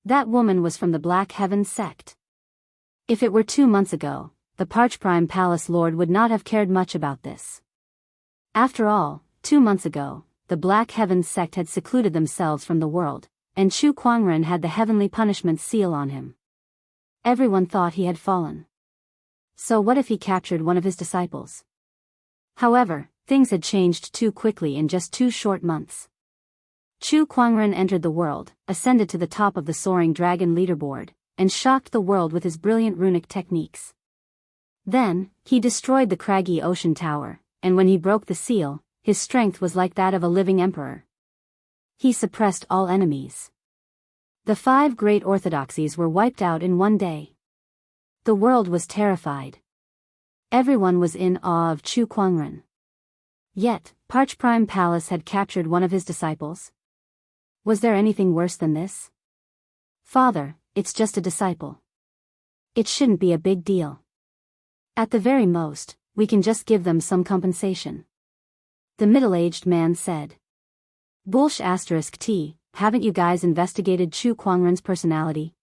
A: That woman was from the Black Heavens sect. If it were 2 months ago, the Parchprime Palace Lord would not have cared much about this. After all, 2 months ago, the Black Heavens sect had secluded themselves from the world, and Chu Kuangren had the heavenly punishment seal on him. Everyone thought he had fallen. So what if he captured one of his disciples? However, things had changed too quickly in just 2 short months. Chu Kuangren entered the world, ascended to the top of the soaring dragon leaderboard, and shocked the world with his brilliant runic techniques. Then, he destroyed the craggy ocean tower, and when he broke the seal, his strength was like that of a living emperor. He suppressed all enemies. The 5 great orthodoxies were wiped out in one day. The world was terrified. Everyone was in awe of Chu Kuangren. Yet, Parchprime Palace had captured one of his disciples. Was there anything worse than this? Father, it's just a disciple. It shouldn't be a big deal. At the very most, we can just give them some compensation. The middle-aged man said. Bullsh**t, haven't you guys investigated Chu Kuangren's personality?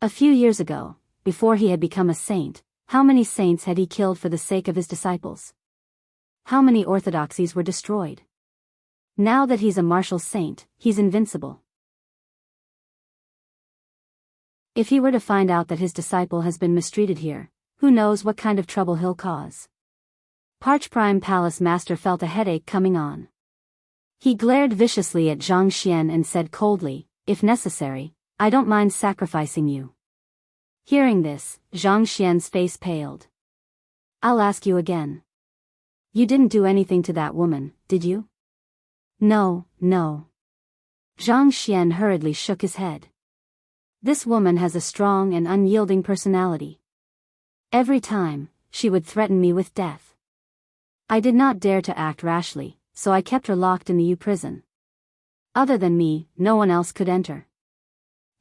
A: A few years ago, before he had become a saint, how many saints had he killed for the sake of his disciples? How many orthodoxies were destroyed? Now that he's a martial saint, he's invincible. If he were to find out that his disciple has been mistreated here, who knows what kind of trouble he'll cause? Parchprime Palace Master felt a headache coming on. He glared viciously at Zhang Xian and said coldly, if necessary, I don't mind sacrificing you. Hearing this, Zhang Xian's face paled. I'll ask you again. You didn't do anything to that woman, did you? No, no. Zhang Xian hurriedly shook his head. This woman has a strong and unyielding personality. Every time, she would threaten me with death. I did not dare to act rashly, so I kept her locked in the U prison. Other than me, no one else could enter.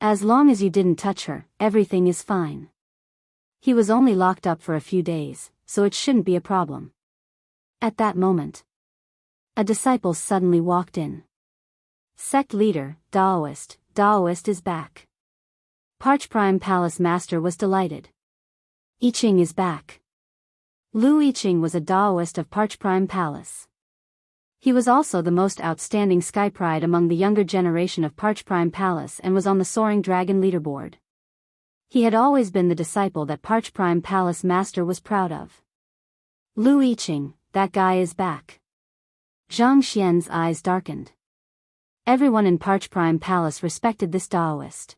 A: As long as you didn't touch her, everything is fine. He was only locked up for a few days, so it shouldn't be a problem. At that moment, a disciple suddenly walked in. Sect leader, Daoist, Daoist is back. Parchprime Palace Master was delighted. Yiqing is back. Lu Yiqing was a Daoist of Parchprime Palace. He was also the most outstanding Sky Pride among the younger generation of Parchprime Palace and was on the Soaring Dragon leaderboard. He had always been the disciple that Parchprime Palace Master was proud of. Lu Yiqing, that guy is back. Zhang Xian's eyes darkened. Everyone in Parchprime Palace respected this Daoist.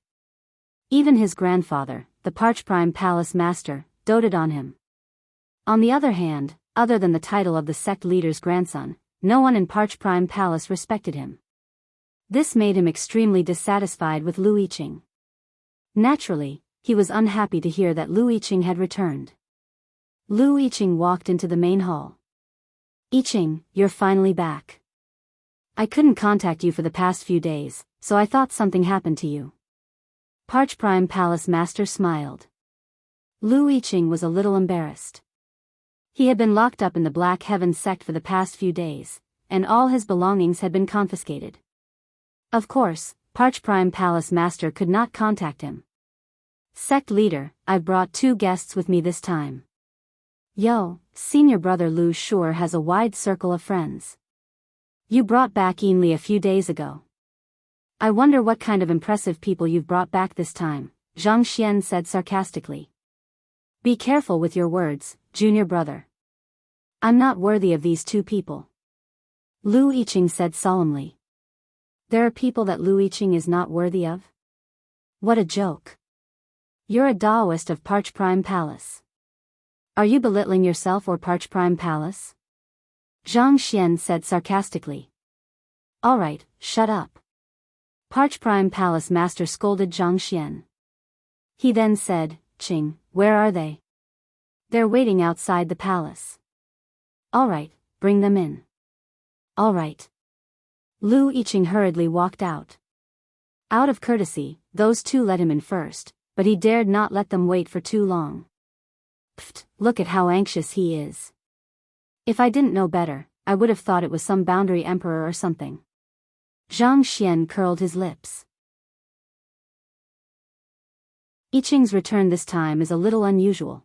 A: Even his grandfather, the Parchprime Palace Master, doted on him. On the other hand, other than the title of the sect leader's grandson, no one in Parchprime Palace respected him. This made him extremely dissatisfied with Lu Yiqing. Naturally, he was unhappy to hear that Lu Yiqing had returned. Lu Yiqing walked into the main hall. Yiqing, you're finally back. I couldn't contact you for the past few days, so I thought something happened to you. Parchprime Palace Master smiled. Lu Yiqing was a little embarrassed. He had been locked up in the Black Heaven sect for the past few days, and all his belongings had been confiscated. Of course, Parchprime Palace Master could not contact him. Sect leader, I've brought 2 guests with me this time. Yo, senior brother Lu sure has a wide circle of friends. You brought back Yinli a few days ago. I wonder what kind of impressive people you've brought back this time, Zhang Xian said sarcastically. Be careful with your words, junior brother. I'm not worthy of these 2 people. Lu Yiqing said solemnly. There are people that Lu Yiqing is not worthy of? What a joke. You're a Daoist of Parchprime Palace. Are you belittling yourself or Parch Prime Palace? Zhang Xian said sarcastically. All right, shut up. Parch Prime Palace Master scolded Zhang Xian. He then said, Qing, where are they? They're waiting outside the palace. All right, bring them in. All right. Lu Yiqing hurriedly walked out. Out of courtesy, those two let him in first, but he dared not let them wait for too long. Pfft, look at how anxious he is. If I didn't know better, I would have thought it was some boundary emperor or something. Zhang Xian curled his lips. Yiqing's return this time is a little unusual.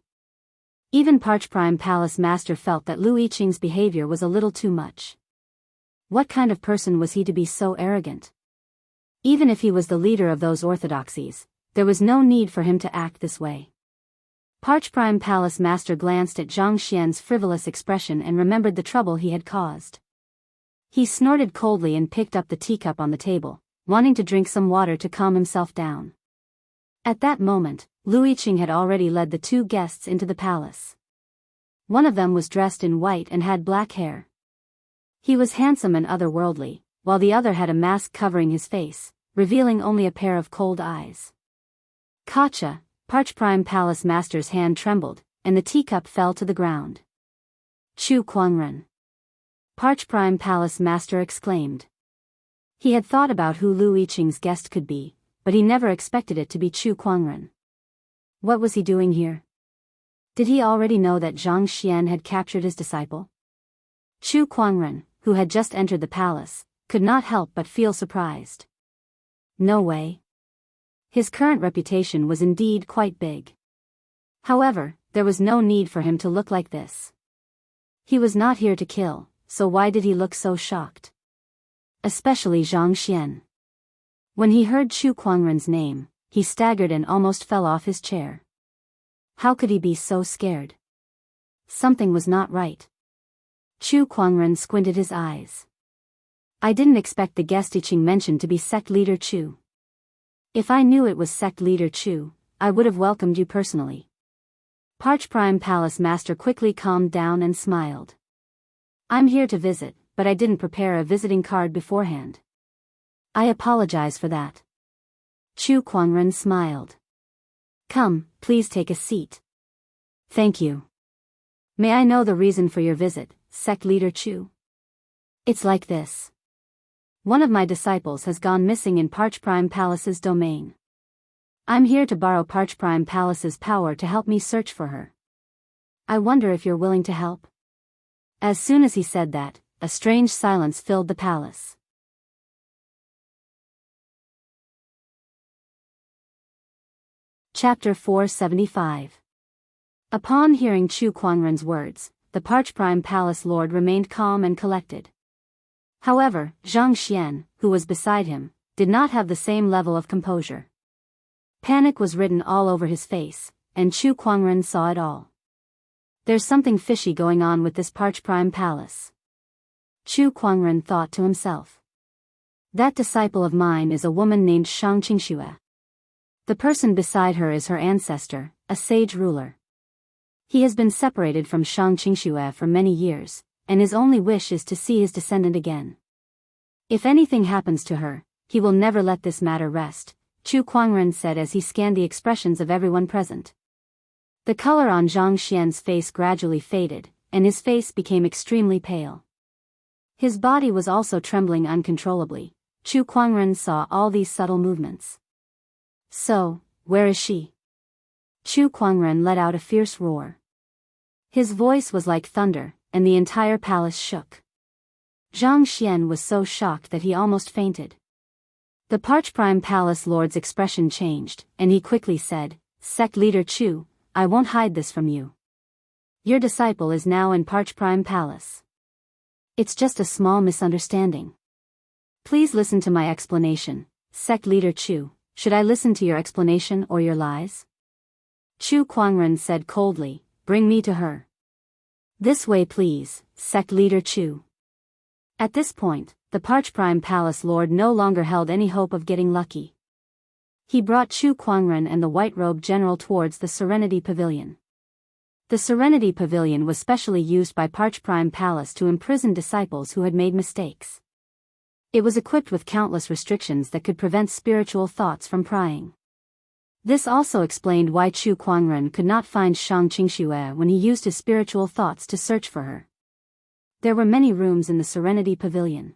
A: Even Parch Prime Palace Master felt that Lu Yiqing's behavior was a little too much. What kind of person was he to be so arrogant? Even if he was the leader of those orthodoxies, there was no need for him to act this way. Parch Prime Palace Master glanced at Zhang Xian's frivolous expression and remembered the trouble he had caused. He snorted coldly and picked up the teacup on the table, wanting to drink some water to calm himself down. At that moment, Lu Yiqing had already led the two guests into the palace. One of them was dressed in white and had black hair. He was handsome and otherworldly, while the other had a mask covering his face, revealing only a pair of cold eyes. Kacha, Parch Prime Palace Master's hand trembled, and the teacup fell to the ground. Chu Kuangren. Parch Prime Palace Master exclaimed. He had thought about who Lu Yiqing's guest could be, but he never expected it to be Chu Kuangren. What was he doing here? Did he already know that Zhang Xian had captured his disciple? Chu Kuangren, who had just entered the palace, could not help but feel surprised. No way. His current reputation was indeed quite big. However, there was no need for him to look like this. He was not here to kill, so why did he look so shocked? Especially Zhang Xian. When he heard Chu Kuangren's name, he staggered and almost fell off his chair. How could he be so scared? Something was not right. Chu Kuangren squinted his eyes. I didn't expect the guest Yiqing mentioned to be sect leader Chu. If I knew it was sect leader Chu, I would have welcomed you personally. Parch Prime Palace Master quickly calmed down and smiled. I'm here to visit, but I didn't prepare a visiting card beforehand. I apologize for that. Chu Kuangren smiled. Come, please take a seat. Thank you. May I know the reason for your visit, sect leader Chu? It's like this. One of my disciples has gone missing in Parch Prime Palace's domain. I'm here to borrow Parch Prime Palace's power to help me search for her. I wonder if you're willing to help? As soon as he said that, a strange silence filled the palace. Chapter 475. Upon hearing Chu Kuangren's words, the Parch Prime Palace Lord remained calm and collected. However, Zhang Xian, who was beside him, did not have the same level of composure. Panic was written all over his face, and Chu Kuangren saw it all. There's something fishy going on with this Parch Prime Palace. Chu Kuangren thought to himself. That disciple of mine is a woman named Shang Qingxue. The person beside her is her ancestor, a sage ruler. He has been separated from Shang Qingxue for many years, and his only wish is to see his descendant again. If anything happens to her, he will never let this matter rest, Chu Kuangren said as he scanned the expressions of everyone present. The color on Zhang Xian's face gradually faded, and his face became extremely pale. His body was also trembling uncontrollably. Chu Kuangren saw all these subtle movements. So, where is she? Chu Kuangren let out a fierce roar. His voice was like thunder, and the entire palace shook. Zhang Xian was so shocked that he almost fainted. The Parch Prime Palace Lord's expression changed, and he quickly said, Sect Leader Chu, I won't hide this from you. Your disciple is now in Parch Prime Palace. It's just a small misunderstanding. Please listen to my explanation, Sect Leader Chu. Should I listen to your explanation or your lies? Chu Kuangren said coldly, Bring me to her. This way please, Sect Leader Chu. At this point, the Parch Prime Palace Lord no longer held any hope of getting lucky. He brought Chu Kuangren and the white-robed general towards the Serenity Pavilion. The Serenity Pavilion was specially used by Parch Prime Palace to imprison disciples who had made mistakes. It was equipped with countless restrictions that could prevent spiritual thoughts from prying. This also explained why Chu Kuangren could not find Shang Qingxue when he used his spiritual thoughts to search for her. There were many rooms in the Serenity Pavilion.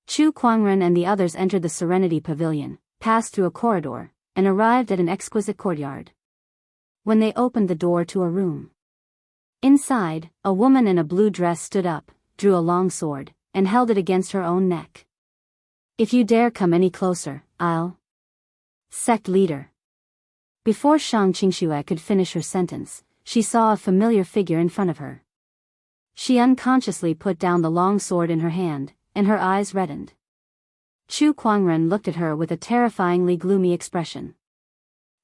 A: Chu Kuangren and the others entered the Serenity Pavilion, passed through a corridor, and arrived at an exquisite courtyard. When they opened the door to a room, inside, a woman in a blue dress stood up, drew a long sword, and held it against her own neck. "If you dare come any closer, I'll..." Sect leader. Before Shang Qingxue could finish her sentence, she saw a familiar figure in front of her. She unconsciously put down the long sword in her hand, and her eyes reddened. Chu Kuangren looked at her with a terrifyingly gloomy expression.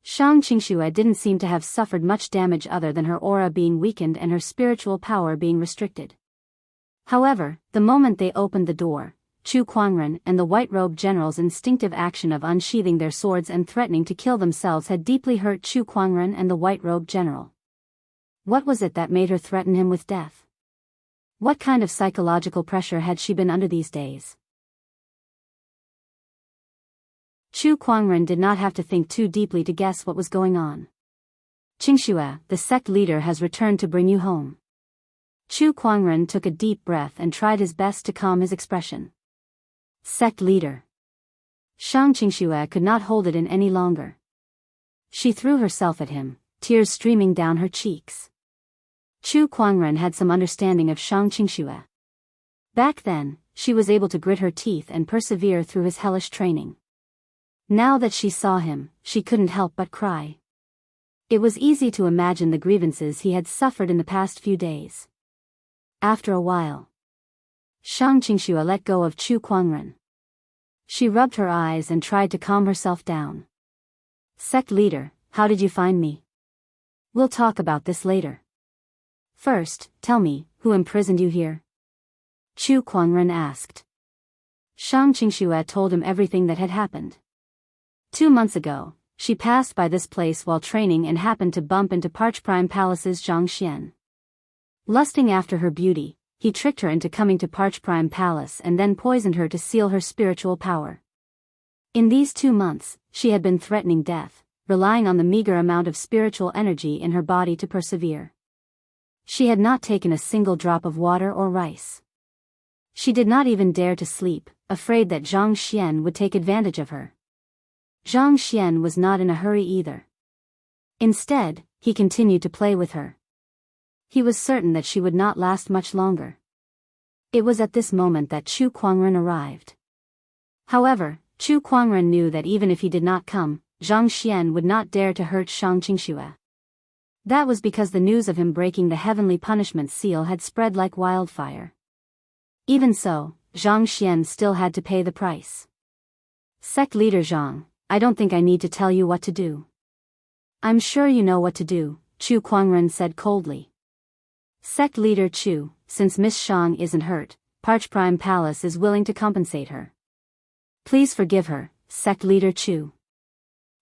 A: Shang Qingxue didn't seem to have suffered much damage other than her aura being weakened and her spiritual power being restricted. However, the moment they opened the door, Chu Kuangren and the white-robed general's instinctive action of unsheathing their swords and threatening to kill themselves had deeply hurt Chu Kuangren and the white-robed general. What was it that made her threaten him with death? What kind of psychological pressure had she been under these days? Chu Kuangren did not have to think too deeply to guess what was going on. "Qingxue, the sect leader has returned to bring you home." Chu Kuangren took a deep breath and tried his best to calm his expression. "Sect leader." Shang Qingxue could not hold it in any longer. She threw herself at him, tears streaming down her cheeks. Chu Kuangren had some understanding of Shang Qingxue. Back then, she was able to grit her teeth and persevere through his hellish training. Now that she saw him, she couldn't help but cry. It was easy to imagine the grievances he had suffered in the past few days. After a while, Shang Qingxue let go of Chu Kuangren. She rubbed her eyes and tried to calm herself down. "Sect leader, how did you find me? We'll talk about this later. First, tell me, who imprisoned you here?" Chu Kuangren asked. Shang Qingxue told him everything that had happened. 2 months ago, she passed by this place while training and happened to bump into Parch Prime Palace's Zhang Xian. Lusting after her beauty, he tricked her into coming to Parch Prime Palace and then poisoned her to seal her spiritual power. In these 2 months, she had been threatening death, relying on the meager amount of spiritual energy in her body to persevere. She had not taken a single drop of water or rice. She did not even dare to sleep, afraid that Zhang Xian would take advantage of her. Zhang Xian was not in a hurry either. Instead, he continued to play with her. He was certain that she would not last much longer. It was at this moment that Chu Kuangren arrived. However, Chu Kuangren knew that even if he did not come, Zhang Xian would not dare to hurt Shang Qingxue. That was because the news of him breaking the heavenly punishment seal had spread like wildfire. Even so, Zhang Xian still had to pay the price. "Sect leader Zhang, I don't think I need to tell you what to do." "I'm sure you know what to do," Chu Kuangren said coldly. "Sect leader Chu, since Miss Shang isn't hurt, Parch Prime Palace is willing to compensate her. Please forgive her, Sect leader Chu,"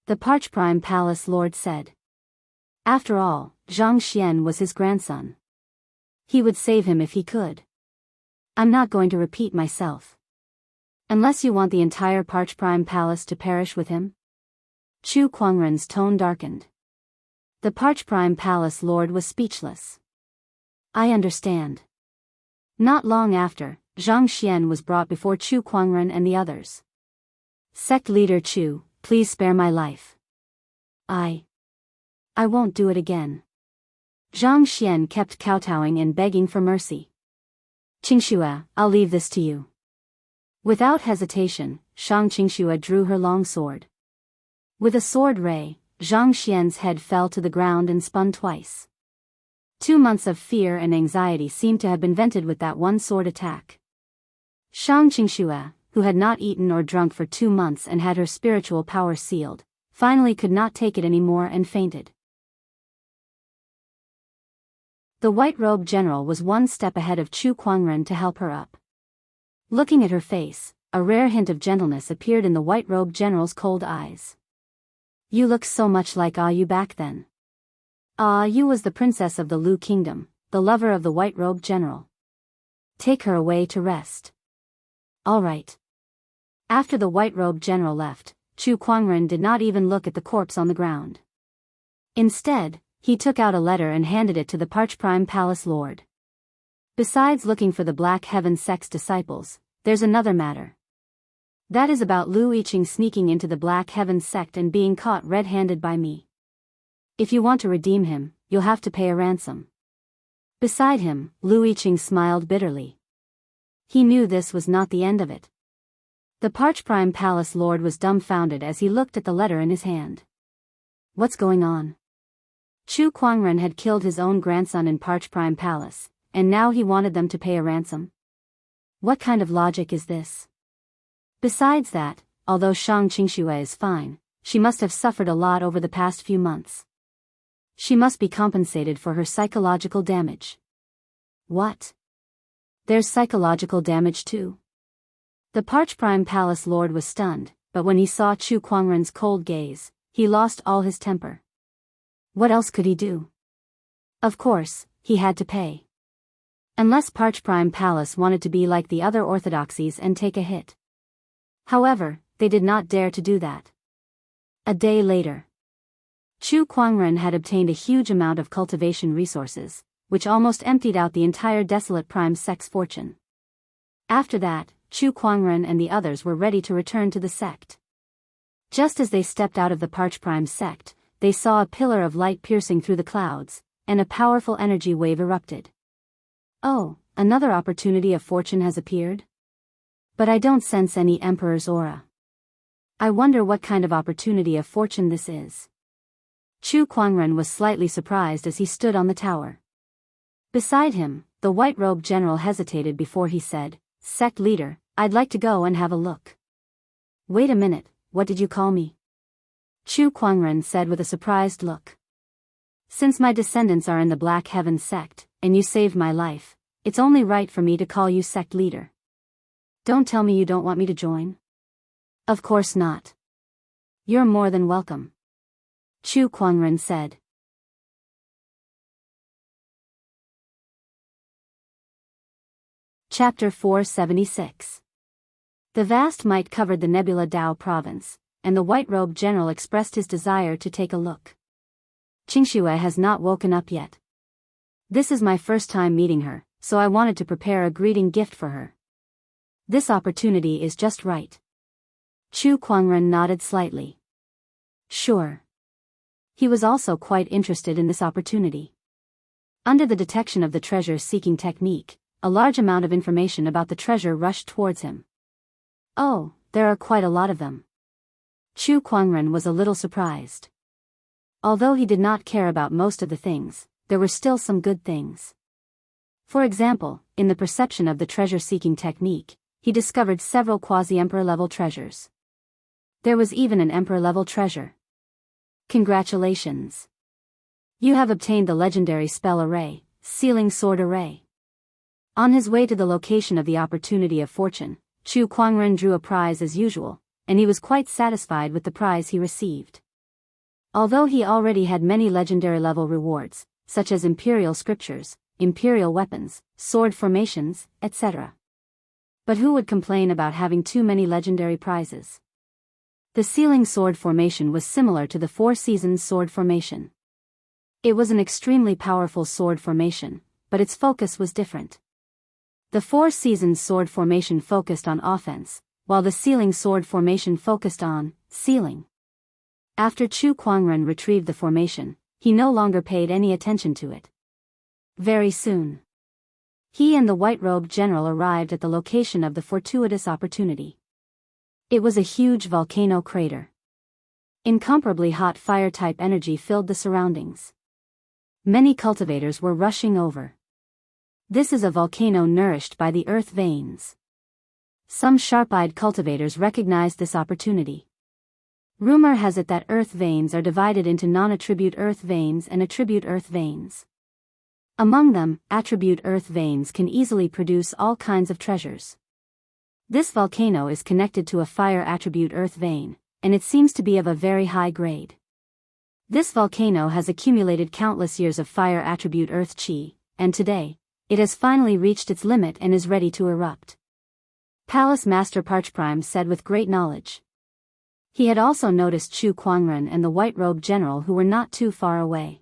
A: the Parch Prime Palace lord said. After all, Zhang Xian was his grandson. He would save him if he could. "I'm not going to repeat myself. Unless you want the entire Parch Prime Palace to perish with him?" Chu Kuangren's tone darkened. The Parch Prime Palace lord was speechless. "I understand." Not long after, Zhang Xian was brought before Chu Kuangren and the others. "Sect leader Chu, please spare my life. I won't do it again." Zhang Xian kept kowtowing and begging for mercy. "Qingxue, I'll leave this to you." Without hesitation, Shang Qingxue drew her long sword. With a sword ray, Zhang Xian's head fell to the ground and spun twice. 2 months of fear and anxiety seemed to have been vented with that one sword attack. Shang Qingxue, who had not eaten or drunk for 2 months and had her spiritual power sealed, finally could not take it anymore and fainted. The white-robed general was 1 step ahead of Chu Kuangren to help her up. Looking at her face, a rare hint of gentleness appeared in the white-robed general's cold eyes. "You look so much like you back then." Ah, you was the princess of the Lu kingdom, the lover of the white-robed general. Take her away to rest. All right. After the white-robed general left, Chu Kuangren did not even look at the corpse on the ground. Instead, he took out a letter and handed it to the Parchprime Palace Lord. Besides looking for the Black Heaven sect's disciples, there's another matter. That is about Lu Yiqing sneaking into the Black Heaven sect and being caught red-handed by me. If you want to redeem him, you'll have to pay a ransom. Beside him, Lu Yiqing smiled bitterly. He knew this was not the end of it. The Parchprime Palace Lord was dumbfounded as he looked at the letter in his hand. What's going on? Chu Kuangren had killed his own grandson in Parchprime Palace, and now he wanted them to pay a ransom? What kind of logic is this? Besides that, although Shang Qingxue is fine, she must have suffered a lot over the past few months. She must be compensated for her psychological damage. What? There's psychological damage too? The Parchprime Palace Lord was stunned, but when he saw Chu Kuangren's cold gaze, he lost all his temper. What else could he do? Of course, he had to pay. Unless Parchprime Palace wanted to be like the other orthodoxies and take a hit. However, they did not dare to do that. A day later, Chu Kuangren had obtained a huge amount of cultivation resources, which almost emptied out the entire desolate prime sect's fortune. After that, Chu Kuangren and the others were ready to return to the sect. Just as they stepped out of the Parchprime sect, they saw a pillar of light piercing through the clouds, and a powerful energy wave erupted. Oh, another opportunity of fortune has appeared? But I don't sense any Emperor's aura. I wonder what kind of opportunity of fortune this is. Chu Kuangren was slightly surprised as he stood on the tower. Beside him, the white-robed general hesitated before he said, "Sect leader, I'd like to go and have a look." "Wait a minute, what did you call me?" Chu Kuangren said with a surprised look. "Since my descendants are in the Black Heaven sect, and you saved my life, it's only right for me to call you sect leader. Don't tell me you don't want me to join?" "Of course not. You're more than welcome," Chu Kuangren said. Chapter 476. The vast might covered the Nebula Dao province, and the white-robed general expressed his desire to take a look. Qingxue has not woken up yet. This is my first time meeting her, so I wanted to prepare a greeting gift for her. This opportunity is just right. Chu Kuangren nodded slightly. Sure. He was also quite interested in this opportunity. Under the detection of the treasure-seeking technique, a large amount of information about the treasure rushed towards him. Oh, there are quite a lot of them. Chu Kuangren was a little surprised. Although he did not care about most of the things, there were still some good things. For example, in the perception of the treasure-seeking technique, he discovered several quasi-emperor-level treasures. There was even an emperor-level treasure. Congratulations. You have obtained the legendary spell array, Sealing Sword Array. On his way to the location of the opportunity of fortune, Chu Kuangren drew a prize as usual, and he was quite satisfied with the prize he received. Although he already had many legendary-level rewards, such as imperial scriptures, imperial weapons, sword formations, etc. But who would complain about having too many legendary prizes? The Sealing Sword Formation was similar to the Four Seasons Sword Formation. It was an extremely powerful sword formation, but its focus was different. The Four Seasons Sword Formation focused on offense, while the Sealing Sword Formation focused on sealing. After Chu Kuangren retrieved the formation, he no longer paid any attention to it. Very soon, he and the white-robed general arrived at the location of the fortuitous opportunity. It was a huge volcano crater. Incomparably hot fire-type energy filled the surroundings. Many cultivators were rushing over. This is a volcano nourished by the earth veins. Some sharp-eyed cultivators recognized this opportunity. Rumor has it that earth veins are divided into non-attribute earth veins and attribute earth veins. Among them, attribute earth veins can easily produce all kinds of treasures. This volcano is connected to a fire attribute earth vein, and it seems to be of a very high grade. This volcano has accumulated countless years of fire attribute earth chi, and today, it has finally reached its limit and is ready to erupt. Palace Master Parchprime said with great knowledge. He had also noticed Chu Kuangren and the white-robed general who were not too far away.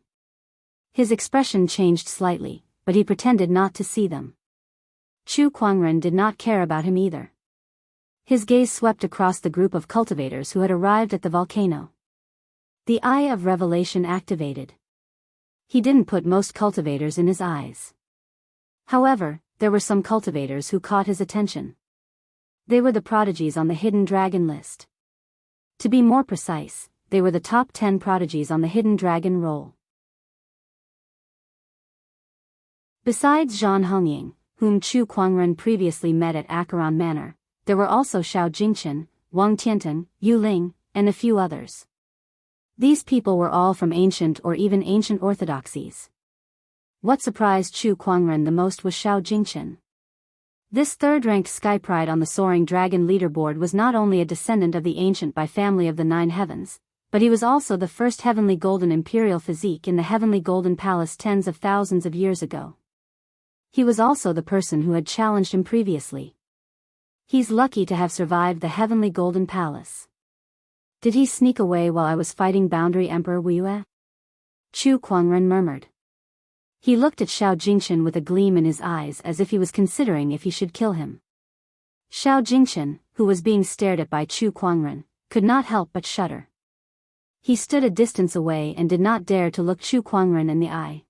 A: His expression changed slightly, but he pretended not to see them. Chu Kuangren did not care about him either. His gaze swept across the group of cultivators who had arrived at the volcano. The Eye of Revelation activated. He didn't put most cultivators in his eyes. However, there were some cultivators who caught his attention. They were the prodigies on the hidden dragon list. To be more precise, they were the top 10 prodigies on the hidden dragon roll. Besides Zhan Hongying, whom Chu Kuangren previously met at Acheron Manor, there were also Xiao Jingchen, Wang Tianten, Yu Ling, and a few others. These people were all from ancient or even ancient orthodoxies. What surprised Chu Kuangren the most was Xiao Jingchen. This third-ranked sky pride on the soaring dragon leaderboard was not only a descendant of the ancient by family of the Nine Heavens, but he was also the first heavenly golden imperial physique in the heavenly golden palace tens of thousands of years ago. He was also the person who had challenged him previously. He's lucky to have survived the heavenly golden palace. Did he sneak away while I was fighting Boundary Emperor Wuyue? Chu Kuangren murmured. He looked at Xiao Jingchen with a gleam in his eyes as if he was considering if he should kill him. Xiao Jingchen, who was being stared at by Chu Kuangren, could not help but shudder. He stood a distance away and did not dare to look Chu Kuangren in the eye.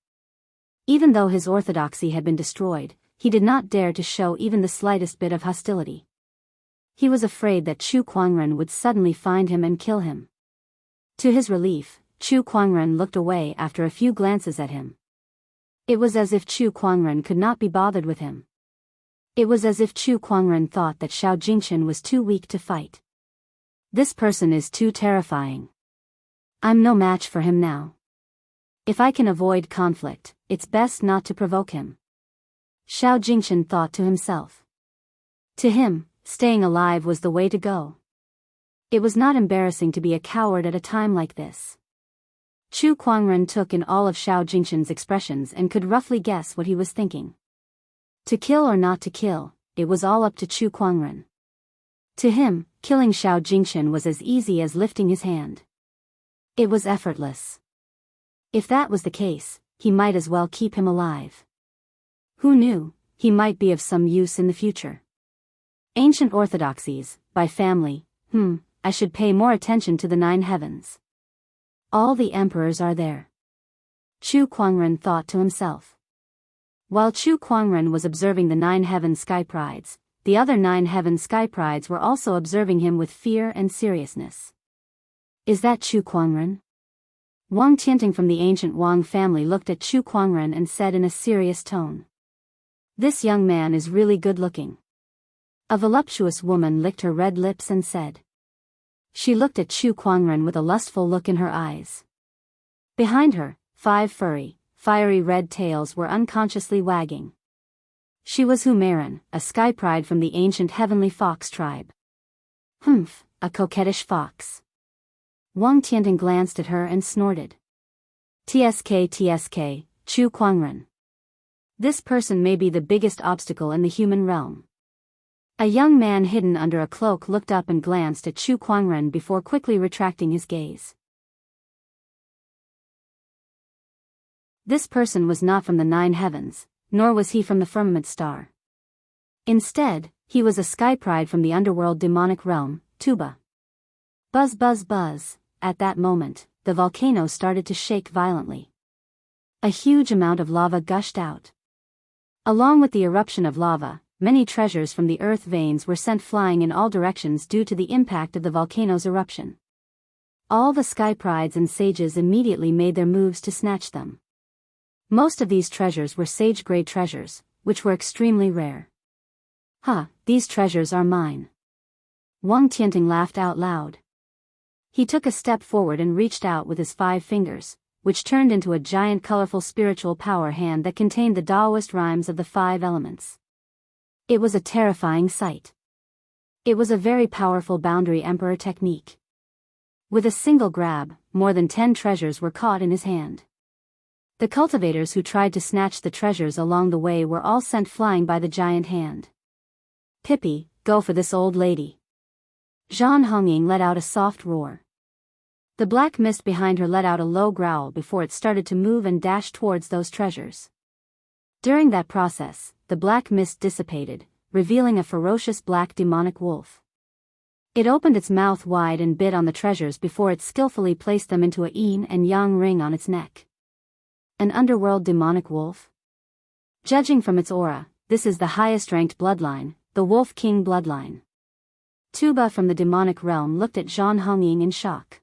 A: Even though his orthodoxy had been destroyed, he did not dare to show even the slightest bit of hostility. He was afraid that Chu Kuangren would suddenly find him and kill him. To his relief, Chu Kuangren looked away after a few glances at him. It was as if Chu Kuangren could not be bothered with him. It was as if Chu Kuangren thought that Xiao Jingchen was too weak to fight. This person is too terrifying. I'm no match for him now. If I can avoid conflict, it's best not to provoke him. Xiao Jingchen thought to himself. To him, staying alive was the way to go. It was not embarrassing to be a coward at a time like this. Chu Kuangren took in all of Xiao Jingchen's expressions and could roughly guess what he was thinking. To kill or not to kill, it was all up to Chu Kuangren. To him, killing Xiao Jingchen was as easy as lifting his hand. It was effortless. If that was the case, he might as well keep him alive. Who knew, he might be of some use in the future. Ancient orthodoxies, by family, I should pay more attention to the Nine Heavens. All the emperors are there. Chu Kuangren thought to himself. While Chu Kuangren was observing the Nine Heaven Sky Prides, the other Nine Heaven Sky Prides were also observing him with fear and seriousness. Is that Chu Kuangren? Wang Tianting from the ancient Wang family looked at Chu Kuangren and said in a serious tone. This young man is really good-looking. A voluptuous woman licked her red lips and said. She looked at Chu Kuangren with a lustful look in her eyes. Behind her, 5 fiery red tails were unconsciously wagging. She was Humaran, a sky pride from the ancient heavenly fox tribe. A coquettish fox. Wang Tianting glanced at her and snorted. TSK, Chu Kuangren. This person may be the biggest obstacle in the human realm. A young man hidden under a cloak looked up and glanced at Chu Kuangren before quickly retracting his gaze. This person was not from the Nine Heavens, nor was he from the firmament star. Instead, he was a sky pride from the underworld demonic realm, Tuba. Buzz buzz buzz, at that moment, the volcano started to shake violently. A huge amount of lava gushed out. Along with the eruption of lava, many treasures from the earth veins were sent flying in all directions due to the impact of the volcano's eruption. All the sky prides and sages immediately made their moves to snatch them. Most of these treasures were sage-grade treasures, which were extremely rare. These treasures are mine. Wang Tianting laughed out loud. He took a step forward and reached out with his 5 fingers, which turned into a giant colorful spiritual power hand that contained the Daoist rhymes of the 5 elements. It was a terrifying sight. It was a very powerful Boundary Emperor technique. With a single grab, more than 10 treasures were caught in his hand. The cultivators who tried to snatch the treasures along the way were all sent flying by the giant hand. Pippi, go for this old lady. Zhang Hongying let out a soft roar. The black mist behind her let out a low growl before it started to move and dash towards those treasures. During that process, the black mist dissipated, revealing a ferocious black demonic wolf. It opened its mouth wide and bit on the treasures before it skillfully placed them into a yin and yang ring on its neck. An underworld demonic wolf? Judging from its aura, this is the highest-ranked bloodline, the Wolf King bloodline. Tuba from the demonic realm looked at Zhang Hongying in shock.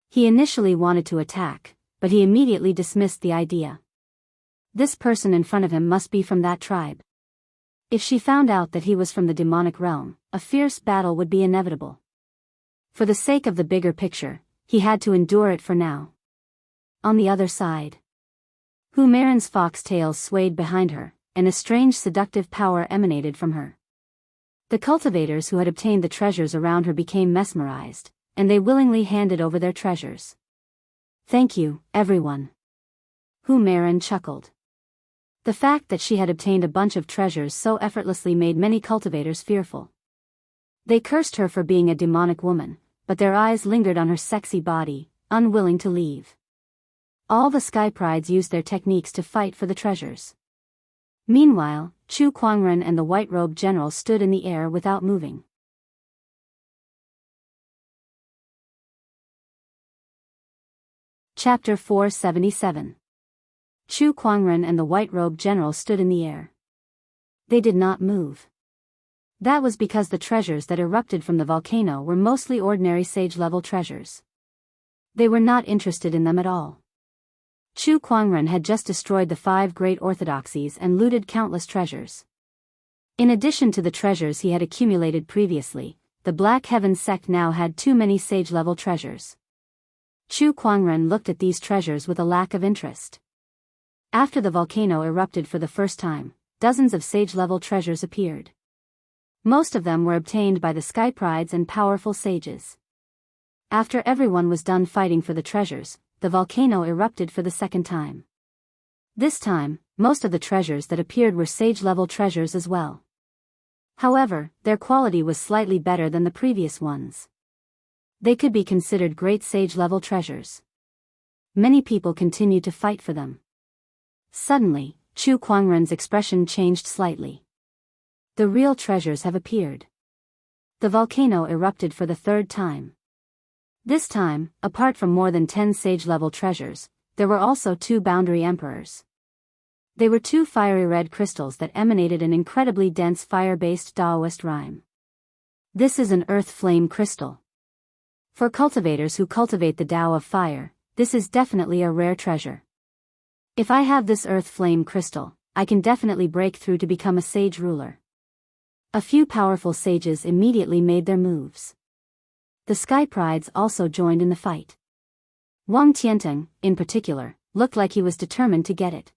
A: He initially wanted to attack, but he immediately dismissed the idea. This person in front of him must be from that tribe. If she found out that he was from the demonic realm, a fierce battle would be inevitable. For the sake of the bigger picture, he had to endure it for now. On the other side, Hu Marin's fox tails swayed behind her, and a strange seductive power emanated from her. The cultivators who had obtained the treasures around her became mesmerized, and they willingly handed over their treasures. Thank you, everyone. Hu Marin chuckled. The fact that she had obtained a bunch of treasures so effortlessly made many cultivators fearful. They cursed her for being a demonic woman, but their eyes lingered on her sexy body, unwilling to leave. All the Sky Prides used their techniques to fight for the treasures. Meanwhile, Chu Kuangren and the white-robed general stood in the air without moving. Chapter 477. Chu Kuangren and the white-robed general stood in the air. They did not move. That was because the treasures that erupted from the volcano were mostly ordinary sage-level treasures. They were not interested in them at all. Chu Kuangren had just destroyed the 5 great orthodoxies and looted countless treasures. In addition to the treasures he had accumulated previously, the Black Heaven sect now had too many sage-level treasures. Chu Kuangren looked at these treasures with a lack of interest. After the volcano erupted for the first time, dozens of sage-level treasures appeared. Most of them were obtained by the Sky Prides and powerful sages. After everyone was done fighting for the treasures, the volcano erupted for the second time. This time, most of the treasures that appeared were sage-level treasures as well. However, their quality was slightly better than the previous ones. They could be considered great sage-level treasures. Many people continued to fight for them. Suddenly, Chu Kuangren's expression changed slightly. The real treasures have appeared. The volcano erupted for the 3rd time. This time, apart from more than 10 sage-level treasures, there were also 2 boundary emperors. They were 2 fiery red crystals that emanated an incredibly dense fire-based Daoist rhyme. This is an earth flame crystal. For cultivators who cultivate the Tao of fire, this is definitely a rare treasure. If I have this earth flame crystal, I can definitely break through to become a sage ruler. A few powerful sages immediately made their moves. The Sky Prides also joined in the fight. Wang Tianteng, in particular, looked like he was determined to get it.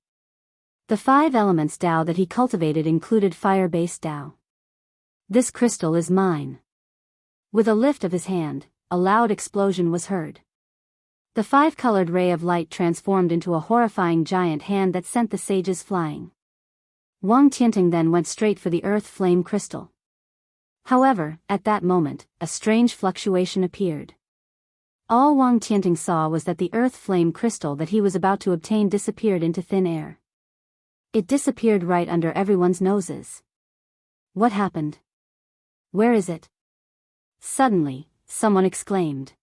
A: The 5 elements Tao that he cultivated included fire-based Tao. This crystal is mine. With a lift of his hand, a loud explosion was heard. The 5-colored ray of light transformed into a horrifying giant hand that sent the sages flying. Wang Tianteng then went straight for the earth flame crystal. However, at that moment, a strange fluctuation appeared. All Wang Tianteng saw was that the earth flame crystal that he was about to obtain disappeared into thin air. It disappeared right under everyone's noses. What happened? Where is it? Suddenly, someone exclaimed.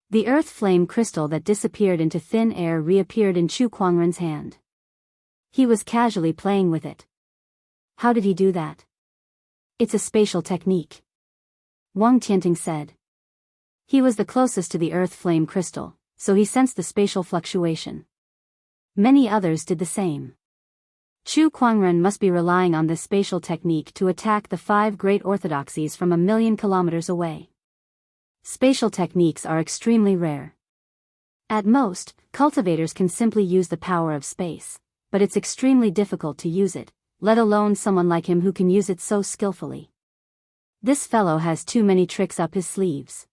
A: The earth flame crystal that disappeared into thin air reappeared in Chu Kuangren's hand. He was casually playing with it. How did he do that? It's a spatial technique. Wang Tianteng said. He was the closest to the earth flame crystal, so he sensed the spatial fluctuation. Many others did the same. Chu Kuangren must be relying on this spatial technique to attack the 5 great orthodoxies from 1,000,000 kilometers away. Spatial techniques are extremely rare. At most, cultivators can simply use the power of space, but it's extremely difficult to use it, let alone someone like him who can use it so skillfully. This fellow has too many tricks up his sleeves.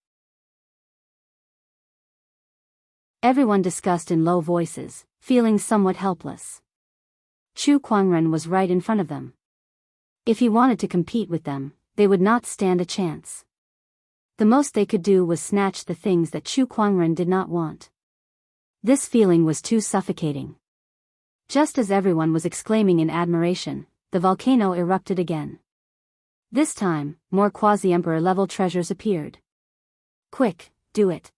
A: Everyone discussed in low voices, feeling somewhat helpless. Chu Kuangren was right in front of them. If he wanted to compete with them, they would not stand a chance. The most they could do was snatch the things that Chu Kuangren did not want. This feeling was too suffocating. Just as everyone was exclaiming in admiration, the volcano erupted again. This time, more quasi-emperor-level treasures appeared. Quick, do it.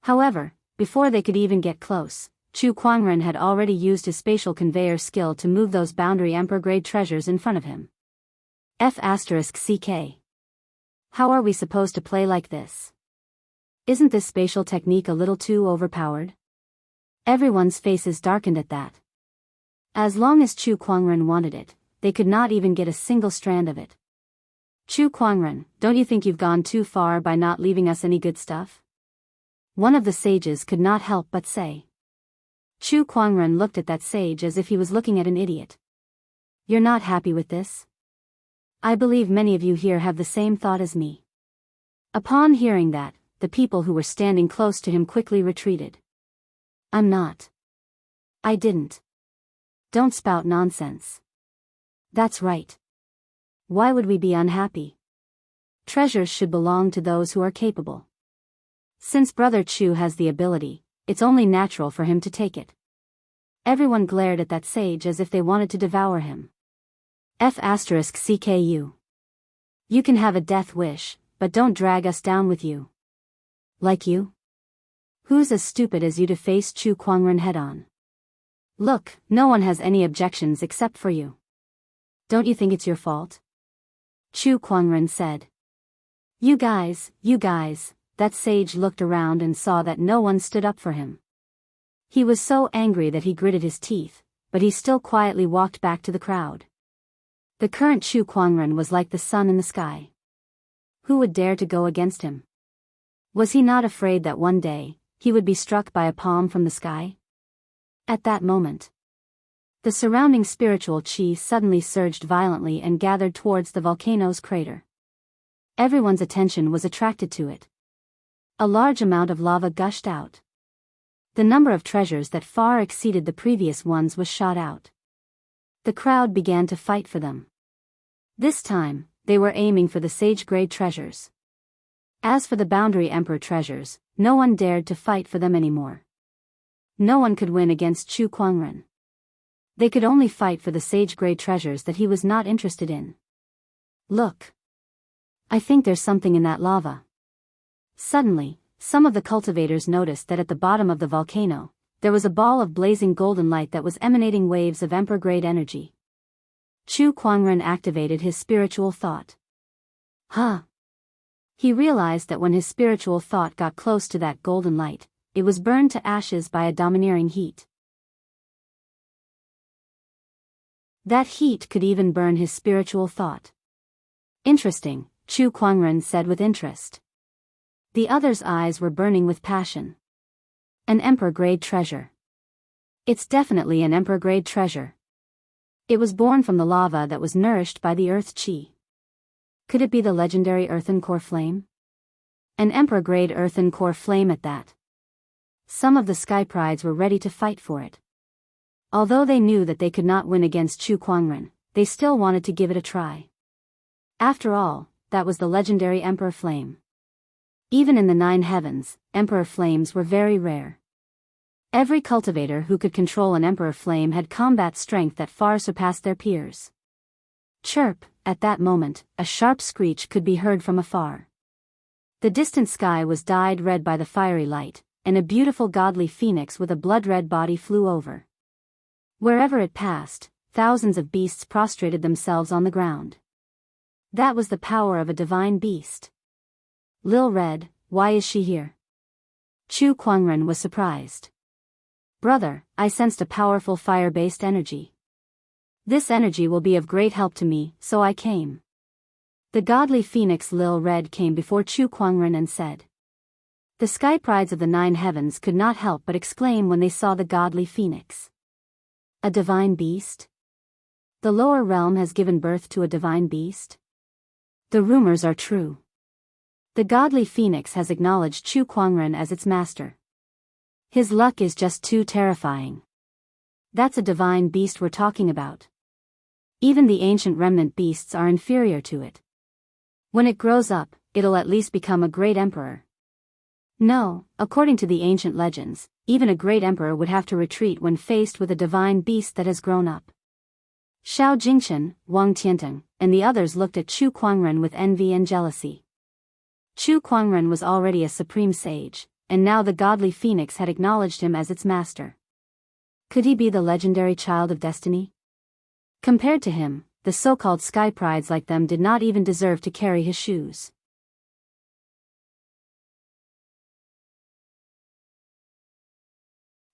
A: However, before they could even get close, Chu Kuangren had already used his spatial conveyor skill to move those boundary emperor-grade treasures in front of him. F***CK. How are we supposed to play like this? Isn't this spatial technique a little too overpowered? Everyone's faces darkened at that. As long as Chu Kuangren wanted it, they could not even get a single strand of it. Chu Kuangren, don't you think you've gone too far by not leaving us any good stuff? One of the sages could not help but say. Chu Kuangren looked at that sage as if he was looking at an idiot. You're not happy with this? I believe many of you here have the same thought as me. Upon hearing that, the people who were standing close to him quickly retreated. I'm not. I didn't. Don't spout nonsense. That's right. Why would we be unhappy? Treasures should belong to those who are capable. Since Brother Chu has the ability, it's only natural for him to take it. Everyone glared at that sage as if they wanted to devour him. F***CKU. You can have a death wish, but don't drag us down with you. Like you? Who's as stupid as you to face Chu Kuangren head-on? Look, no one has any objections except for you. Don't you think it's your fault? Chu Kuangren said. You guys, that sage looked around and saw that no one stood up for him. He was so angry that he gritted his teeth, but he still quietly walked back to the crowd. The current Chu Kuangren was like the sun in the sky. Who would dare to go against him? Was he not afraid that one day, he would be struck by a palm from the sky? At that moment, the surrounding spiritual chi suddenly surged violently and gathered towards the volcano's crater. Everyone's attention was attracted to it. A large amount of lava gushed out. The number of treasures that far exceeded the previous ones was shot out. The crowd began to fight for them. This time, they were aiming for the sage-grade treasures. As for the boundary emperor treasures, no one dared to fight for them anymore. No one could win against Chu Kuangren. They could only fight for the sage-grade treasures that he was not interested in. Look. I think there's something in that lava. Suddenly, some of the cultivators noticed that at the bottom of the volcano, there was a ball of blazing golden light that was emanating waves of emperor-grade energy. Chu Kuangren activated his spiritual thought. He realized that when his spiritual thought got close to that golden light, it was burned to ashes by a domineering heat. That heat could even burn his spiritual thought. Interesting, Chu Kuangren said with interest. The other's eyes were burning with passion. An emperor-grade treasure. It's definitely an emperor-grade treasure. It was born from the lava that was nourished by the earth chi. Could it be the legendary earthen core flame? An emperor-grade earthen core flame at that. Some of the sky prides were ready to fight for it. Although they knew that they could not win against Chu Kuangren, they still wanted to give it a try. After all, that was the legendary emperor flame. Even in the 9 heavens, emperor flames were very rare. Every cultivator who could control an emperor flame had combat strength that far surpassed their peers. Chirp, at that moment, a sharp screech could be heard from afar. The distant sky was dyed red by the fiery light, and a beautiful godly phoenix with a blood-red body flew over. Wherever it passed, thousands of beasts prostrated themselves on the ground. That was the power of a divine beast. Lil Red, why is she here? Chu Kuangren was surprised. Brother, I sensed a powerful fire-based energy. This energy will be of great help to me, so I came. The godly phoenix Lil Red came before Chu Kuangren and said. The sky prides of the 9 heavens could not help but exclaim when they saw the godly phoenix. A divine beast? The lower realm has given birth to a divine beast? The rumors are true. The godly phoenix has acknowledged Chu Kuangren as its master. His luck is just too terrifying. That's a divine beast we're talking about. Even the ancient remnant beasts are inferior to it. When it grows up, it'll at least become a great emperor. No, according to the ancient legends, even a great emperor would have to retreat when faced with a divine beast that has grown up. Xiao Jingchen, Wang Tianteng, and the others looked at Chu Kuangren with envy and jealousy. Chu Kuangren was already a supreme sage, and now the godly phoenix had acknowledged him as its master. Could he be the legendary child of destiny? Compared to him, the so-called sky prides like them did not even deserve to carry his shoes.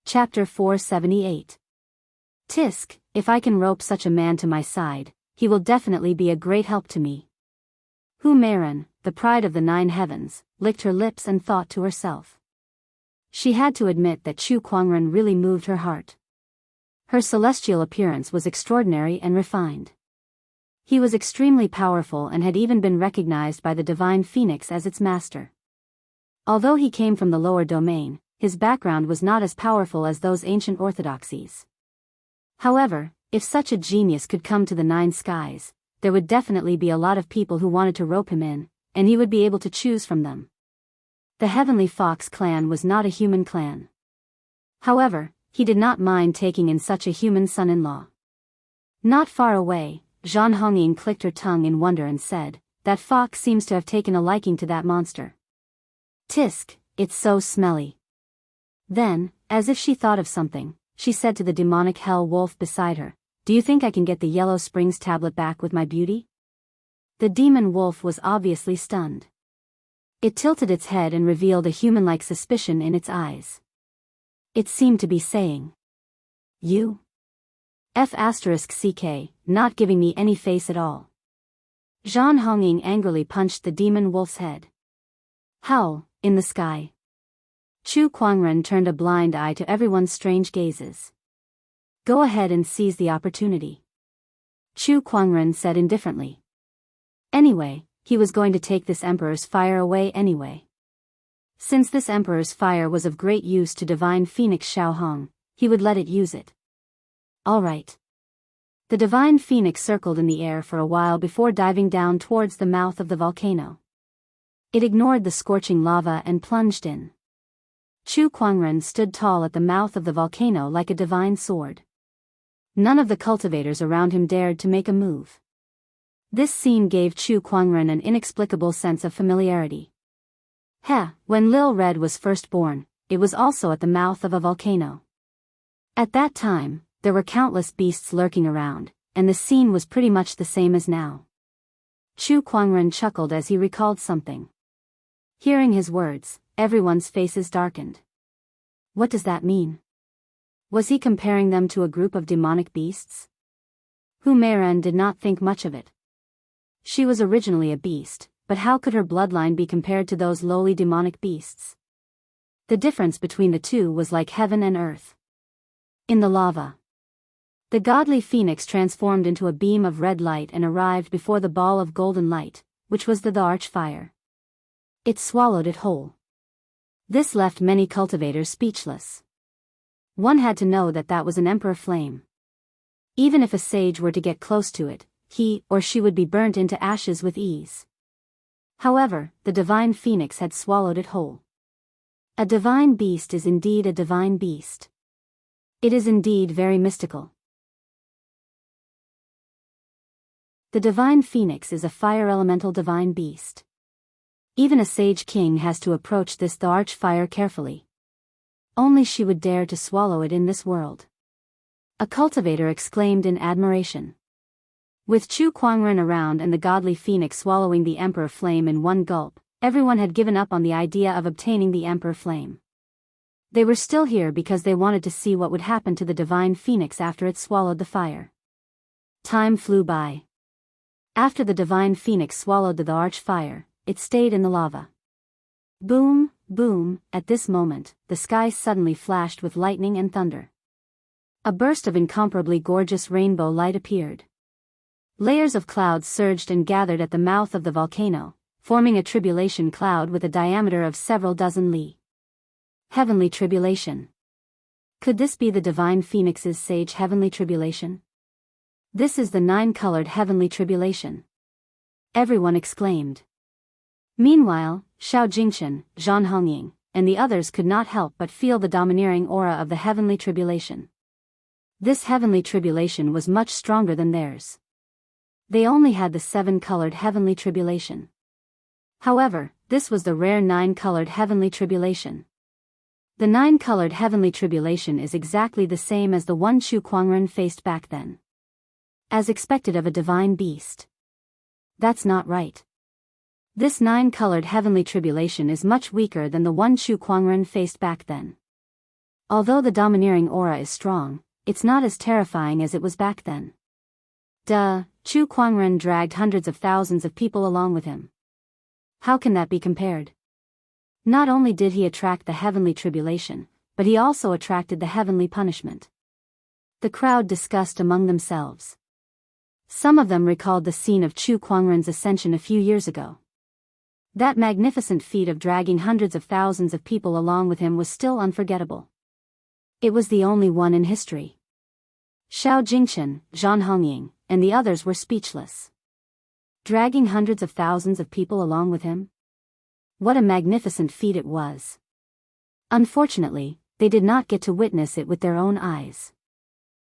A: Chapter 478. Tisk, if I can rope such a man to my side, he will definitely be a great help to me. Hu Meiren, the pride of the 9 heavens, licked her lips and thought to herself. She had to admit that Chu Kuangren really moved her heart. Her celestial appearance was extraordinary and refined. He was extremely powerful and had even been recognized by the divine phoenix as its master. Although he came from the lower domain, his background was not as powerful as those ancient orthodoxies. However, if such a genius could come to the 9 skies, there would definitely be a lot of people who wanted to rope him in, and he would be able to choose from them. The Heavenly Fox clan was not a human clan. However, he did not mind taking in such a human son-in-law. Not far away, Zhan Hongying clicked her tongue in wonder and said, "That fox seems to have taken a liking to that monster. Tisk, it's so smelly." Then, as if she thought of something, she said to the demonic hell wolf beside her, "Do you think I can get the Yellow Springs tablet back with my beauty?" The demon wolf was obviously stunned. It tilted its head and revealed a human-like suspicion in its eyes. It seemed to be saying, "You? F***ck, not giving me any face at all." Zhan Hongying angrily punched the demon wolf's head. Howl, in the sky. Chu Kuangren turned a blind eye to everyone's strange gazes. "Go ahead and seize the opportunity," Chu Kuangren said indifferently. Anyway, he was going to take this emperor's fire away anyway. Since this emperor's fire was of great use to divine phoenix Xiaohong, he would let it use it. All right. The divine phoenix circled in the air for a while before diving down towards the mouth of the volcano. It ignored the scorching lava and plunged in. Chu Kuangren stood tall at the mouth of the volcano like a divine sword. None of the cultivators around him dared to make a move. This scene gave Chu Kuangren an inexplicable sense of familiarity. When Lil Red was first born, it was also at the mouth of a volcano. At that time, there were countless beasts lurking around, and the scene was pretty much the same as now. Chu Kuangren chuckled as he recalled something. Hearing his words, everyone's faces darkened. What does that mean? Was he comparing them to a group of demonic beasts? Hu Meiren did not think much of it. She was originally a beast, but how could her bloodline be compared to those lowly demonic beasts? The difference between the two was like heaven and earth. In the lava, the godly phoenix transformed into a beam of red light and arrived before the ball of golden light, which was the archfire. It swallowed it whole. This left many cultivators speechless. One had to know that that was an emperor flame. Even if a sage were to get close to it, he or she would be burnt into ashes with ease. However, the divine phoenix had swallowed it whole. A divine beast is indeed a divine beast. It is indeed very mystical. The divine phoenix is a fire elemental divine beast. Even a sage king has to approach this archfire carefully. Only she would dare to swallow it in this world. A cultivator exclaimed in admiration. With Chu Kuangren around and the godly phoenix swallowing the emperor flame in one gulp, everyone had given up on the idea of obtaining the emperor flame. They were still here because they wanted to see what would happen to the divine phoenix after it swallowed the fire. Time flew by. After the divine phoenix swallowed the archfire, it stayed in the lava. Boom, boom, at this moment, the sky suddenly flashed with lightning and thunder. A burst of incomparably gorgeous rainbow light appeared. Layers of clouds surged and gathered at the mouth of the volcano, forming a tribulation cloud with a diameter of several dozen li. Heavenly tribulation. Could this be the divine phoenix's sage heavenly tribulation? This is the 9-colored heavenly tribulation. Everyone exclaimed. Meanwhile, Xiao Jingchen, Zhan Hongying, and the others could not help but feel the domineering aura of the heavenly tribulation. This heavenly tribulation was much stronger than theirs. They only had the 7-colored heavenly tribulation. However, this was the rare 9-colored heavenly tribulation. The 9-colored heavenly tribulation is exactly the same as the one Chu Kuangren faced back then. As expected of a divine beast. That's not right. This 9-colored heavenly tribulation is much weaker than the one Chu Kuangren faced back then. Although the domineering aura is strong, it's not as terrifying as it was back then. Chu Kuangren dragged hundreds of thousands of people along with him. How can that be compared? Not only did he attract the heavenly tribulation, but he also attracted the heavenly punishment. The crowd discussed among themselves. Some of them recalled the scene of Chu Kuangren's ascension a few years ago. That magnificent feat of dragging hundreds of thousands of people along with him was still unforgettable. It was the only one in history. Xiao Jingchen, Zhan Hongying, and the others were speechless. Dragging hundreds of thousands of people along with him? What a magnificent feat it was. Unfortunately, they did not get to witness it with their own eyes.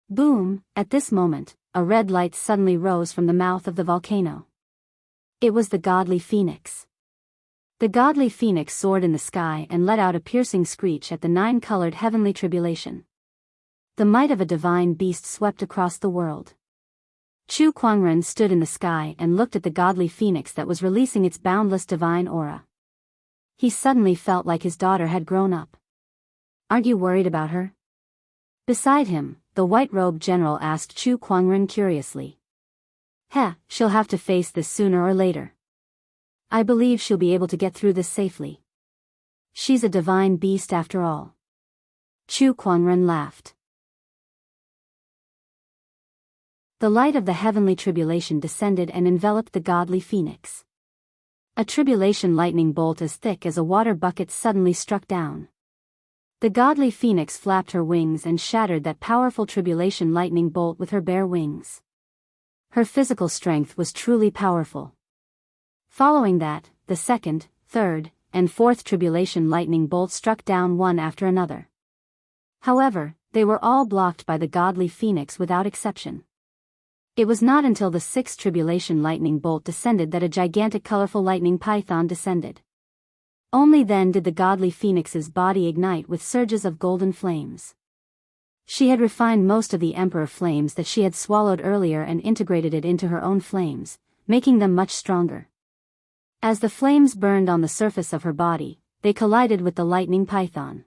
A: Boom! At this moment, a red light suddenly rose from the mouth of the volcano. It was the godly phoenix. The godly phoenix soared in the sky and let out a piercing screech at the 9-colored heavenly tribulation. The might of a divine beast swept across the world. Chu Kuangren stood in the sky and looked at the godly phoenix that was releasing its boundless divine aura. He suddenly felt like his daughter had grown up. Aren't you worried about her? Beside him, the white-robed general asked Chu Kuangren curiously. She'll have to face this sooner or later. I believe she'll be able to get through this safely. She's a divine beast after all. Chu Kuangren laughed. The light of the heavenly tribulation descended and enveloped the godly phoenix. A tribulation lightning bolt as thick as a water bucket suddenly struck down. The godly phoenix flapped her wings and shattered that powerful tribulation lightning bolt with her bare wings. Her physical strength was truly powerful. Following that, the second, third, and fourth tribulation lightning bolts struck down one after another. However, they were all blocked by the godly phoenix without exception. It was not until the sixth tribulation lightning bolt descended that a gigantic colorful lightning python descended. Only then did the godly phoenix's body ignite with surges of golden flames. She had refined most of the emperor flames that she had swallowed earlier and integrated it into her own flames, making them much stronger. As the flames burned on the surface of her body, they collided with the lightning python.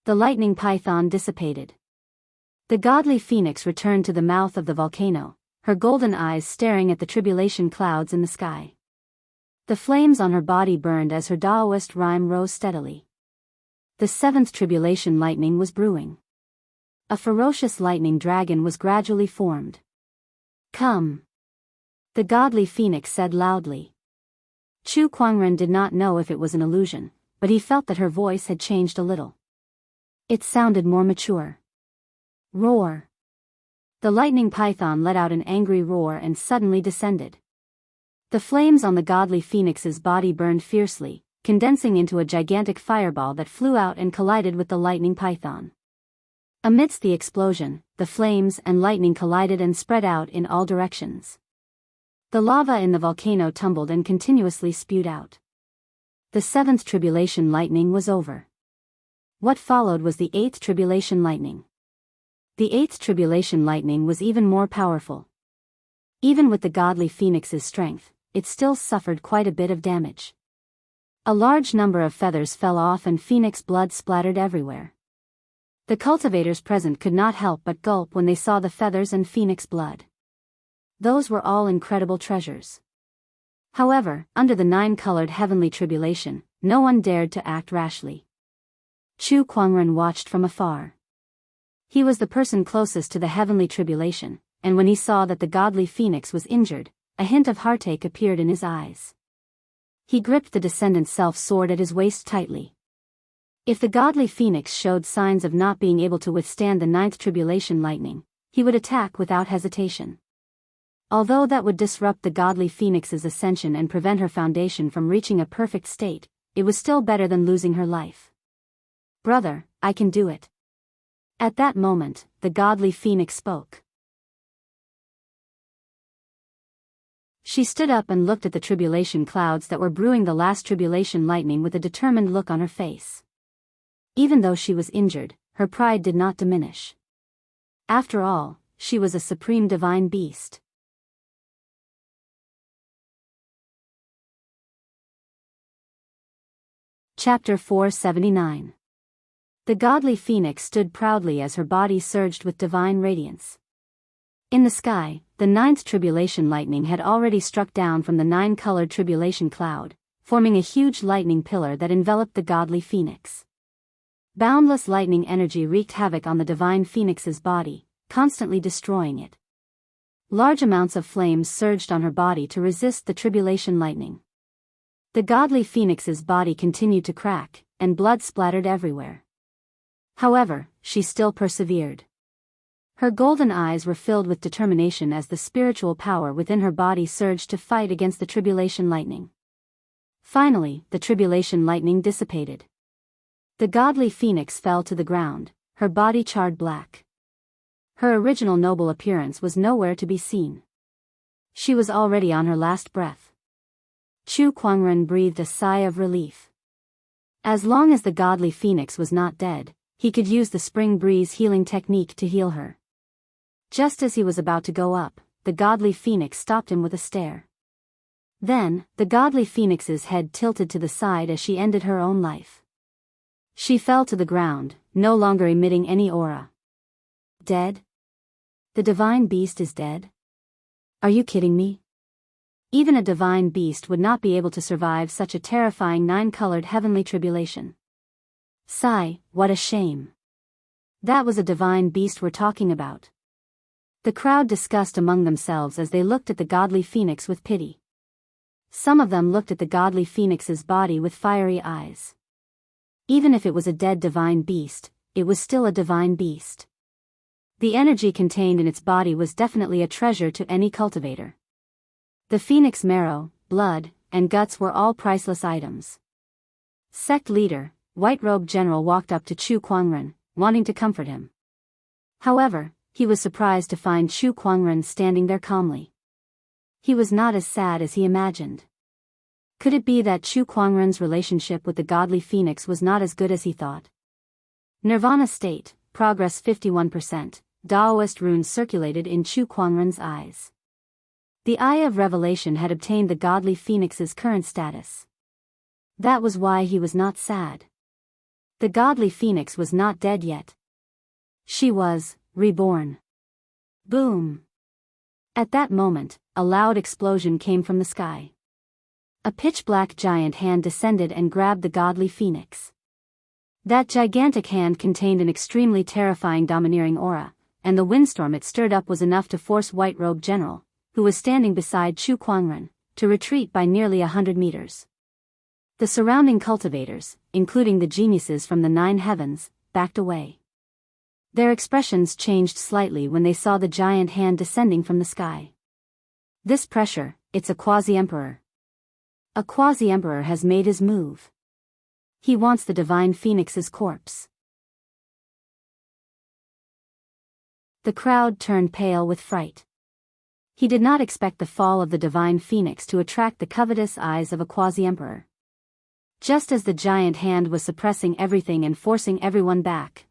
A: The lightning python dissipated. The godly phoenix returned to the mouth of the volcano, her golden eyes staring at the tribulation clouds in the sky. The flames on her body burned as her Daoist rhyme rose steadily. The seventh tribulation lightning was brewing. A ferocious lightning dragon was gradually formed. Come! The godly phoenix said loudly. Chu Kuangren did not know if it was an illusion, but he felt that her voice had changed a little. It sounded more mature. Roar! The lightning python let out an angry roar and suddenly descended. The flames on the godly phoenix's body burned fiercely, condensing into a gigantic fireball that flew out and collided with the lightning python. Amidst the explosion, the flames and lightning collided and spread out in all directions. The lava in the volcano tumbled and continuously spewed out. The seventh tribulation lightning was over. What followed was the eighth tribulation lightning. The eighth tribulation lightning was even more powerful. Even with the godly phoenix's strength, it still suffered quite a bit of damage. A large number of feathers fell off and phoenix blood splattered everywhere. The cultivators present could not help but gulp when they saw the feathers and phoenix blood. Those were all incredible treasures. However, under the 9-colored heavenly tribulation, no one dared to act rashly. Chu Kuangren watched from afar. He was the person closest to the heavenly tribulation, and when he saw that the godly phoenix was injured, a hint of heartache appeared in his eyes. He gripped the descendant's self-sword at his waist tightly. If the godly phoenix showed signs of not being able to withstand the ninth tribulation lightning, he would attack without hesitation. Although that would disrupt the godly phoenix's ascension and prevent her foundation from reaching a perfect state, it was still better than losing her life. "Brother, I can do it." At that moment, the godly phoenix spoke. She stood up and looked at the tribulation clouds that were brewing the last tribulation lightning with a determined look on her face. Even though she was injured, her pride did not diminish. After all, she was a supreme divine beast. Chapter 479. The godly phoenix stood proudly as her body surged with divine radiance. In the sky, the ninth tribulation lightning had already struck down from the nine-colored tribulation cloud, forming a huge lightning pillar that enveloped the godly phoenix. Boundless lightning energy wreaked havoc on the divine phoenix's body, constantly destroying it. Large amounts of flames surged on her body to resist the tribulation lightning. The godly phoenix's body continued to crack, and blood splattered everywhere. However, she still persevered. Her golden eyes were filled with determination as the spiritual power within her body surged to fight against the tribulation lightning. Finally, the tribulation lightning dissipated. The godly phoenix fell to the ground, her body charred black. Her original noble appearance was nowhere to be seen. She was already on her last breath. Chu Kuangren breathed a sigh of relief. As long as the godly phoenix was not dead, he could use the spring breeze healing technique to heal her. Just as he was about to go up, the godly phoenix stopped him with a stare. Then, the godly phoenix's head tilted to the side as she ended her own life. She fell to the ground, no longer emitting any aura. Dead? The divine beast is dead? Are you kidding me? Even a divine beast would not be able to survive such a terrifying nine-colored heavenly tribulation. Sigh, what a shame. That was a divine beast we're talking about. The crowd discussed among themselves as they looked at the godly phoenix with pity. Some of them looked at the godly phoenix's body with fiery eyes. Even if it was a dead divine beast, it was still a divine beast. The energy contained in its body was definitely a treasure to any cultivator. The phoenix marrow, blood, and guts were all priceless items. Sect leader, white-robed general walked up to Chu Kuangren, wanting to comfort him. However, he was surprised to find Chu Kuangren standing there calmly. He was not as sad as he imagined. Could it be that Chu Kuangren's relationship with the godly phoenix was not as good as he thought? Nirvana state, progress 51%, Daoist runes circulated in Chu Kuangren's eyes. The Eye of Revelation had obtained the godly phoenix's current status. That was why he was not sad. The godly phoenix was not dead yet. She was reborn. Boom! At that moment, a loud explosion came from the sky. A pitch-black giant hand descended and grabbed the godly phoenix. That gigantic hand contained an extremely terrifying domineering aura, and the windstorm it stirred up was enough to force White-Robe General, who was standing beside Chu Kuangren, to retreat by nearly 100 meters. The surrounding cultivators, including the geniuses from the 9 heavens, backed away. Their expressions changed slightly when they saw the giant hand descending from the sky. This pressure, it's a quasi-emperor. A quasi-emperor has made his move. He wants the divine phoenix's corpse. The crowd turned pale with fright. He did not expect the fall of the divine phoenix to attract the covetous eyes of a quasi-emperor. Just as the giant hand was suppressing everything and forcing everyone back,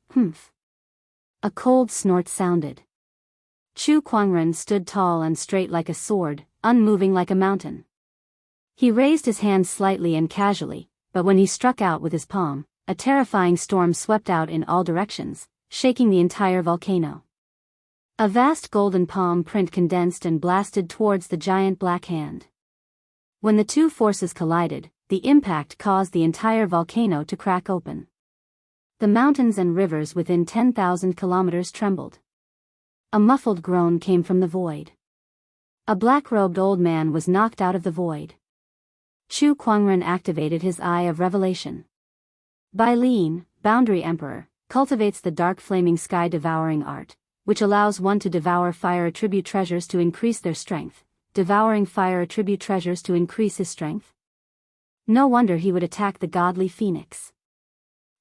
A: a cold snort sounded. Chu Kuangren stood tall and straight like a sword, unmoving like a mountain. He raised his hand slightly and casually, but when he struck out with his palm, a terrifying storm swept out in all directions, shaking the entire volcano. A vast golden palm print condensed and blasted towards the giant black hand. When the two forces collided, the impact caused the entire volcano to crack open. The mountains and rivers within 10,000 kilometers trembled. A muffled groan came from the void. A black-robed old man was knocked out of the void. Chu Kuangren activated his Eye of Revelation. Bai Lin, Boundary Emperor, cultivates the dark flaming sky devouring art, which allows one to devour fire attribute treasures to increase their strength. Devouring fire attribute treasures to increase his strength? No wonder he would attack the godly phoenix.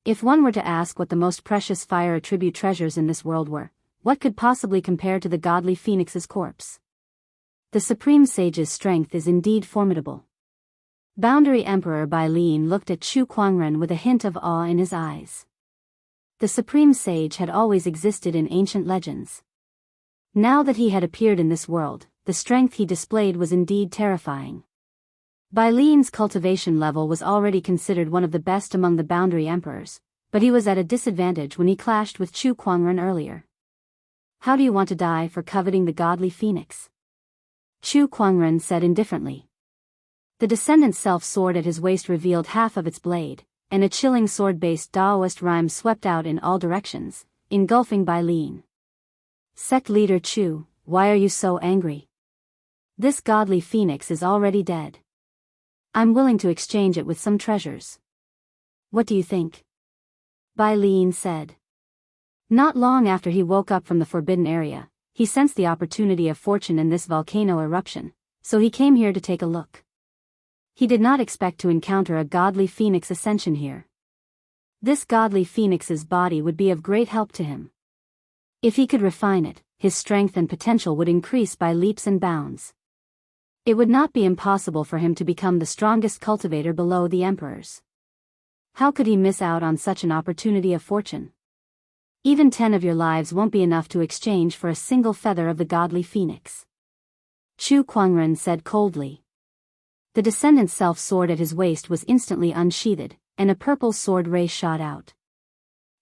A: If one were to ask what the most precious fire attribute treasures in this world were, what could possibly compare to the godly phoenix's corpse? The supreme sage's strength is indeed formidable. Boundary Emperor Bai Lin looked at Chu Kuangren with a hint of awe in his eyes. The supreme sage had always existed in ancient legends. Now that he had appeared in this world, the strength he displayed was indeed terrifying. Bai Lin's cultivation level was already considered one of the best among the Boundary Emperors, but he was at a disadvantage when he clashed with Chu Kuangren earlier. How do you want to die for coveting the godly phoenix? Chu Kuangren said indifferently. The descendant's self-sword at his waist revealed half of its blade, and a chilling sword-based Daoist rhyme swept out in all directions, engulfing Bai Lin. Sect leader Chu, why are you so angry? This godly phoenix is already dead. I'm willing to exchange it with some treasures. What do you think? Bai Lin said. Not long after he woke up from the forbidden area, he sensed the opportunity of fortune in this volcano eruption, so he came here to take a look. He did not expect to encounter a godly phoenix ascension here. This godly phoenix's body would be of great help to him. If he could refine it, his strength and potential would increase by leaps and bounds. It would not be impossible for him to become the strongest cultivator below the emperors. How could he miss out on such an opportunity of fortune? Even 10 of your lives won't be enough to exchange for a single feather of the godly phoenix. Chu Kuangren said coldly. The descendant's self-sword at his waist was instantly unsheathed, and a purple sword ray shot out.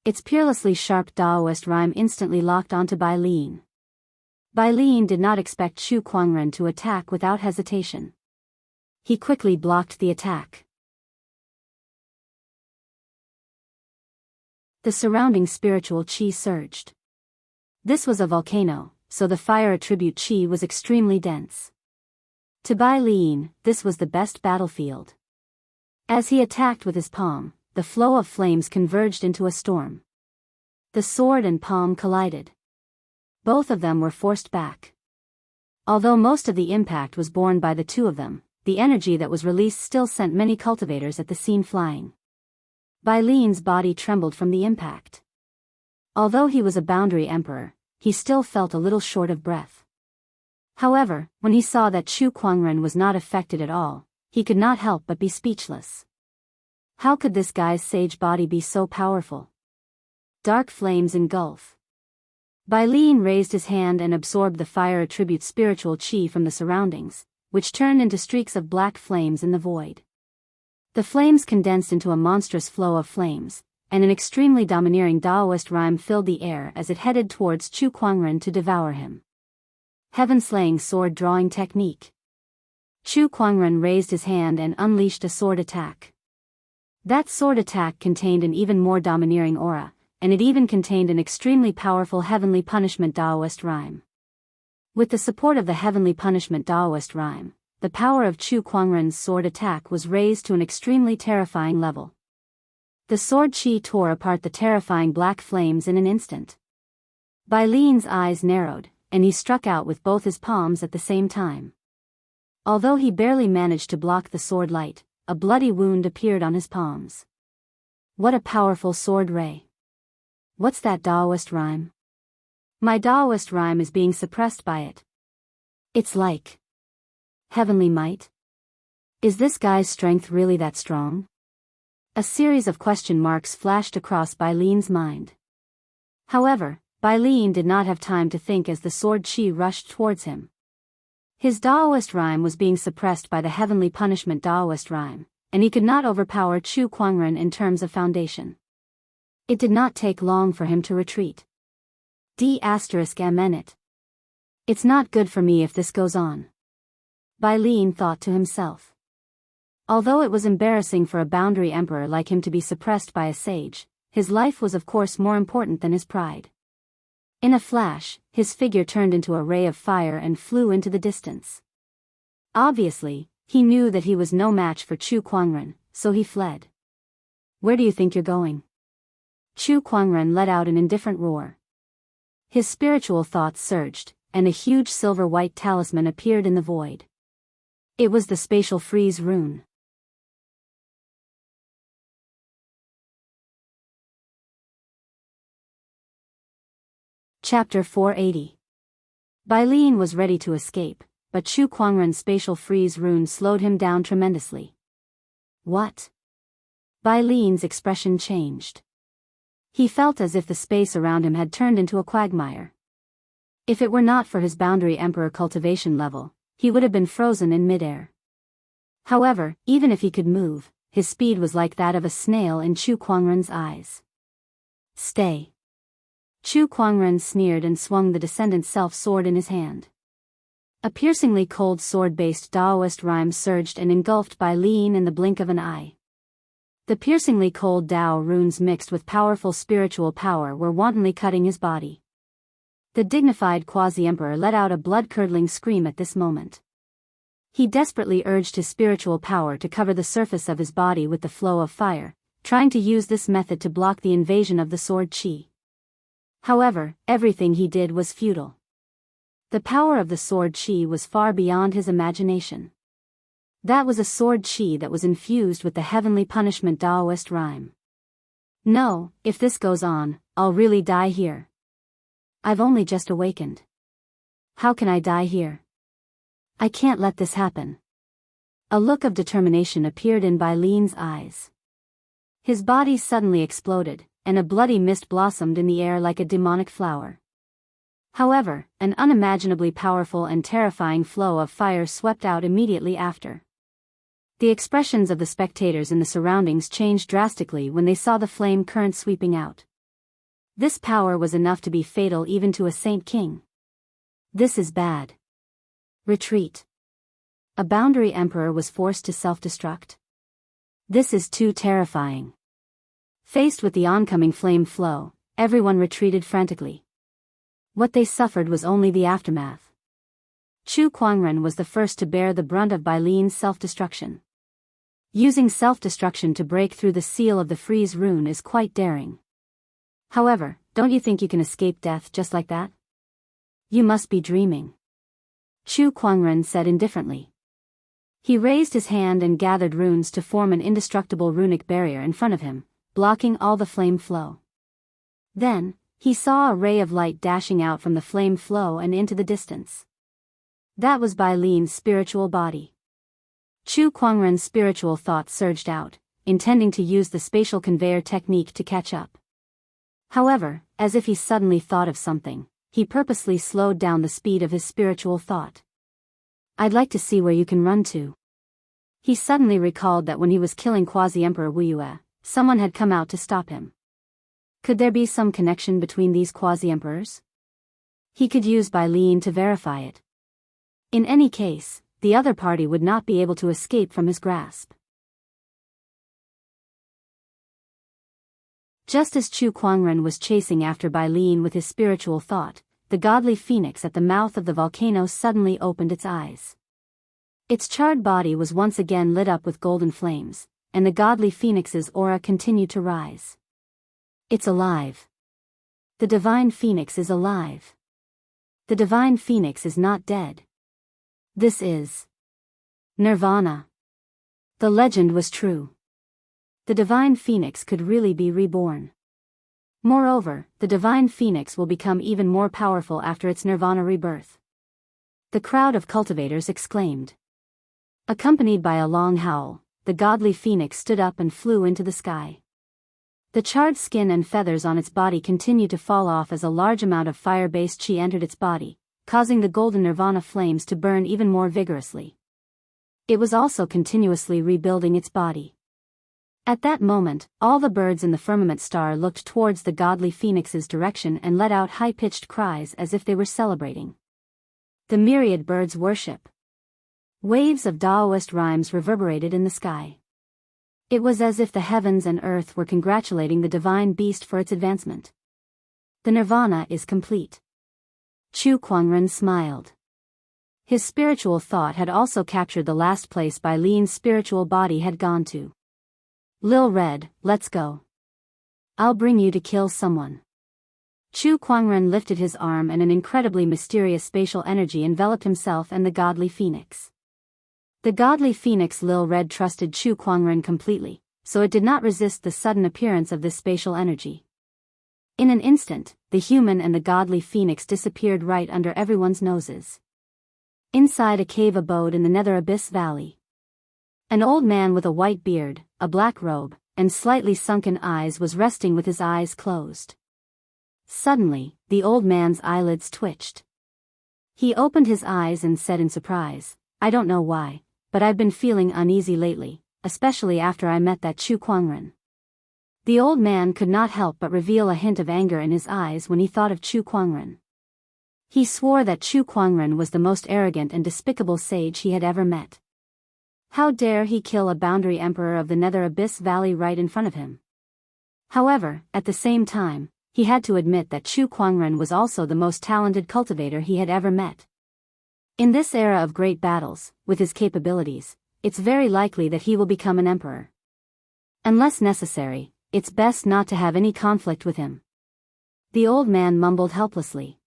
A: Its peerlessly sharp Daoist rhyme instantly locked onto Bai Lin. Bai Lin did not expect Chu Kuangren to attack without hesitation. He quickly blocked the attack. The surrounding spiritual qi surged. This was a volcano, so the fire attribute qi was extremely dense. To Bai Lin, this was the best battlefield. As he attacked with his palm, the flow of flames converged into a storm. The sword and palm collided. Both of them were forced back. Although most of the impact was borne by the two of them, the energy that was released still sent many cultivators at the scene flying. Bai Lin's body trembled from the impact. Although he was a boundary emperor, he still felt a little short of breath. However, when he saw that Chu Kuangren was not affected at all, he could not help but be speechless. How could this guy's sage body be so powerful? Dark flames engulf. Bai Lin raised his hand and absorbed the fire attribute spiritual qi from the surroundings, which turned into streaks of black flames in the void. The flames condensed into a monstrous flow of flames, and an extremely domineering Daoist rhyme filled the air as it headed towards Chu Kuangren to devour him. Heaven-slaying sword drawing technique. Chu Kuangren raised his hand and unleashed a sword attack. That sword attack contained an even more domineering aura, and it even contained an extremely powerful heavenly punishment Daoist rhyme. With the support of the heavenly punishment Daoist rhyme, the power of Chu Kuangren's sword attack was raised to an extremely terrifying level. The sword qi tore apart the terrifying black flames in an instant. Bai Lin's eyes narrowed, and he struck out with both his palms at the same time. Although he barely managed to block the sword light, a bloody wound appeared on his palms. What a powerful sword ray. What's that Daoist rhyme? My Daoist rhyme is being suppressed by it. It's like heavenly might? Is this guy's strength really that strong? A series of question marks flashed across Bai Lin's mind. However, Bai Lin did not have time to think as the sword qi rushed towards him. His Daoist rhyme was being suppressed by the heavenly punishment Daoist rhyme, and he could not overpower Chu Kuangren in terms of foundation. It did not take long for him to retreat. D****. It's not good for me if this goes on. Bai Lin thought to himself. Although it was embarrassing for a boundary emperor like him to be suppressed by a sage, his life was of course more important than his pride. In a flash, his figure turned into a ray of fire and flew into the distance. Obviously, he knew that he was no match for Chu Kuangren, so he fled. Where do you think you're going? Chu Kuangren let out an indifferent roar. His spiritual thoughts surged, and a huge silver-white talisman appeared in the void. It was the spatial freeze rune. Chapter 480. Bai Lin was ready to escape, but Chu Kuangren's spatial freeze rune slowed him down tremendously. What? Bai Lin's expression changed. He felt as if the space around him had turned into a quagmire. If it were not for his boundary emperor cultivation level, he would have been frozen in midair. However, even if he could move, his speed was like that of a snail in Chu Kuangren's eyes. Stay. Chu Kuangren sneered and swung the Descendant Self-Sword in his hand. A piercingly cold sword-based Daoist rhyme surged and engulfed Bai Lin in the blink of an eye. The piercingly cold Dao runes mixed with powerful spiritual power were wantonly cutting his body. The dignified quasi-emperor let out a blood-curdling scream at this moment. He desperately urged his spiritual power to cover the surface of his body with the flow of fire, trying to use this method to block the invasion of the sword chi. However, everything he did was futile. The power of the sword chi was far beyond his imagination. That was a sword chi that was infused with the heavenly punishment Daoist rhyme. No, if this goes on, I'll really die here. I've only just awakened. How can I die here? I can't let this happen. A look of determination appeared in Bai Lin's eyes. His body suddenly exploded, and a bloody mist blossomed in the air like a demonic flower. However, an unimaginably powerful and terrifying flow of fire swept out immediately after. The expressions of the spectators in the surroundings changed drastically when they saw the flame current sweeping out. This power was enough to be fatal even to a Saint King. This is bad. Retreat. A boundary emperor was forced to self-destruct. This is too terrifying. Faced with the oncoming flame flow, everyone retreated frantically. What they suffered was only the aftermath. Chu Kuangren was the first to bear the brunt of Bai Lin's self-destruction. Using self-destruction to break through the seal of the freeze rune is quite daring. However, don't you think you can escape death just like that? You must be dreaming. Chu Kuangren said indifferently. He raised his hand and gathered runes to form an indestructible runic barrier in front of him, blocking all the flame flow. Then, he saw a ray of light dashing out from the flame flow and into the distance. That was Bai Lin's spiritual body. Chu Kuangren's spiritual thought surged out, intending to use the spatial conveyor technique to catch up. However, as if he suddenly thought of something, he purposely slowed down the speed of his spiritual thought. I'd like to see where you can run to. He suddenly recalled that when he was killing Quasi-Emperor Wuxia, someone had come out to stop him. Could there be some connection between these quasi-emperors? He could use Bai Lin to verify it. In any case, the other party would not be able to escape from his grasp. Just as Chu Kuangren was chasing after Bai Lin with his spiritual thought, the godly phoenix at the mouth of the volcano suddenly opened its eyes. Its charred body was once again lit up with golden flames, and the godly phoenix's aura continued to rise. It's alive. The divine phoenix is alive. The divine phoenix is not dead. This is Nirvana. The legend was true. The divine phoenix could really be reborn. Moreover, the divine phoenix will become even more powerful after its Nirvana rebirth. The crowd of cultivators exclaimed. Accompanied by a long howl, the godly phoenix stood up and flew into the sky. The charred skin and feathers on its body continued to fall off as a large amount of fire-based chi entered its body, causing the golden Nirvana flames to burn even more vigorously. It was also continuously rebuilding its body. At that moment, all the birds in the firmament star looked towards the godly phoenix's direction and let out high-pitched cries as if they were celebrating. The myriad birds worship. Waves of Daoist rhymes reverberated in the sky. It was as if the heavens and earth were congratulating the divine beast for its advancement. The Nirvana is complete. Chu Kuangren smiled. His spiritual thought had also captured the last place Bai Lin's spiritual body had gone to. Lil Red, let's go. I'll bring you to kill someone. Chu Kuangren lifted his arm and an incredibly mysterious spatial energy enveloped himself and the godly phoenix. The godly phoenix Lil Red trusted Chu Kuangren completely, so it did not resist the sudden appearance of this spatial energy. In an instant, the human and the godly phoenix disappeared right under everyone's noses. Inside a cave abode in the Nether Abyss Valley. An old man with a white beard, a black robe, and slightly sunken eyes was resting with his eyes closed. Suddenly, the old man's eyelids twitched. He opened his eyes and said in surprise, "I don't know why, but I've been feeling uneasy lately, especially after I met that Chu Kuangren." The old man could not help but reveal a hint of anger in his eyes when he thought of Chu Kuangren. He swore that Chu Kuangren was the most arrogant and despicable sage he had ever met. How dare he kill a boundary emperor of the Nether Abyss Valley right in front of him? However, at the same time, he had to admit that Chu Kuangren was also the most talented cultivator he had ever met. In this era of great battles, with his capabilities, it's very likely that he will become an emperor. Unless necessary, it's best not to have any conflict with him. The old man mumbled helplessly.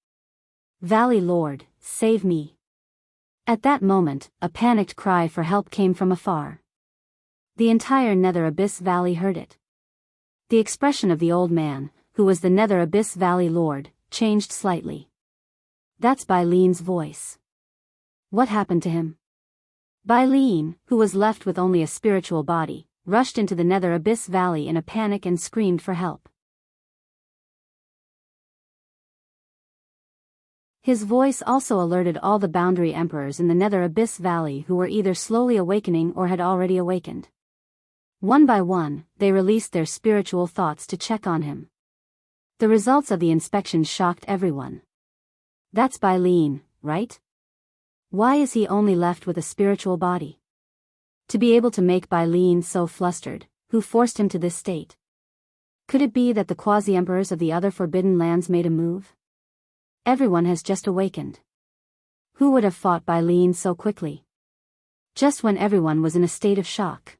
A: "Valley Lord, save me." At that moment, a panicked cry for help came from afar. The entire Nether Abyss Valley heard it. The expression of the old man, who was the Nether Abyss Valley Lord, changed slightly. "That's Baileen's voice. What happened to him?" Baileen, who was left with only a spiritual body, rushed into the Nether Abyss Valley in a panic and screamed for help. His voice also alerted all the boundary emperors in the Nether Abyss Valley who were either slowly awakening or had already awakened. One by one, they released their spiritual thoughts to check on him. The results of the inspection shocked everyone. "That's Baileen, right? Why is he only left with a spiritual body?" To be able to make Baileen so flustered, who forced him to this state? Could it be that the quasi-emperors of the other forbidden lands made a move? Everyone has just awakened. Who would have fought Baileen so quickly? Just when everyone was in a state of shock.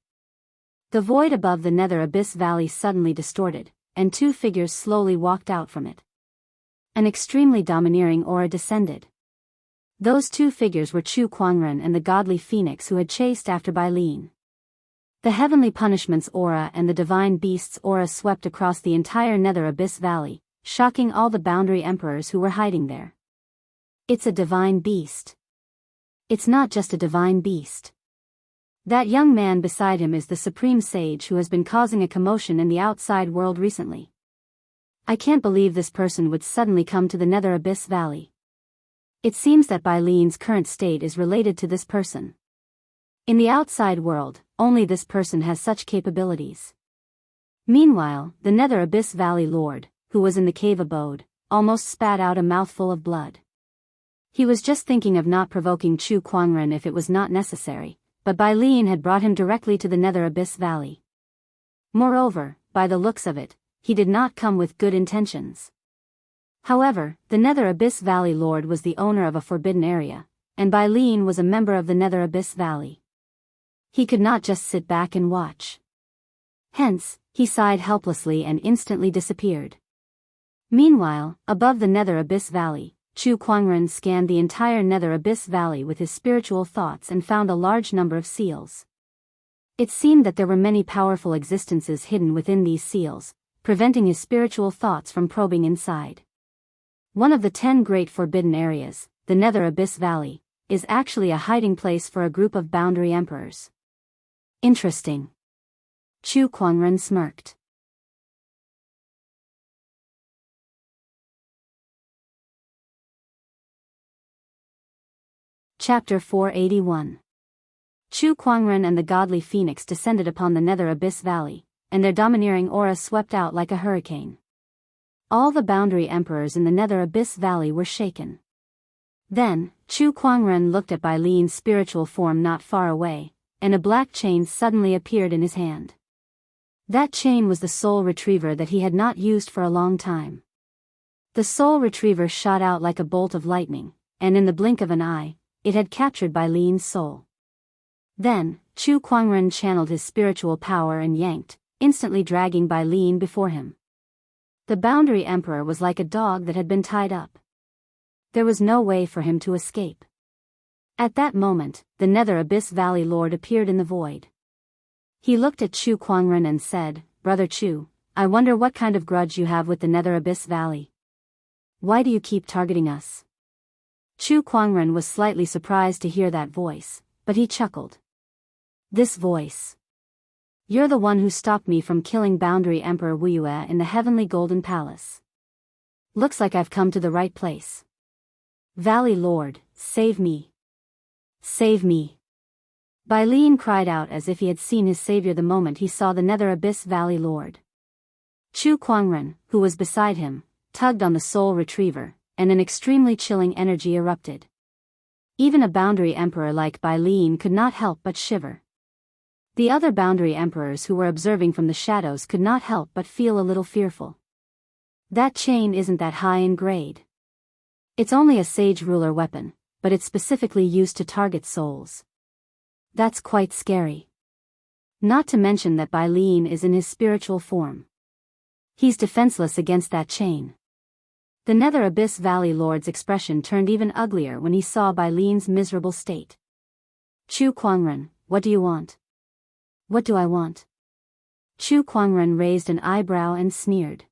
A: The void above the Nether Abyss Valley suddenly distorted, and two figures slowly walked out from it. An extremely domineering aura descended. Those two figures were Chu Kuangren and the godly phoenix who had chased after Baileen. The heavenly punishment's aura and the divine beast's aura swept across the entire Nether Abyss Valley, shocking all the boundary emperors who were hiding there. It's a divine beast. It's not just a divine beast. That young man beside him is the supreme sage who has been causing a commotion in the outside world recently. I can't believe this person would suddenly come to the Nether Abyss Valley. It seems that Baileen's current state is related to this person. In the outside world, only this person has such capabilities. Meanwhile, the Nether Abyss Valley Lord, who was in the cave abode, almost spat out a mouthful of blood. He was just thinking of not provoking Chu Kuangren if it was not necessary, but Baileen had brought him directly to the Nether Abyss Valley. Moreover, by the looks of it, he did not come with good intentions. However, the Nether Abyss Valley Lord was the owner of a forbidden area, and Baileen was a member of the Nether Abyss Valley. He could not just sit back and watch. Hence, he sighed helplessly and instantly disappeared. Meanwhile, above the Nether Abyss Valley, Chu Kuangren scanned the entire Nether Abyss Valley with his spiritual thoughts and found a large number of seals. It seemed that there were many powerful existences hidden within these seals, preventing his spiritual thoughts from probing inside. One of the 10 great forbidden areas, the Nether Abyss Valley, is actually a hiding place for a group of boundary emperors. Interesting. Chu Kuangren smirked. Chapter 481. Chu Kuangren and the godly phoenix descended upon the Nether Abyss Valley, and their domineering aura swept out like a hurricane. All the boundary emperors in the Nether Abyss Valley were shaken. Then, Chu Kuangren looked at Baileen's spiritual form not far away, and a black chain suddenly appeared in his hand. That chain was the soul retriever that he had not used for a long time. The soul retriever shot out like a bolt of lightning, and in the blink of an eye, it had captured Baileen's soul. Then, Chu Kuangren channeled his spiritual power and yanked, instantly dragging Bai Lin before him. The Boundary Emperor was like a dog that had been tied up. There was no way for him to escape. At that moment, the Nether Abyss Valley Lord appeared in the void. He looked at Chu Kuangren and said, "Brother Chu, I wonder what kind of grudge you have with the Nether Abyss Valley. Why do you keep targeting us?" Chu Kuangren was slightly surprised to hear that voice, but he chuckled. "This voice. You're the one who stopped me from killing Boundary Emperor Wuxia in the Heavenly Golden Palace. Looks like I've come to the right place. Valley Lord, save me. Save me." Bai Lin cried out as if he had seen his savior the moment he saw the Nether Abyss Valley Lord. Chu Kuangren, who was beside him, tugged on the soul retriever, and an extremely chilling energy erupted. Even a Boundary Emperor like Bai Lin could not help but shiver. The other Boundary Emperors who were observing from the shadows could not help but feel a little fearful. That chain isn't that high in grade. It's only a sage ruler weapon, but it's specifically used to target souls. That's quite scary. Not to mention that Bai Lin is in his spiritual form. He's defenseless against that chain. The Nether Abyss Valley Lord's expression turned even uglier when he saw Bai Lin's miserable state. "Chu Kuangren, what do you want?" "What do I want?" Chu Kuangren raised an eyebrow and sneered.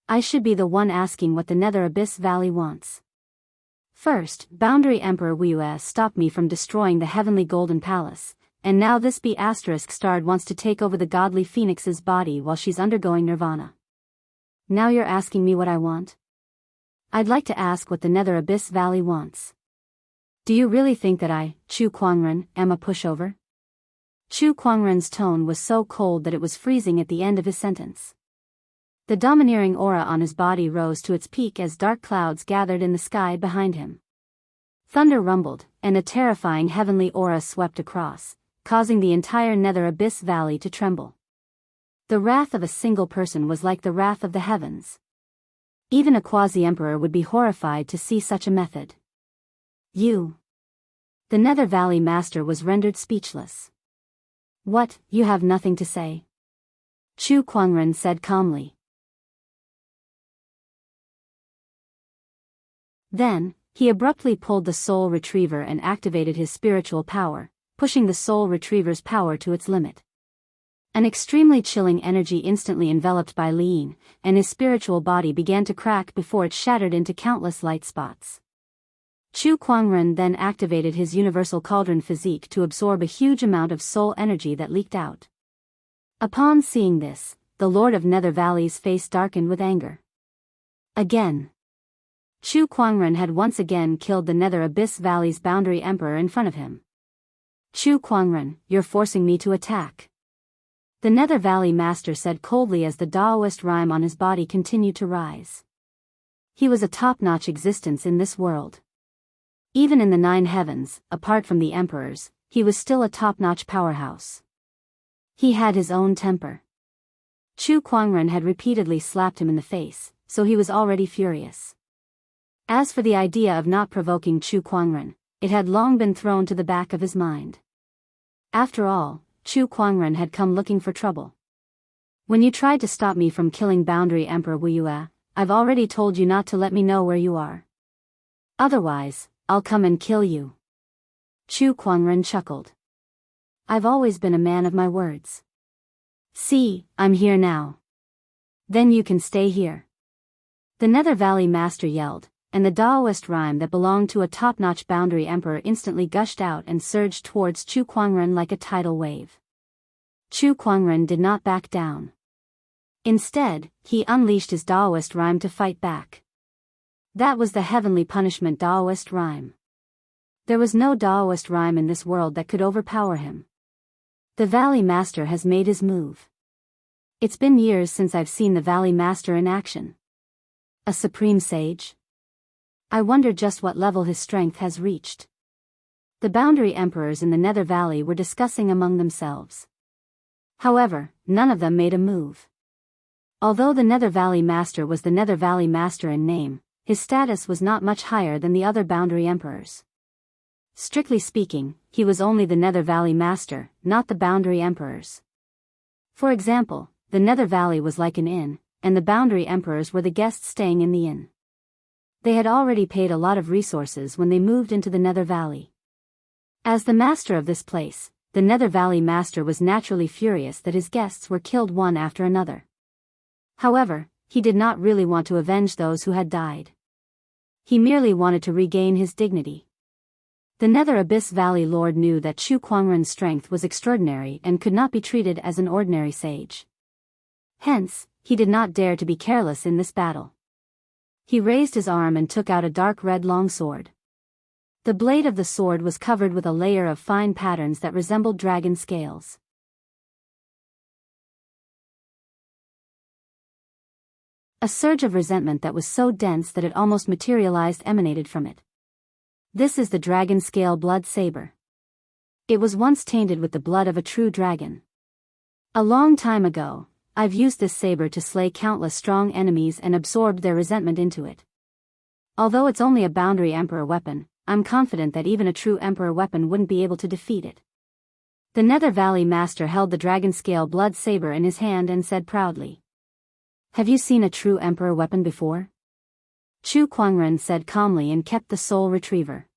A: "I should be the one asking what the Nether Abyss Valley wants. First, Boundary Emperor Wuxia stopped me from destroying the Heavenly Golden Palace, and now this B***starred wants to take over the godly phoenix's body while she's undergoing nirvana. Now you're asking me what I want? I'd like to ask what the Nether Abyss Valley wants. Do you really think that I, Chu Kuangren, am a pushover?" Chu Kuangren's tone was so cold that it was freezing at the end of his sentence. The domineering aura on his body rose to its peak as dark clouds gathered in the sky behind him. Thunder rumbled, and a terrifying heavenly aura swept across, causing the entire Nether Abyss Valley to tremble. The wrath of a single person was like the wrath of the heavens. Even a quasi-emperor would be horrified to see such a method. "You." The Nether Valley Master was rendered speechless. "What, you have nothing to say?" Chu Kuangren said calmly. Then, he abruptly pulled the soul retriever and activated his spiritual power, pushing the soul retriever's power to its limit. An extremely chilling energy instantly enveloped Bai Lin, and his spiritual body began to crack before it shattered into countless light spots. Chu Kuangren then activated his universal cauldron physique to absorb a huge amount of soul energy that leaked out. Upon seeing this, the Lord of Nether Valley's face darkened with anger. Again. Chu Kuangren had once again killed the Nether Abyss Valley's Boundary Emperor in front of him. "Chu Kuangren, you're forcing me to attack," the Nether Valley Master said coldly as the Daoist rhyme on his body continued to rise. He was a top-notch existence in this world. Even in the 9 heavens, apart from the emperors, he was still a top-notch powerhouse. He had his own temper. Chu Kuangren had repeatedly slapped him in the face, so he was already furious. As for the idea of not provoking Chu Kuangren, it had long been thrown to the back of his mind. After all, Chu Kuangren had come looking for trouble. "When you tried to stop me from killing Boundary Emperor Wuxia, I've already told you not to let me know where you are. Otherwise, I'll come and kill you." Chu Kuangren chuckled. "I've always been a man of my words. See, I'm here now. Then you can stay here." The Nether Valley Master yelled, and the Daoist rhyme that belonged to a top-notch Boundary Emperor instantly gushed out and surged towards Chu Kuangren like a tidal wave. Chu Kuangren did not back down. Instead, he unleashed his Daoist rhyme to fight back. That was the heavenly punishment Daoist rhyme. There was no Daoist rhyme in this world that could overpower him. The Valley Master has made his move. It's been years since I've seen the Valley Master in action. A supreme sage? I wonder just what level his strength has reached. The Boundary Emperors in the Nether Valley were discussing among themselves. However, none of them made a move. Although the Nether Valley Master was the Nether Valley Master in name, his status was not much higher than the other Boundary Emperors. Strictly speaking, he was only the Nether Valley Master, not the Boundary Emperors. For example, the Nether Valley was like an inn, and the boundary emperors were the guests staying in the inn. They had already paid a lot of resources when they moved into the Nether Valley. As the master of this place, the Nether Valley master was naturally furious that his guests were killed one after another. However, he did not really want to avenge those who had died. He merely wanted to regain his dignity. The Nether Abyss Valley Lord knew that Chu Kuangren's strength was extraordinary and could not be treated as an ordinary sage. Hence, he did not dare to be careless in this battle. He raised his arm and took out a dark red longsword. The blade of the sword was covered with a layer of fine patterns that resembled dragon scales. A surge of resentment that was so dense that it almost materialized emanated from it. This is the dragon scale blood saber. It was once tainted with the blood of a true dragon. A long time ago, I've used this saber to slay countless strong enemies and absorbed their resentment into it. Although it's only a boundary emperor weapon, I'm confident that even a true emperor weapon wouldn't be able to defeat it. The Nether Valley master held the dragon scale blood saber in his hand and said proudly, "Have you seen a true emperor weapon before?" Chu Kuangren said calmly and kept the soul retriever.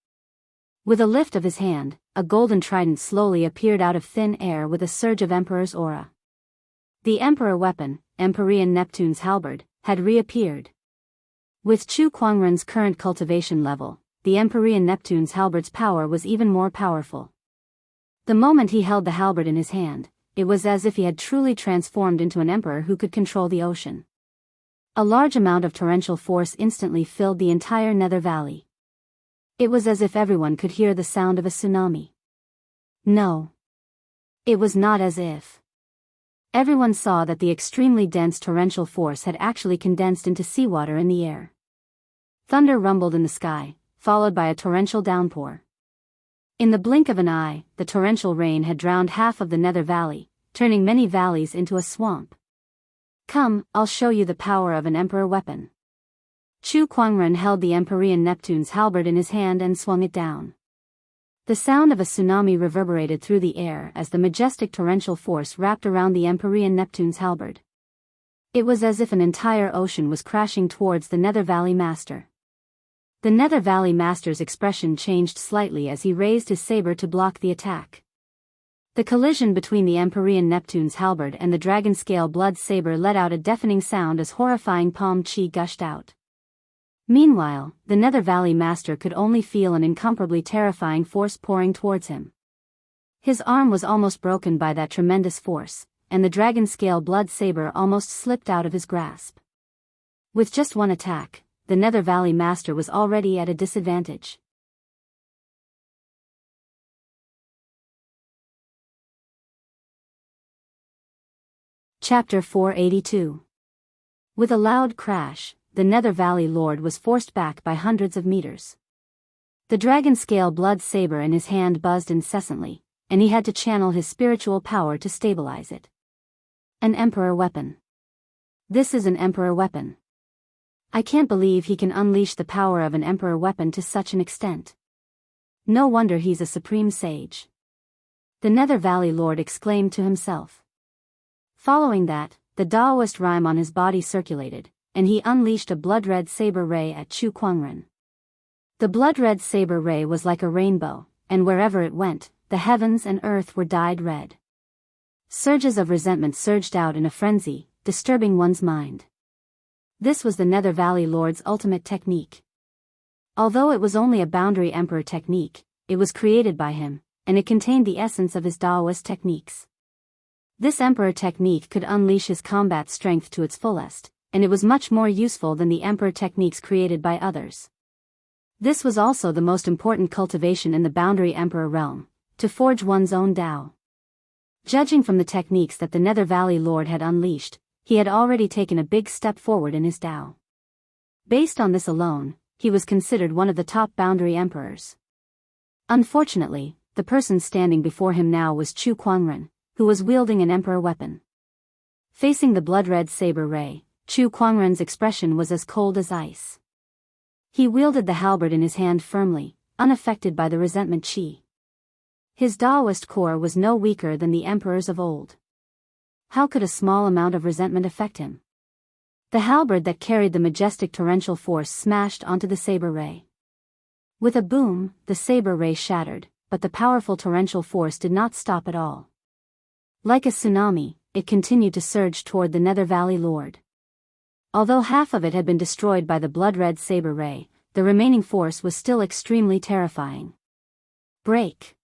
A: With a lift of his hand, a golden trident slowly appeared out of thin air with a surge of emperor's aura. The emperor weapon, Empyrean Neptune's halberd, had reappeared. With Chu Kuangren's current cultivation level, the Empyrean Neptune's halberd's power was even more powerful. The moment he held the halberd in his hand, it was as if he had truly transformed into an emperor who could control the ocean. A large amount of torrential force instantly filled the entire Nether Valley. It was as if everyone could hear the sound of a tsunami. No. It was not as if. Everyone saw that the extremely dense torrential force had actually condensed into seawater in the air. Thunder rumbled in the sky, followed by a torrential downpour. In the blink of an eye, the torrential rain had drowned half of the Nether Valley, turning many valleys into a swamp. "Come, I'll show you the power of an emperor weapon." Chu Kuangren held the Empyrean Neptune's halberd in his hand and swung it down. The sound of a tsunami reverberated through the air as the majestic torrential force wrapped around the Empyrean Neptune's halberd. It was as if an entire ocean was crashing towards the Nether Valley master. The Nether Valley master's expression changed slightly as he raised his saber to block the attack. The collision between the Empyrean Neptune's halberd and the dragon scale blood saber let out a deafening sound as horrifying palm chi gushed out. Meanwhile, the Nether Valley master could only feel an incomparably terrifying force pouring towards him. His arm was almost broken by that tremendous force, and the dragon scale blood saber almost slipped out of his grasp. With just one attack, the Nether Valley master was already at a disadvantage. Chapter 482. With a loud crash, the Nether Valley Lord was forced back by hundreds of meters. The dragon scale blood saber in his hand buzzed incessantly, and he had to channel his spiritual power to stabilize it. An emperor weapon. This is an emperor weapon. I can't believe he can unleash the power of an emperor weapon to such an extent. No wonder he's a supreme sage. The Nether Valley Lord exclaimed to himself. Following that, the Daoist rhyme on his body circulated, and he unleashed a blood-red saber ray at Chu Kuangren. The blood-red saber ray was like a rainbow, and wherever it went, the heavens and earth were dyed red. Surges of resentment surged out in a frenzy, disturbing one's mind. This was the Nether Valley Lord's ultimate technique. Although it was only a boundary emperor technique, it was created by him, and it contained the essence of his Daoist techniques. This emperor technique could unleash his combat strength to its fullest, and it was much more useful than the emperor techniques created by others. This was also the most important cultivation in the boundary emperor realm, to forge one's own Dao. Judging from the techniques that the Nether Valley Lord had unleashed, he had already taken a big step forward in his Dao. Based on this alone, he was considered one of the top boundary emperors. Unfortunately, the person standing before him now was Chu Kuangren, who was wielding an emperor weapon. Facing the blood-red saber ray, Chu Kuangren's expression was as cold as ice. He wielded the halberd in his hand firmly, unaffected by the resentment chi. His Daoist core was no weaker than the emperors of old. How could a small amount of resentment affect him? The halberd that carried the majestic torrential force smashed onto the saber ray. With a boom, the saber ray shattered, but the powerful torrential force did not stop at all. Like a tsunami, it continued to surge toward the Nether Valley Lord. Although half of it had been destroyed by the blood-red saber ray, the remaining force was still extremely terrifying. Break!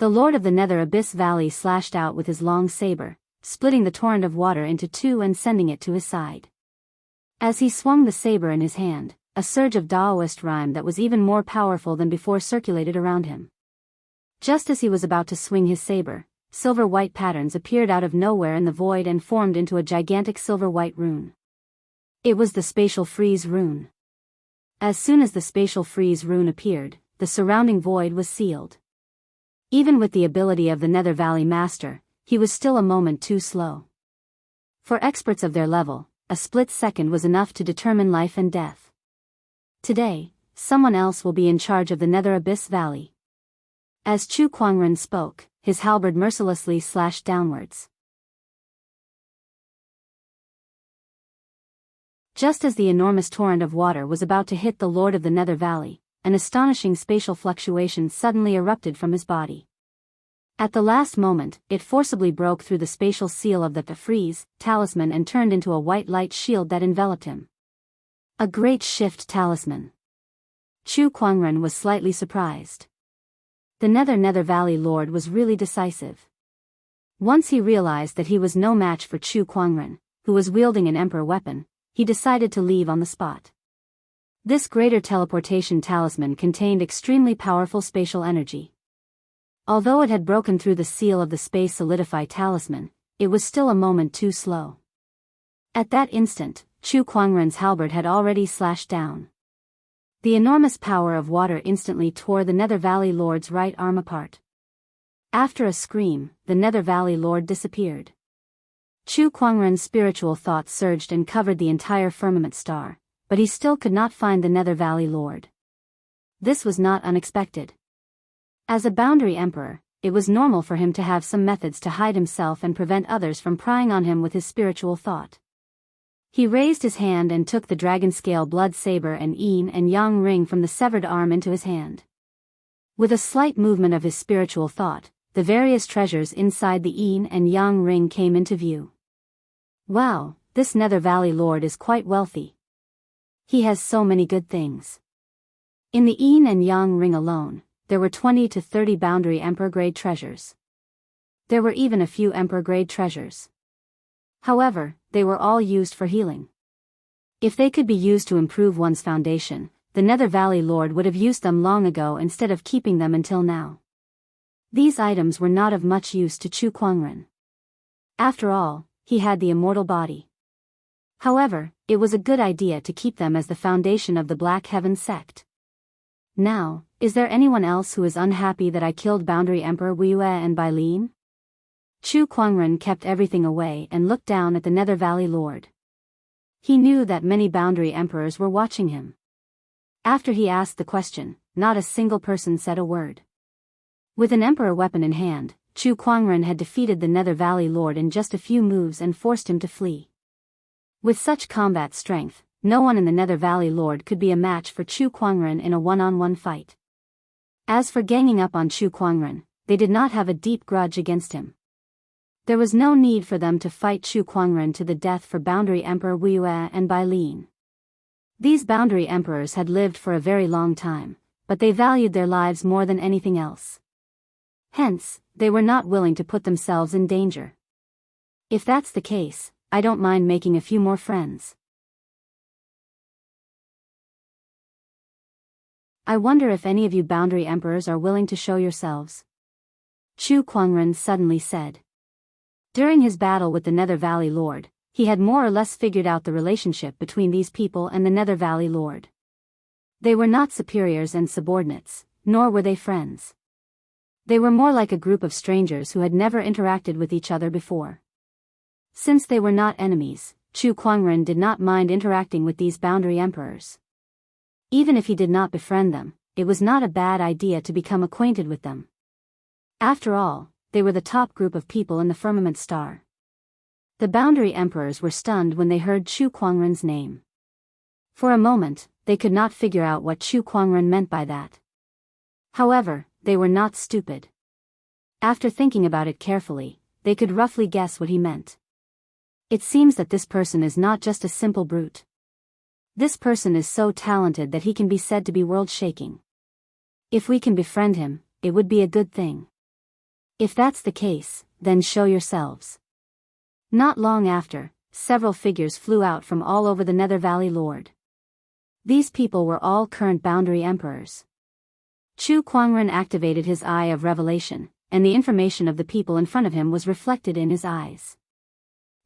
A: The Lord of the Nether Abyss Valley slashed out with his long saber, splitting the torrent of water into two and sending it to his side. As he swung the saber in his hand, a surge of Daoist rhyme that was even more powerful than before circulated around him. Just as he was about to swing his saber, silver-white patterns appeared out of nowhere in the void and formed into a gigantic silver-white rune. It was the Spatial Freeze rune. As soon as the Spatial Freeze rune appeared, the surrounding void was sealed. Even with the ability of the Nether Valley Master, he was still a moment too slow. For experts of their level, a split second was enough to determine life and death. Today, someone else will be in charge of the Nether Abyss Valley. As Chu Kuangren spoke, his halberd mercilessly slashed downwards. Just as the enormous torrent of water was about to hit the Lord of the Nether Valley, an astonishing spatial fluctuation suddenly erupted from his body. At the last moment, it forcibly broke through the spatial seal of the freeze talisman and turned into a white light shield that enveloped him. A great shift talisman. Chu Kuangren was slightly surprised. The Nether Valley Lord was really decisive. Once he realized that he was no match for Chu Kuangren, who was wielding an emperor weapon, he decided to leave on the spot. This greater teleportation talisman contained extremely powerful spatial energy. Although it had broken through the seal of the space solidify talisman, it was still a moment too slow. At that instant, Chu Kuangren's halberd had already slashed down. The enormous power of water instantly tore the Nether Valley Lord's right arm apart. After a scream, the Nether Valley Lord disappeared. Chu Kuangren's spiritual thoughts surged and covered the entire firmament star, but he still could not find the Nether Valley Lord. This was not unexpected. As a boundary emperor, it was normal for him to have some methods to hide himself and prevent others from prying on him with his spiritual thought. He raised his hand and took the dragon scale blood saber and yin and yang ring from the severed arm into his hand. With a slight movement of his spiritual thought, the various treasures inside the yin and yang ring came into view. Wow, this Nether Valley Lord is quite wealthy. He has so many good things. In the yin and yang ring alone, there were 20 to 30 boundary emperor-grade treasures. There were even a few emperor-grade treasures. However, they were all used for healing. If they could be used to improve one's foundation, the Nether Valley Lord would have used them long ago instead of keeping them until now. These items were not of much use to Chu Kuangren. After all, he had the immortal body. However, it was a good idea to keep them as the foundation of the Black Heaven sect. Now, is there anyone else who is unhappy that I killed Boundary Emperor Wuxia and Bailin? Chu Kuangren kept everything away and looked down at the Nether Valley Lord. He knew that many boundary emperors were watching him. After he asked the question, not a single person said a word. With an emperor weapon in hand, Chu Kuangren had defeated the Nether Valley Lord in just a few moves and forced him to flee. With such combat strength, no one in the Nether Valley Lord could be a match for Chu Kuangren in a one-on-one fight. As for ganging up on Chu Kuangren, they did not have a deep grudge against him. There was no need for them to fight Chu Kuangren to the death for Boundary Emperor Wuxia and Bailin. These boundary emperors had lived for a very long time, but they valued their lives more than anything else. Hence, they were not willing to put themselves in danger. If that's the case, I don't mind making a few more friends. I wonder if any of you boundary emperors are willing to show yourselves. Chu Kuangren suddenly said. During his battle with the Nether Valley Lord, he had more or less figured out the relationship between these people and the Nether Valley Lord. They were not superiors and subordinates, nor were they friends. They were more like a group of strangers who had never interacted with each other before. Since they were not enemies, Chu Kuangren did not mind interacting with these boundary emperors. Even if he did not befriend them, it was not a bad idea to become acquainted with them. After all, they were the top group of people in the firmament star. The Boundary Emperors were stunned when they heard Chu Kuangren's name. For a moment, they could not figure out what Chu Kuangren meant by that. However, they were not stupid. After thinking about it carefully, they could roughly guess what he meant. It seems that this person is not just a simple brute. This person is so talented that he can be said to be world-shaking. If we can befriend him, it would be a good thing. If that's the case, then show yourselves. Not long after, several figures flew out from all over the Nether Valley Lord. These people were all current Boundary Emperors. Chu Kuangren activated his Eye of Revelation, and the information of the people in front of him was reflected in his eyes.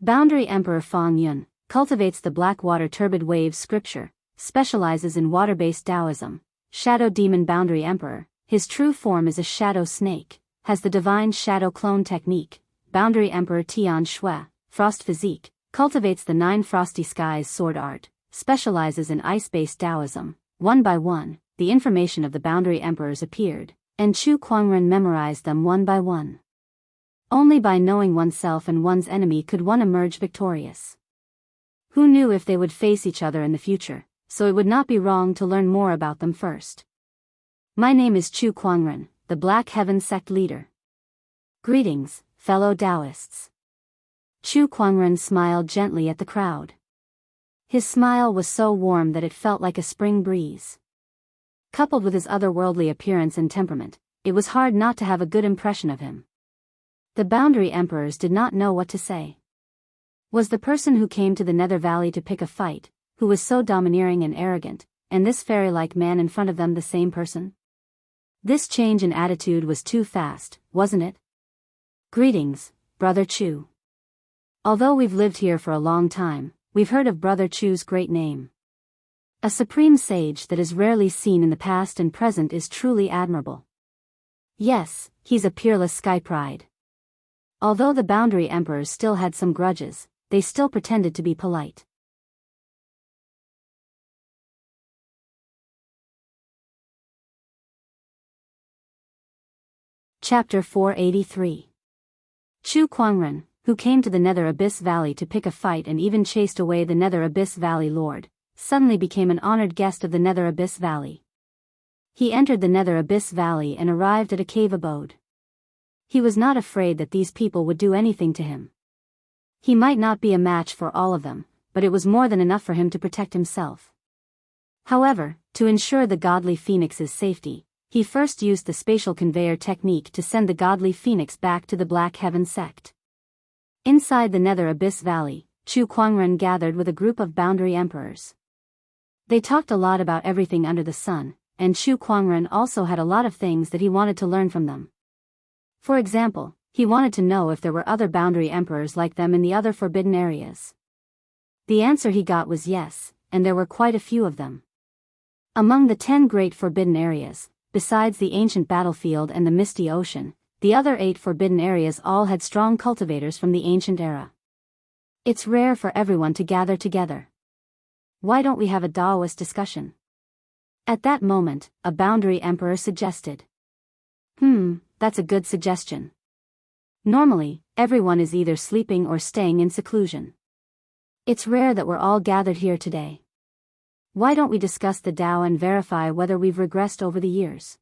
A: Boundary Emperor Fang Yun cultivates the Blackwater Turbid Waves scripture, specializes in water-based Taoism. Shadow Demon Boundary Emperor, his true form is a shadow snake, has the divine shadow clone technique. Boundary Emperor Tian Shui, Frost Physique, cultivates the 9 Frosty Skies sword art, specializes in ice-based Taoism. One by one, the information of the Boundary Emperors appeared, and Chu Kuangren memorized them one by one. Only by knowing oneself and one's enemy could one emerge victorious. Who knew if they would face each other in the future, so it would not be wrong to learn more about them first. My name is Chu Kuangren, the Black Heaven sect leader. Greetings, fellow Daoists. Chu Kuangren smiled gently at the crowd. His smile was so warm that it felt like a spring breeze. Coupled with his otherworldly appearance and temperament, it was hard not to have a good impression of him. The Boundary Emperors did not know what to say. Was the person who came to the Nether Valley to pick a fight, who was so domineering and arrogant, and this fairy-like man in front of them the same person? This change in attitude was too fast, wasn't it? Greetings, Brother Chu. Although we've lived here for a long time, we've heard of Brother Chu's great name. A supreme sage that is rarely seen in the past and present is truly admirable. Yes, he's a peerless sky pride. Although the Boundary Emperors still had some grudges, they still pretended to be polite. Chapter 483. Chu Kuangren, who came to the Nether Abyss Valley to pick a fight and even chased away the Nether Abyss Valley Lord, suddenly became an honored guest of the Nether Abyss Valley. He entered the Nether Abyss Valley and arrived at a cave abode. He was not afraid that these people would do anything to him. He might not be a match for all of them, but it was more than enough for him to protect himself. However, to ensure the godly phoenix's safety, he first used the spatial conveyor technique to send the godly phoenix back to the Black Heaven sect. Inside the Nether Abyss Valley, Chu Kuangren gathered with a group of Boundary Emperors. They talked a lot about everything under the sun, and Chu Kuangren also had a lot of things that he wanted to learn from them. For example, he wanted to know if there were other Boundary Emperors like them in the other forbidden areas. The answer he got was yes, and there were quite a few of them. Among the 10 great forbidden areas, besides the ancient battlefield and the misty ocean, the other 8 forbidden areas all had strong cultivators from the ancient era. It's rare for everyone to gather together. Why don't we have a Daoist discussion? At that moment, a Boundary Emperor suggested. That's a good suggestion. Normally, everyone is either sleeping or staying in seclusion. It's rare that we're all gathered here today. Why don't we discuss the Tao and verify whether we've regressed over the years?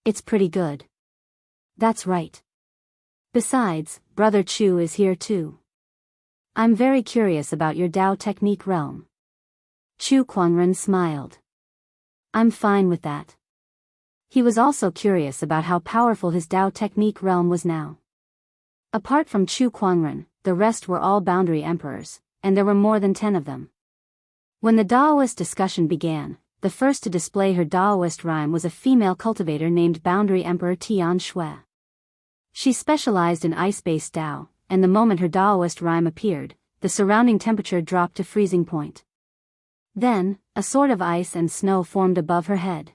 A: It's pretty good. That's right. Besides, Brother Chu is here too. I'm very curious about your Tao technique realm. Chu Kuangren smiled. I'm fine with that. He was also curious about how powerful his Tao technique realm was now. Apart from Chu Kuangren, the rest were all Boundary Emperors, and there were more than 10 of them. When the Daoist discussion began, the first to display her Daoist rhyme was a female cultivator named Boundary Emperor Tian Shui. She specialized in ice-based Tao, and the moment her Daoist rhyme appeared, the surrounding temperature dropped to freezing point. Then, a sword of ice and snow formed above her head.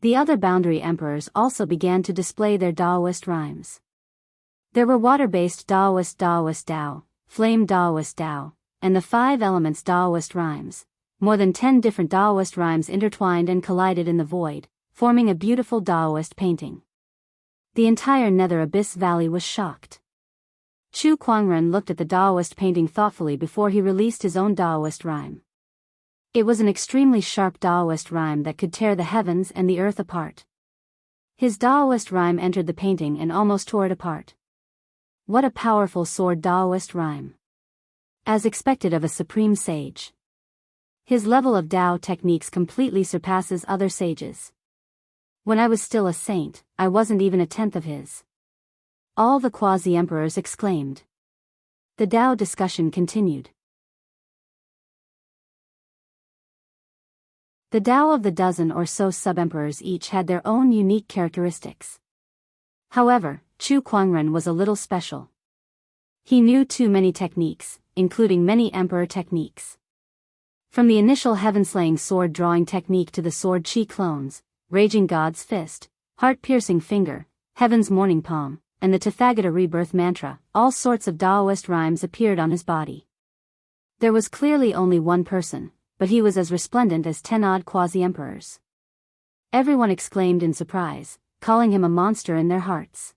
A: The other Boundary Emperors also began to display their Daoist rhymes. There were water-based Daoist Tao, flame Daoist Tao, and the 5 elements Daoist rhymes. More than 10 different Daoist rhymes intertwined and collided in the void, forming a beautiful Daoist painting. The entire Nether Abyss Valley was shocked. Chu Kuangren looked at the Daoist painting thoughtfully before he released his own Daoist rhyme. It was an extremely sharp Daoist rhyme that could tear the heavens and the earth apart. His Daoist rhyme entered the painting and almost tore it apart. What a powerful sword Daoist rhyme. As expected of a supreme sage. His level of Dao techniques completely surpasses other sages. When I was still a saint, I wasn't even a tenth of his. All the quasi-emperors exclaimed. The Dao discussion continued. The Dao of the dozen or so sub-emperors each had their own unique characteristics. However, Chu Kuangren was a little special. He knew too many techniques, including many emperor techniques. From the initial heaven-slaying sword-drawing technique to the sword chi clones, raging god's fist, heart-piercing finger, heaven's morning palm, and the Tathagata rebirth mantra, all sorts of Daoist rhymes appeared on his body. There was clearly only one person, but he was as resplendent as 10 odd quasi-emperors. Everyone exclaimed in surprise, calling him a monster in their hearts.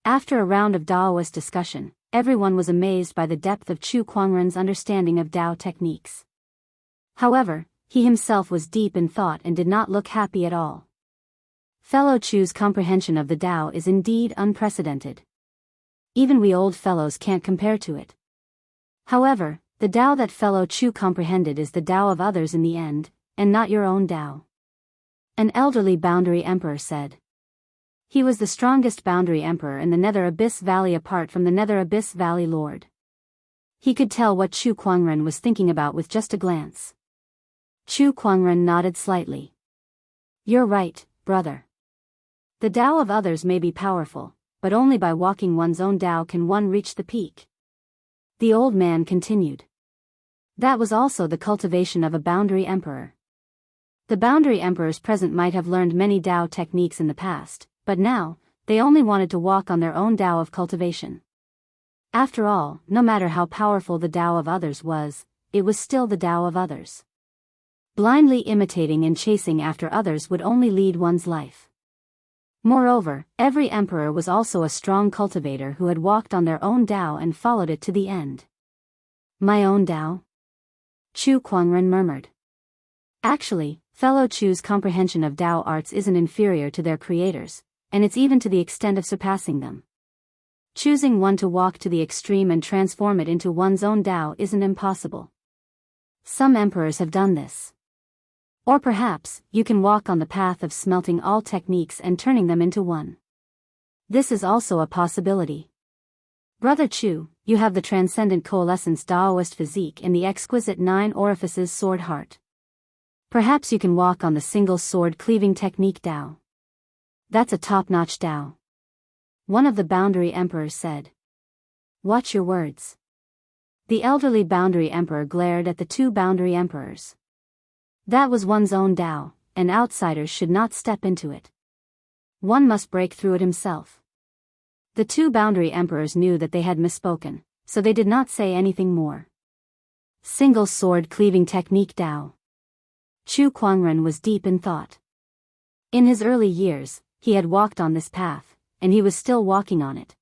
A: After a round of Daoist discussion, everyone was amazed by the depth of Chu Kuangren's understanding of Dao techniques. However, he himself was deep in thought and did not look happy at all. Fellow Chu's comprehension of the Dao is indeed unprecedented. Even we old fellows can't compare to it. However, the Dao that fellow Chu comprehended is the Dao of others in the end, and not your own Dao. An elderly boundary emperor said. He was the strongest boundary emperor in the Nether Abyss Valley apart from the Nether Abyss Valley Lord. He could tell what Chu Kuangren was thinking about with just a glance. Chu Kuangren nodded slightly. You're right, brother. The Dao of others may be powerful, but only by walking one's own Dao can one reach the peak. The old man continued. That was also the cultivation of a boundary emperor. The boundary emperors present might have learned many Dao techniques in the past, but now, they only wanted to walk on their own Dao of cultivation. After all, no matter how powerful the Dao of others was, it was still the Dao of others. Blindly imitating and chasing after others would only lead one's life. Moreover, every emperor was also a strong cultivator who had walked on their own Dao and followed it to the end. My own Dao? Chu Kuangren murmured. Actually, fellow Chu's comprehension of Dao arts isn't inferior to their creators, and it's even to the extent of surpassing them. Choosing one to walk to the extreme and transform it into one's own Dao isn't impossible. Some emperors have done this. Or perhaps, you can walk on the path of smelting all techniques and turning them into one. This is also a possibility. Brother Chu, you have the transcendent coalescence Daoist physique and the exquisite 9 orifices sword heart. Perhaps you can walk on the single sword cleaving technique Dao. That's a top-notch Dao. One of the boundary emperors said. Watch your words. The elderly boundary emperor glared at the 2 boundary emperors. That was one's own Dao, and outsiders should not step into it. One must break through it himself. The 2 boundary emperors knew that they had misspoken, so they did not say anything more. Single sword cleaving technique Dao. Chu Kuangren was deep in thought. In his early years, he had walked on this path, and he was still walking on it.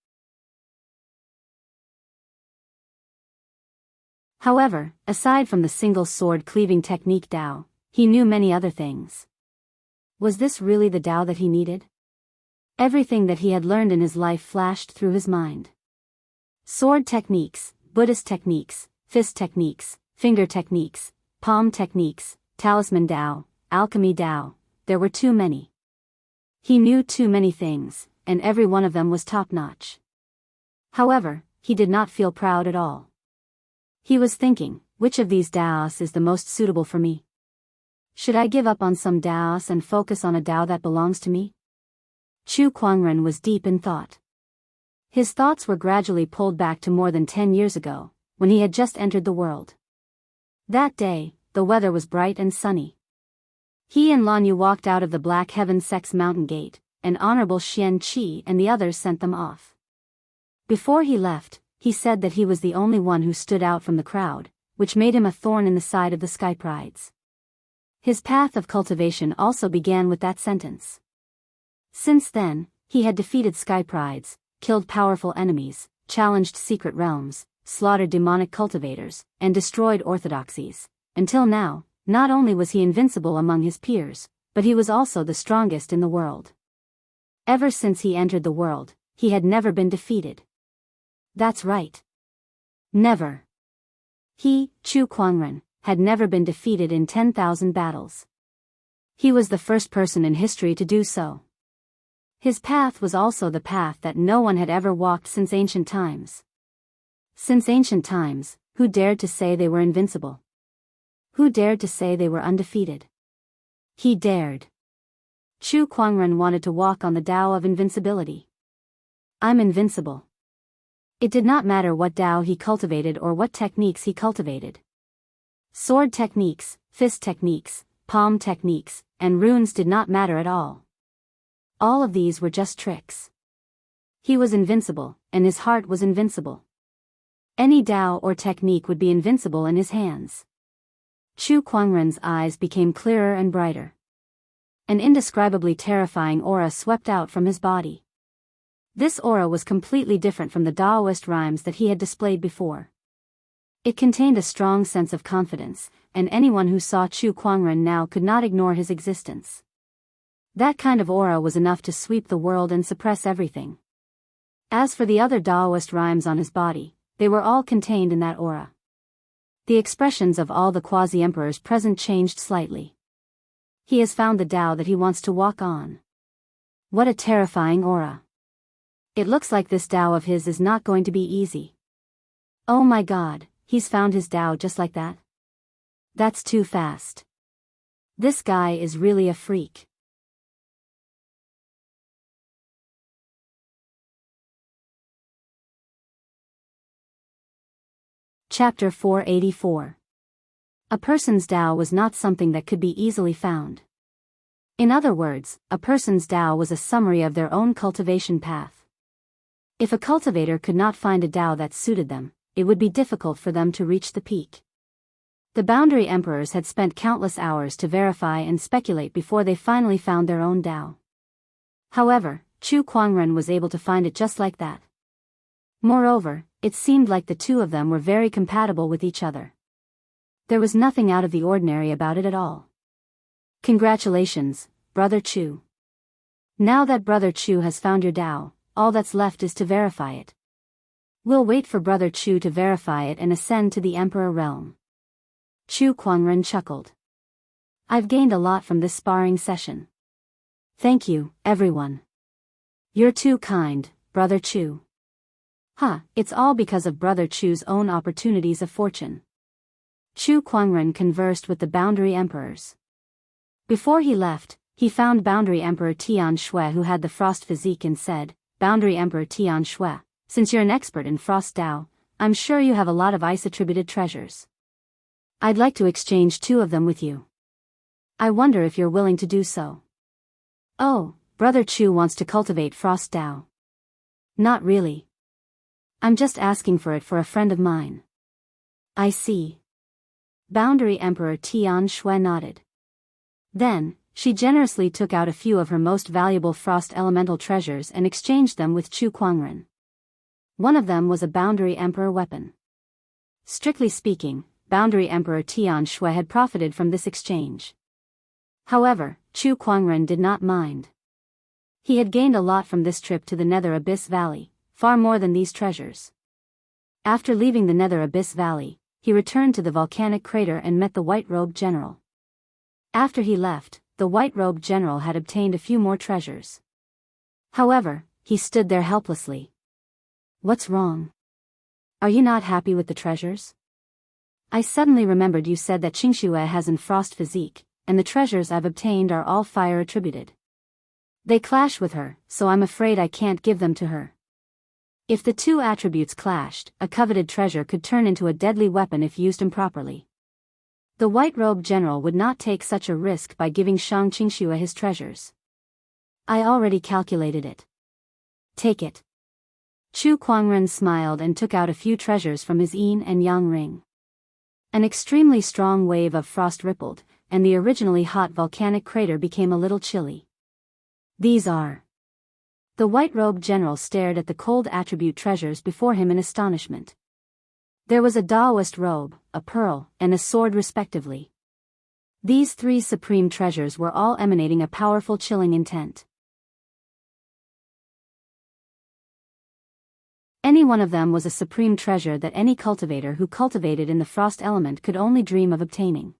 A: However, aside from the single sword cleaving technique Dao, he knew many other things. Was this really the Dao that he needed? Everything that he had learned in his life flashed through his mind. Sword techniques, Buddhist techniques, fist techniques, finger techniques, palm techniques, talisman Dao, alchemy Dao, there were too many. He knew too many things, and every one of them was top-notch. However, he did not feel proud at all. He was thinking, which of these Daos is the most suitable for me? Should I give up on some Daos and focus on a Dao that belongs to me? Chu Kuangren was deep in thought. His thoughts were gradually pulled back to more than 10 years ago, when he had just entered the world. That day, the weather was bright and sunny. He and Lan Yu walked out of the Black Heaven Sex Mountain Gate, and Honorable Xianxia and the others sent them off. Before he left, he said that he was the only one who stood out from the crowd, which made him a thorn in the side of the Sky Prides. His path of cultivation also began with that sentence. Since then, he had defeated Sky Prides, killed powerful enemies, challenged secret realms, slaughtered demonic cultivators, and destroyed orthodoxies. Until now, not only was he invincible among his peers, but he was also the strongest in the world. Ever since he entered the world, he had never been defeated. That's right. Never. He, Chu Kuangren, had never been defeated in 10,000 battles. He was the first person in history to do so. His path was also the path that no one had ever walked since ancient times. Since ancient times, who dared to say they were invincible? Who dared to say they were undefeated? He dared. Chu Kuangren wanted to walk on the Tao of invincibility. I'm invincible. It did not matter what Tao he cultivated or what techniques he cultivated. Sword techniques, fist techniques, palm techniques, and runes did not matter at all. All of these were just tricks. He was invincible, and his heart was invincible. Any Tao or technique would be invincible in his hands. Chu Kuangren's eyes became clearer and brighter. An indescribably terrifying aura swept out from his body. This aura was completely different from the Daoist rhymes that he had displayed before. It contained a strong sense of confidence, and anyone who saw Chu Kuangren now could not ignore his existence. That kind of aura was enough to sweep the world and suppress everything. As for the other Daoist rhymes on his body, they were all contained in that aura. The expressions of all the quasi-emperors present changed slightly. He has found the Tao that he wants to walk on. What a terrifying aura. It looks like this Tao of his is not going to be easy. Oh my God, he's found his Tao just like that? That's too fast. This guy is really a freak. Chapter 484. A person's Tao was not something that could be easily found. In other words, a person's Tao was a summary of their own cultivation path. If a cultivator could not find a Tao that suited them, it would be difficult for them to reach the peak. The boundary emperors had spent countless hours to verify and speculate before they finally found their own Tao. However, Chu Kuangren was able to find it just like that. Moreover, it seemed like the two of them were very compatible with each other. There was nothing out of the ordinary about it at all. Congratulations, Brother Chu. Now that Brother Chu has found your Tao, all that's left is to verify it. We'll wait for Brother Chu to verify it and ascend to the Emperor realm. Chu Kuangren chuckled. I've gained a lot from this sparring session. Thank you, everyone. You're too kind, Brother Chu. It's all because of Brother Chu's own opportunities of fortune. Chu Kuangren conversed with the boundary emperors. Before he left, he found Boundary Emperor Tian Shui, who had the frost physique, and said, Boundary Emperor Tian Shui, since you're an expert in frost Tao, I'm sure you have a lot of ice-attributed treasures. I'd like to exchange 2 of them with you. I wonder if you're willing to do so. Oh, Brother Chu wants to cultivate frost Tao. Not really. I'm just asking for it for a friend of mine. I see. Boundary Emperor Tian Shui nodded. Then, she generously took out a few of her most valuable frost elemental treasures and exchanged them with Chu Kuangren. One of them was a Boundary Emperor weapon. Strictly speaking, Boundary Emperor Tian Shui had profited from this exchange. However, Chu Kuangren did not mind. He had gained a lot from this trip to the Nether Abyss Valley, far more than these treasures. After leaving the Nether Abyss Valley, he returned to the volcanic crater and met the White-Robed General. After he left, the White-Robed General had obtained a few more treasures. However, he stood there helplessly. What's wrong? Are you not happy with the treasures? I suddenly remembered you said that Qingxue has an frost physique, and the treasures I've obtained are all fire attributed. They clash with her, so I'm afraid I can't give them to her. If the 2 attributes clashed, a coveted treasure could turn into a deadly weapon if used improperly. The White-Robed General would not take such a risk by giving Shang Qingxue his treasures. I already calculated it. Take it. Chu Kuangren smiled and took out a few treasures from his yin and yang ring. An extremely strong wave of frost rippled, and the originally hot volcanic crater became a little chilly. These are. The white-robed general stared at the cold attribute treasures before him in astonishment. There was a Daoist robe, a pearl, and a sword respectively. These three supreme treasures were all emanating a powerful chilling intent. Any one of them was a supreme treasure that any cultivator who cultivated in the frost element could only dream of obtaining.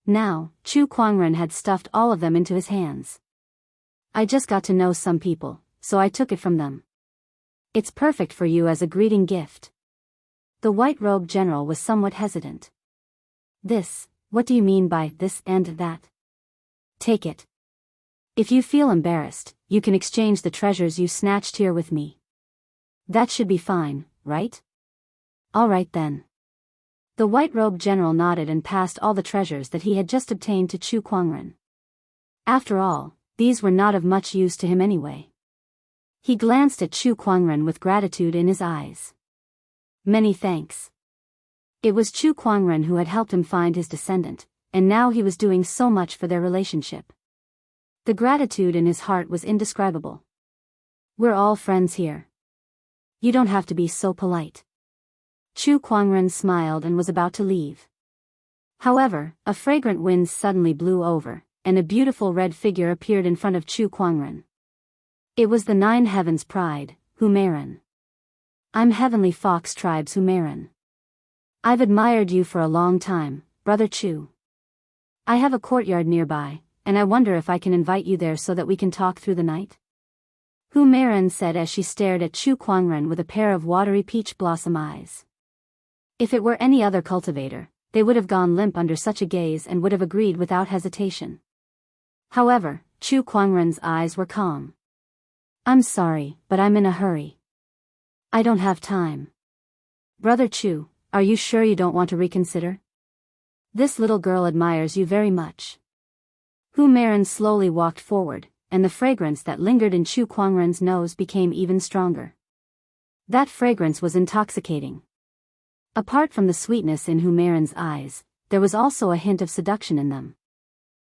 A: Now, Chu Kuangren had stuffed all of them into his hands. I just got to know some people, so I took it from them. It's perfect for you as a greeting gift. The white-robed general was somewhat hesitant. This, what do you mean by this and that? Take it. If you feel embarrassed, you can exchange the treasures you snatched here with me. That should be fine, right? All right then. The white-robed general nodded and passed all the treasures that he had just obtained to Chu Kuangren. After all, these were not of much use to him anyway. He glanced at Chu Kuangren with gratitude in his eyes. Many thanks. It was Chu Kuangren who had helped him find his descendant, and now he was doing so much for their relationship. The gratitude in his heart was indescribable. We're all friends here. You don't have to be so polite. Chu Kuangren smiled and was about to leave. However, a fragrant wind suddenly blew over, and a beautiful red figure appeared in front of Chu Kuangren. It was the Nine Heavens' pride, Humayran. I'm Heavenly Fox Tribe's Humayran. I've admired you for a long time, Brother Chu. I have a courtyard nearby, and I wonder if I can invite you there so that we can talk through the night? Humayran said as she stared at Chu Kuangren with a pair of watery peach blossom eyes. If it were any other cultivator, they would have gone limp under such a gaze and would have agreed without hesitation. However, Chu Kuangren's eyes were calm. I'm sorry, but I'm in a hurry. I don't have time. Brother Chu, are you sure you don't want to reconsider? This little girl admires you very much. Humayran slowly walked forward, and the fragrance that lingered in Chu Kuangren's nose became even stronger. That fragrance was intoxicating. Apart from the sweetness in Humayran's eyes, there was also a hint of seduction in them.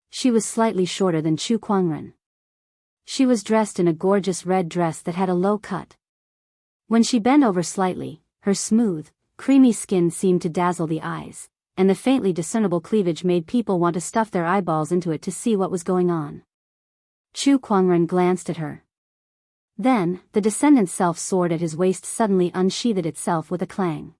A: She was slightly shorter than Chu Kuangren. She was dressed in a gorgeous red dress that had a low cut. When she bent over slightly, her smooth, creamy skin seemed to dazzle the eyes, and the faintly discernible cleavage made people want to stuff their eyeballs into it to see what was going on. Chu Kuangren glanced at her. Then, the descendant's self-sword at his waist suddenly unsheathed itself with a clang.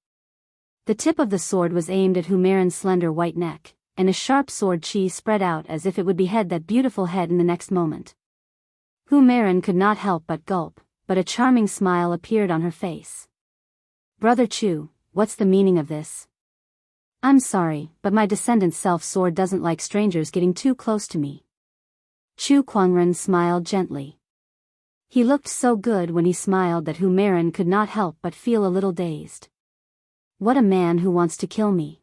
A: The tip of the sword was aimed at Humayran's slender white neck, and a sharp sword chi spread out as if it would behead that beautiful head in the next moment. Humayran could not help but gulp, but a charming smile appeared on her face. Brother Chu, what's the meaning of this? I'm sorry, but my descendant's self-sword doesn't like strangers getting too close to me. Chu Kuangren smiled gently. He looked so good when he smiled that Humayran could not help but feel a little dazed. What a man who wants to kill me.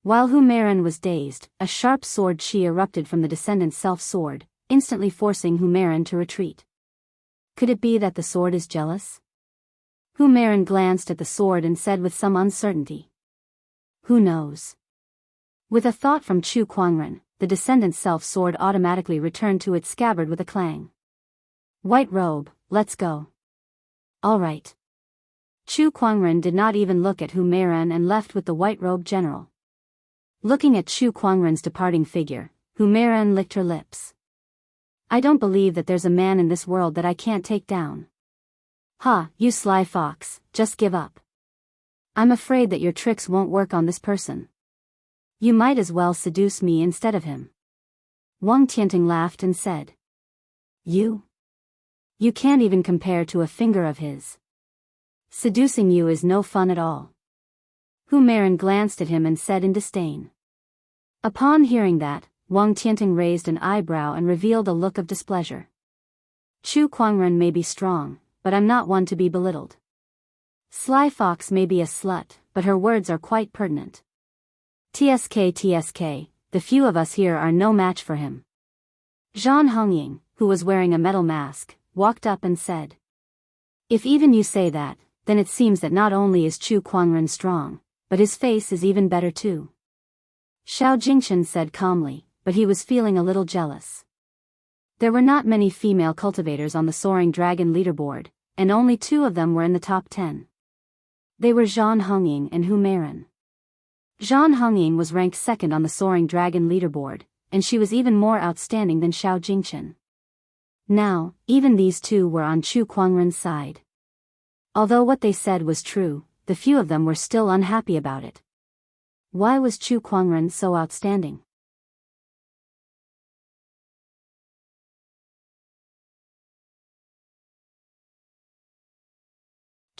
A: While Humayran was dazed, a sharp sword chi erupted from the descendant's self-sword, instantly forcing Humayran to retreat. Could it be that the sword is jealous? Humayran glanced at the sword and said with some uncertainty. Who knows? With a thought from Chu Kuangren, the descendant's self-sword automatically returned to its scabbard with a clang. White robe, let's go. All right. Chu Kuangren did not even look at Humayran and left with the white-robed general. Looking at Chu Kuangren's departing figure, Humayran licked her lips. I don't believe that there's a man in this world that I can't take down. Ha, you sly fox, just give up. I'm afraid that your tricks won't work on this person. You might as well seduce me instead of him. Wang Tianting laughed and said. You? You can't even compare to a finger of his. Seducing you is no fun at all. Humayran glanced at him and said in disdain. Upon hearing that, Wang Tianting raised an eyebrow and revealed a look of displeasure. Chu Kuangren may be strong, but I'm not one to be belittled. Sly Fox may be a slut, but her words are quite pertinent. TSK, the few of us here are no match for him. Zhan Hongying, who was wearing a metal mask, walked up and said. If even you say that, then it seems that not only is Chu Kuangren strong, but his face is even better too. Xiao Jingchen said calmly, but he was feeling a little jealous. There were not many female cultivators on the Soaring Dragon leaderboard, and only 2 of them were in the top 10. They were Zhang Hongying and Hu Meiren. Zhang Hongying was ranked 2nd on the Soaring Dragon leaderboard, and she was even more outstanding than Xiao Jingchen. Now, even these 2 were on Chu Kuangren's side. Although what they said was true, the few of them were still unhappy about it. Why was Chu Kuangren so outstanding?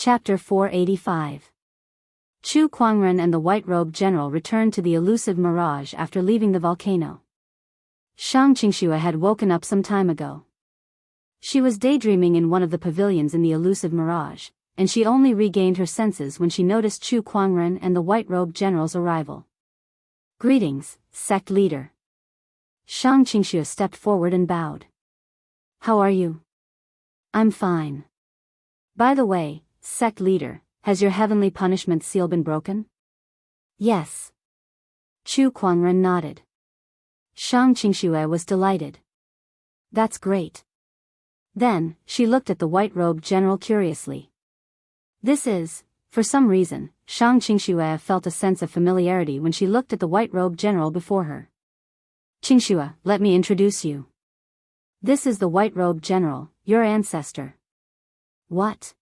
A: Chapter 485. Chu Kuangren and the white-robed general returned to the elusive mirage after leaving the volcano. Shang Qingxue had woken up some time ago. She was daydreaming in one of the pavilions in the elusive mirage, and she only regained her senses when she noticed Chu Kuangren and the white-robed general's arrival. "Greetings, sect leader." Shang Qingxue stepped forward and bowed. "How are you?" "I'm fine. By the way, sect leader, has your heavenly punishment seal been broken?" "Yes." Chu Kuangren nodded. Shang Qingxue was delighted. "That's great." Then, she looked at the white-robed general curiously. For some reason, Shang Qingxue felt a sense of familiarity when she looked at the white-robed general before her. "Qingxue, let me introduce you. This is the white-robed general, your ancestor." "What?"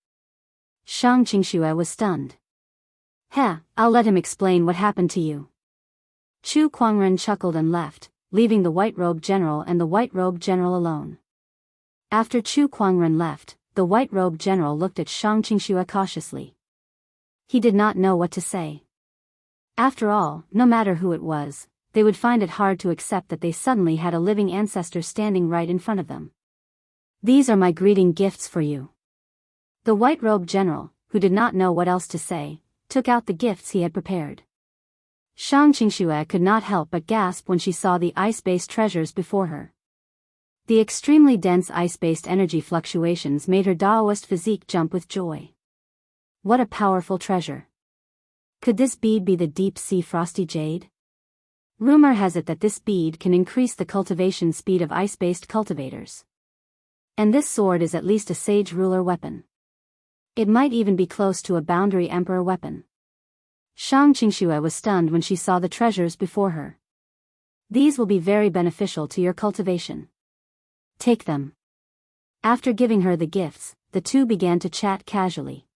A: Shang Qingxue was stunned. I'll let him explain what happened to you." Chu Kuangren chuckled and left, leaving the white-robed general and the white-robed general alone. After Chu Kuangren left, the white-robed general looked at Shang Qingxue cautiously. He did not know what to say. After all, no matter who it was, they would find it hard to accept that they suddenly had a living ancestor standing right in front of them. "These are my greeting gifts for you." The white-robed general, who did not know what else to say, took out the gifts he had prepared. Shang Qingxue could not help but gasp when she saw the ice-based treasures before her. The extremely dense ice-based energy fluctuations made her Daoist physique jump with joy. What a powerful treasure. Could this bead be the deep-sea frosty jade? Rumor has it that this bead can increase the cultivation speed of ice-based cultivators. And this sword is at least a sage ruler weapon. It might even be close to a boundary emperor weapon. Shang Qingxue was stunned when she saw the treasures before her. "These will be very beneficial to your cultivation. Take them." After giving her the gifts, the 2 began to chat casually.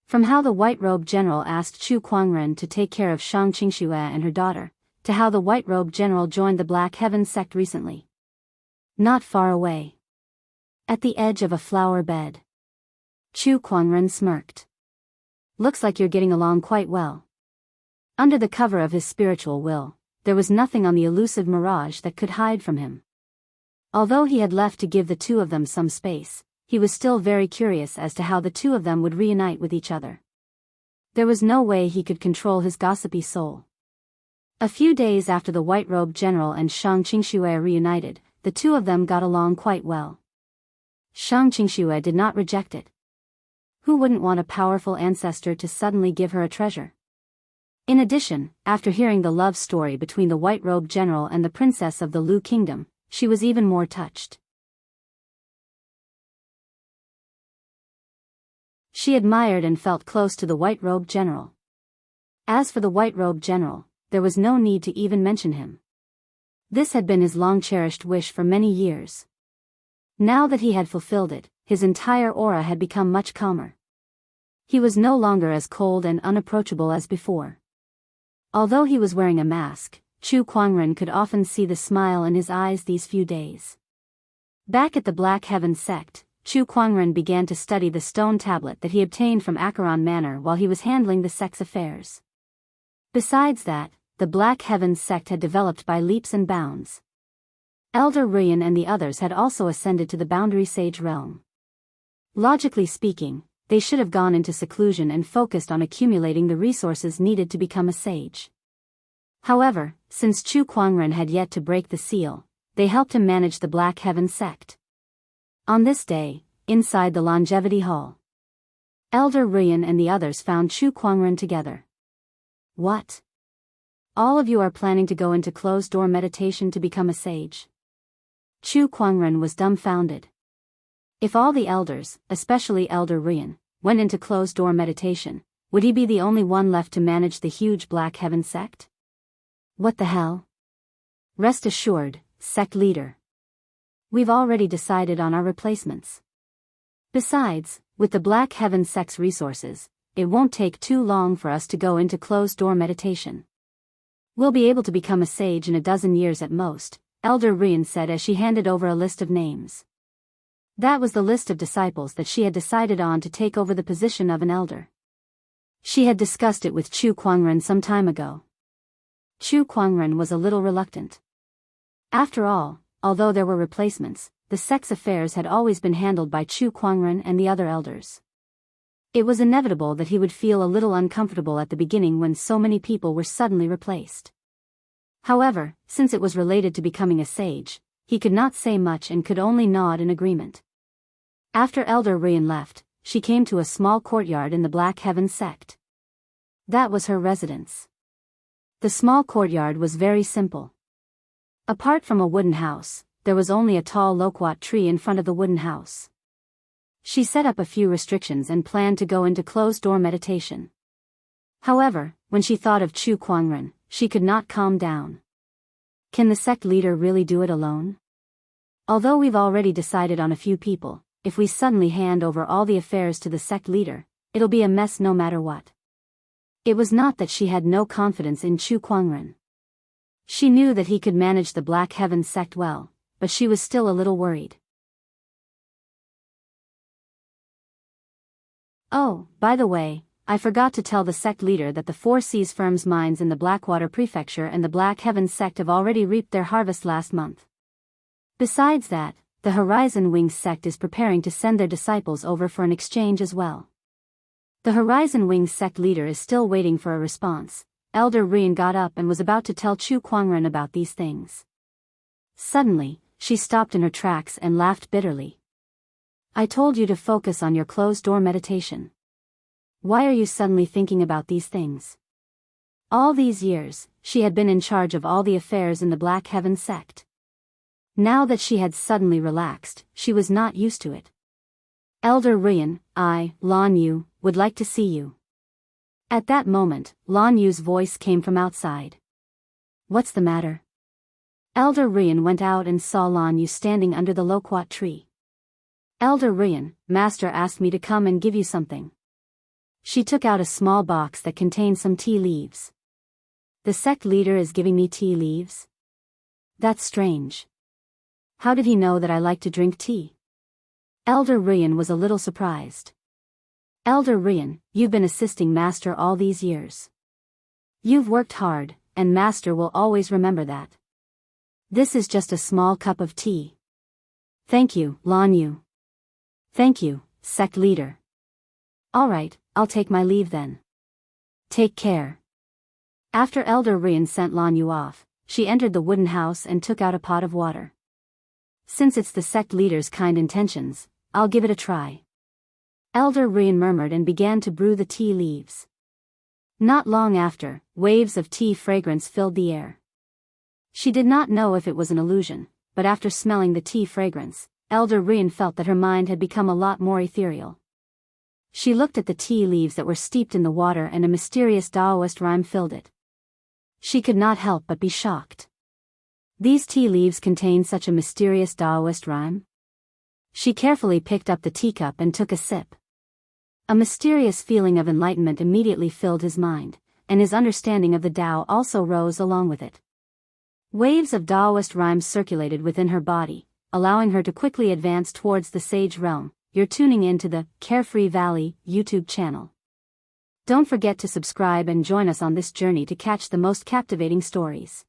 A: From how the white-robed general asked Chu Kuangren to take care of Shang Qingxue and her daughter, to how the white-robed general joined the Black Heaven sect recently. Not far away, at the edge of a flower bed, Chu Kuangren smirked. "Looks like you're getting along quite well." Under the cover of his spiritual will, there was nothing on the elusive mirage that could hide from him. Although he had left to give the 2 of them some space, he was still very curious as to how the 2 of them would reunite with each other. There was no way he could control his gossipy soul. A few days after the white-robed general and Shang Qingxue reunited, the 2 of them got along quite well. Shang Qingxue did not reject it. Who wouldn't want a powerful ancestor to suddenly give her a treasure? In addition, after hearing the love story between the white-robed general and the princess of the Lu Kingdom, she was even more touched. She admired and felt close to the white-robed general. As for the white-robed general, there was no need to even mention him. This had been his long-cherished wish for many years. Now that he had fulfilled it, his entire aura had become much calmer. He was no longer as cold and unapproachable as before. Although he was wearing a mask, Chu Kuangren could often see the smile in his eyes these few days. Back at the Black Heaven sect, Chu Kuangren began to study the stone tablet that he obtained from Acheron Manor while he was handling the sect's affairs. Besides that, the Black Heaven sect had developed by leaps and bounds. Elder Ruyan and the others had also ascended to the Boundary Sage realm. Logically speaking, they should have gone into seclusion and focused on accumulating the resources needed to become a sage. However, since Chu Kuangren had yet to break the seal, they helped him manage the Black Heaven sect. On this day, inside the Longevity Hall, Elder Ruyan and the others found Chu Kuangren together. "What? all of you are planning to go into closed-door meditation to become a sage? Chu Kuangren was dumbfounded. If all the elders, especially Elder Rian, went into closed-door meditation, would he be the only one left to manage the huge Black Heaven sect? What the hell? Rest assured, sect leader. We've already decided on our replacements. Besides, with the Black Heaven sect's resources, it won't take too long for us to go into closed-door meditation. We'll be able to become a sage in a dozen years at most, Elder Rian said as she handed over a list of names. That was the list of disciples that she had decided on to take over the position of an elder. She had discussed it with Chu Kuangren some time ago. Chu Kuangren was a little reluctant. After all, although there were replacements, the sect's affairs had always been handled by Chu Kuangren and the other elders. It was inevitable that he would feel a little uncomfortable at the beginning when so many people were suddenly replaced. However, since it was related to becoming a sage, he could not say much and could only nod in agreement. After Elder Rian left, she came to a small courtyard in the Black Heaven sect. That was her residence. The small courtyard was very simple. Apart from a wooden house, there was only a tall loquat tree in front of the wooden house. She set up a few restrictions and planned to go into closed-door meditation. However, when she thought of Chu Kuangren, she could not calm down. Can the sect leader really do it alone? Although we've already decided on a few people, if we suddenly hand over all the affairs to the sect leader, it'll be a mess no matter what. It was not that she had no confidence in Chu Kuangren. She knew that he could manage the Black Heaven sect well, but she was still a little worried. Oh, by the way, I forgot to tell the sect leader that the Four Seas firm's mines in the Blackwater Prefecture and the Black Heaven sect have already reaped their harvest last month. Besides that, the Horizon Wings sect is preparing to send their disciples over for an exchange as well. The Horizon Wings sect leader is still waiting for a response. Elder Rian got up and was about to tell Chu Kuangren about these things. Suddenly, she stopped in her tracks and laughed bitterly. I told you to focus on your closed-door meditation. Why are you suddenly thinking about these things? All these years, she had been in charge of all the affairs in the Black Heaven sect. Now that she had suddenly relaxed, she was not used to it. Elder Rian, Lan Yu, would like to see you. At that moment, Lan Yu's voice came from outside. What's the matter? Elder Rian went out and saw Lan Yu standing under the loquat tree. Elder Rian, Master asked me to come and give you something. She took out a small box that contained some tea leaves. The sect leader is giving me tea leaves? That's strange. How did he know that I like to drink tea? Elder Rian was a little surprised. Elder Rian, you've been assisting Master all these years. You've worked hard, and Master will always remember that. This is just a small cup of tea. Thank you, Lan Yu. Thank you, sect leader. All right, I'll take my leave then. Take care. After Elder Rian sent Lan Yu off, she entered the wooden house and took out a pot of water. Since it's the sect leader's kind intentions, I'll give it a try. Elder Rian murmured and began to brew the tea leaves. Not long after, waves of tea fragrance filled the air. She did not know if it was an illusion, but after smelling the tea fragrance, Elder Rian felt that her mind had become a lot more ethereal. She looked at the tea leaves that were steeped in the water and a mysterious Daoist rhyme filled it. She could not help but be shocked. These tea leaves contained such a mysterious Daoist rhyme? She carefully picked up the teacup and took a sip. A mysterious feeling of enlightenment immediately filled his mind, and his understanding of the Tao also rose along with it. Waves of Daoist rhymes circulated within her body, allowing her to quickly advance towards the sage realm. You're tuning in to the Carefree Valley YouTube channel. Don't forget to subscribe and join us on this journey to catch the most captivating stories.